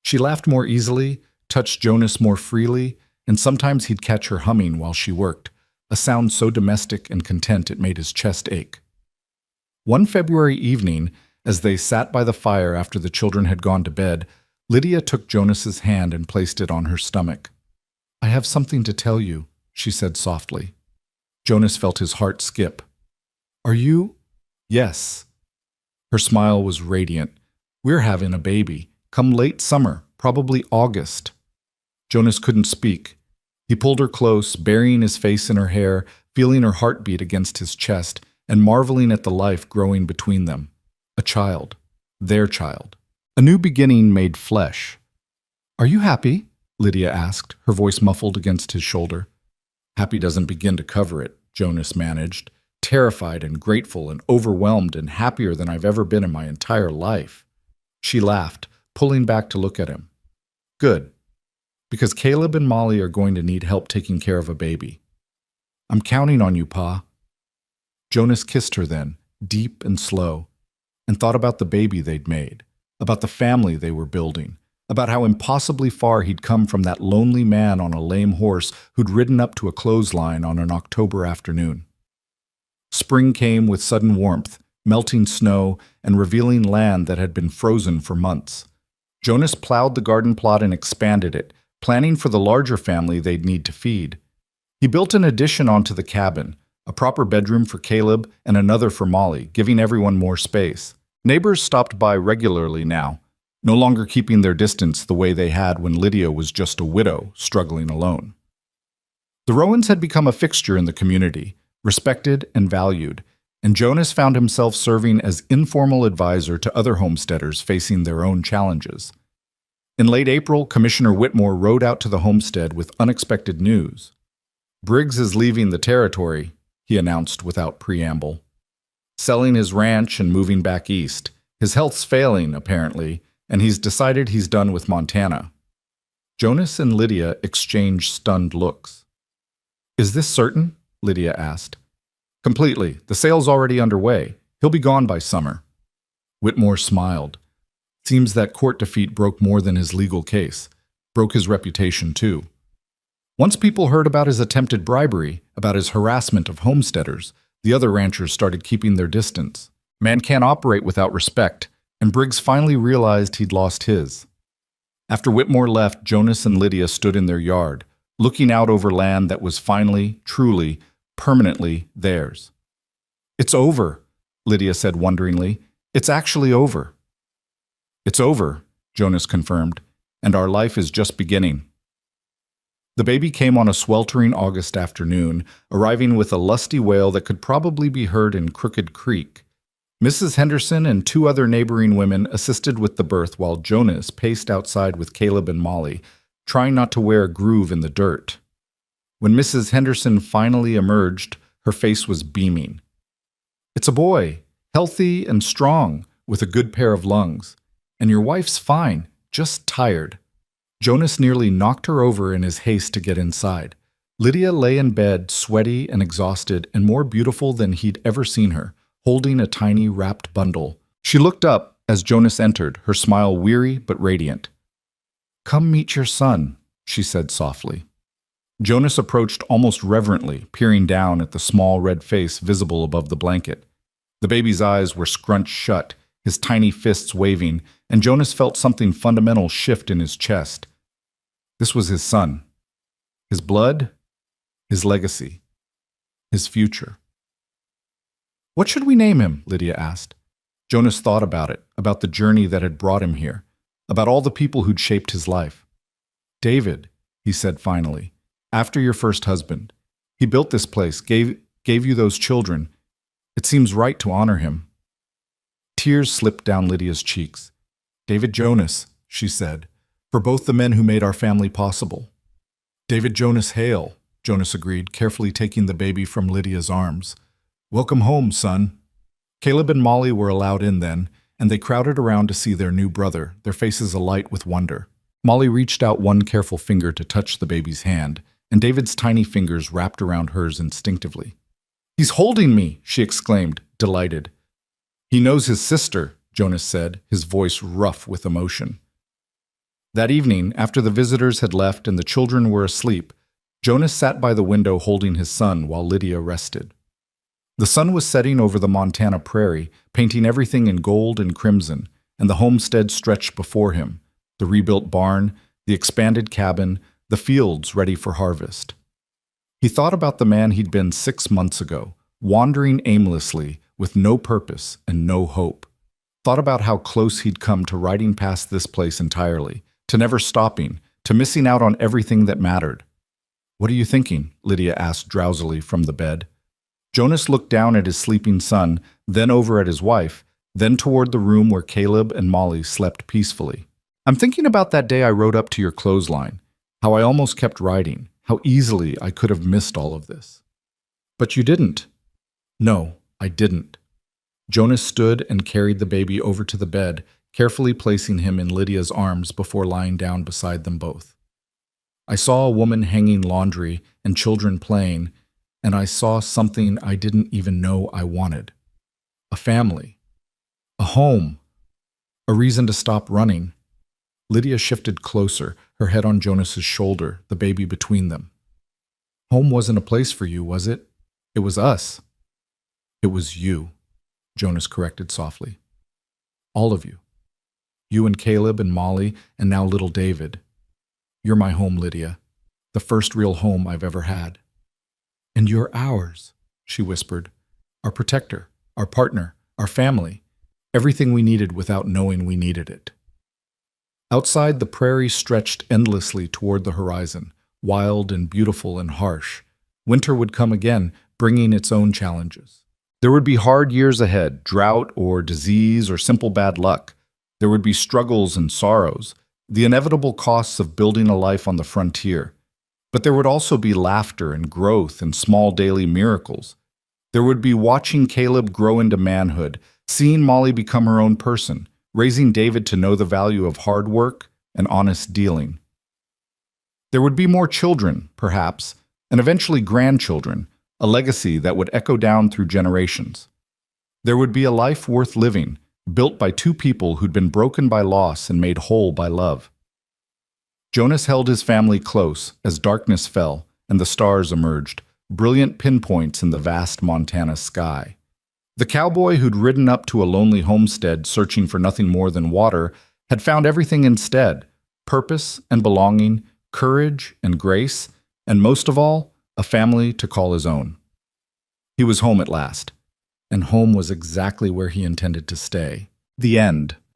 She laughed more easily, touched Jonas more freely, and sometimes he'd catch her humming while she worked, a sound so domestic and content it made his chest ache. One February evening, as they sat by the fire after the children had gone to bed, Lydia took Jonas's hand and placed it on her stomach. "I have something to tell you," she said softly. Jonas felt his heart skip. "Are you?" "Yes." Her smile was radiant. "We're having a baby. Come late summer, probably August." Jonas couldn't speak. He pulled her close, burying his face in her hair, feeling her heartbeat against his chest, and marveling at the life growing between them. A child. Their child. A new beginning made flesh. "Are you happy?" Lydia asked, her voice muffled against his shoulder. "Happy doesn't begin to cover it," Jonas managed, terrified and grateful and overwhelmed and happier than I've ever been in my entire life. She laughed, pulling back to look at him. "Good. Because Caleb and Molly are going to need help taking care of a baby. I'm counting on you, Pa." Jonas kissed her then, deep and slow, and thought about the baby they'd made, about the family they were building, about how impossibly far he'd come from that lonely man on a lame horse who'd ridden up to a clothesline on an October afternoon. Spring came with sudden warmth, melting snow, and revealing land that had been frozen for months. Jonas plowed the garden plot and expanded it, planning for the larger family they'd need to feed. He built an addition onto the cabin, a proper bedroom for Caleb and another for Molly, giving everyone more space. Neighbors stopped by regularly now, no longer keeping their distance the way they had when Lydia was just a widow struggling alone. The Rowans had become a fixture in the community, respected and valued, and Jonas found himself serving as informal advisor to other homesteaders facing their own challenges. In late April, Commissioner Whitmore rode out to the homestead with unexpected news. "Briggs is leaving the territory," he announced without preamble. "Selling his ranch and moving back east. His health's failing, apparently, and he's decided he's done with Montana." Jonas and Lydia exchanged stunned looks. "Is this certain?" Lydia asked. "Completely. The sale's already underway. He'll be gone by summer." Whitmore smiled. Seems that court defeat broke more than his legal case. Broke his reputation, too. Once people heard about his attempted bribery, about his harassment of homesteaders, the other ranchers started keeping their distance. Man can't operate without respect, and Briggs finally realized he'd lost his. After Whitmore left, Jonas and Lydia stood in their yard, looking out over land that was finally, truly, permanently theirs. "It's over," Lydia said wonderingly. "It's actually over." "It's over," Jonas confirmed, "and our life is just beginning." The baby came on a sweltering August afternoon, arriving with a lusty wail that could probably be heard in Crooked Creek. Mrs. Henderson and two other neighboring women assisted with the birth while Jonas paced outside with Caleb and Molly, trying not to wear a groove in the dirt. When Mrs. Henderson finally emerged, her face was beaming. "It's a boy, healthy and strong, with a good pair of lungs. And your wife's fine, just tired." Jonas nearly knocked her over in his haste to get inside. Lydia lay in bed, sweaty and exhausted, and more beautiful than he'd ever seen her, holding a tiny wrapped bundle. She looked up as Jonas entered, her smile weary but radiant. "Come meet your son," she said softly. Jonas approached almost reverently, peering down at the small red face visible above the blanket. The baby's eyes were scrunched shut, his tiny fists waving, and Jonas felt something fundamental shift in his chest. This was his son. His blood, his legacy, his future. "What should we name him?" Lydia asked. Jonas thought about it, about the journey that had brought him here, about all the people who'd shaped his life. "David," he said finally, "after your first husband. He built this place, gave you those children. It seems right to honor him." Tears slipped down Lydia's cheeks. "David Jonas," she said, "for both the men who made our family possible." "David Jonas Hale," Jonas agreed, carefully taking the baby from Lydia's arms. "Welcome home, son." Caleb and Molly were allowed in then, and they crowded around to see their new brother, their faces alight with wonder. Molly reached out one careful finger to touch the baby's hand, and David's tiny fingers wrapped around hers instinctively. "He's holding me!" she exclaimed, delighted. "He knows his sister," Jonas said, his voice rough with emotion. That evening, after the visitors had left and the children were asleep, Jonas sat by the window holding his son while Lydia rested. The sun was setting over the Montana prairie, painting everything in gold and crimson, and the homestead stretched before him, the rebuilt barn, the expanded cabin, the fields ready for harvest. He thought about the man he'd been 6 months ago, wandering aimlessly, with no purpose and no hope. Thought about how close he'd come to riding past this place entirely, to never stopping, to missing out on everything that mattered. "What are you thinking?" Lydia asked drowsily from the bed. Jonas looked down at his sleeping son, then over at his wife, then toward the room where Caleb and Molly slept peacefully. "I'm thinking about that day I rode up to your clothesline, how I almost kept riding, how easily I could have missed all of this." "But you didn't." "No, I didn't." Jonas stood and carried the baby over to the bed, carefully placing him in Lydia's arms before lying down beside them both. "I saw a woman hanging laundry and children playing, and I saw something I didn't even know I wanted. A family. A home. A reason to stop running." Lydia shifted closer, her head on Jonas's shoulder, the baby between them. "Home wasn't a place for you, was it? It was us." "It was you," Jonas corrected softly. "All of you. You and Caleb and Molly, and now little David. You're my home, Lydia. The first real home I've ever had." "And you're ours," she whispered. "Our protector, our partner, our family. Everything we needed without knowing we needed it." Outside, the prairie stretched endlessly toward the horizon, wild and beautiful and harsh. Winter would come again, bringing its own challenges. There would be hard years ahead, drought or disease or simple bad luck. There would be struggles and sorrows, the inevitable costs of building a life on the frontier. But there would also be laughter and growth and small daily miracles. There would be watching Caleb grow into manhood, seeing Molly become her own person, raising David to know the value of hard work and honest dealing. There would be more children, perhaps, and eventually grandchildren, a legacy that would echo down through generations. There would be a life worth living, built by two people who'd been broken by loss and made whole by love. Jonas held his family close as darkness fell and the stars emerged, brilliant pinpoints in the vast Montana sky. The cowboy who'd ridden up to a lonely homestead searching for nothing more than water had found everything instead: purpose and belonging, courage and grace, and most of all, a family to call his own. He was home at last, and home was exactly where he intended to stay. The end.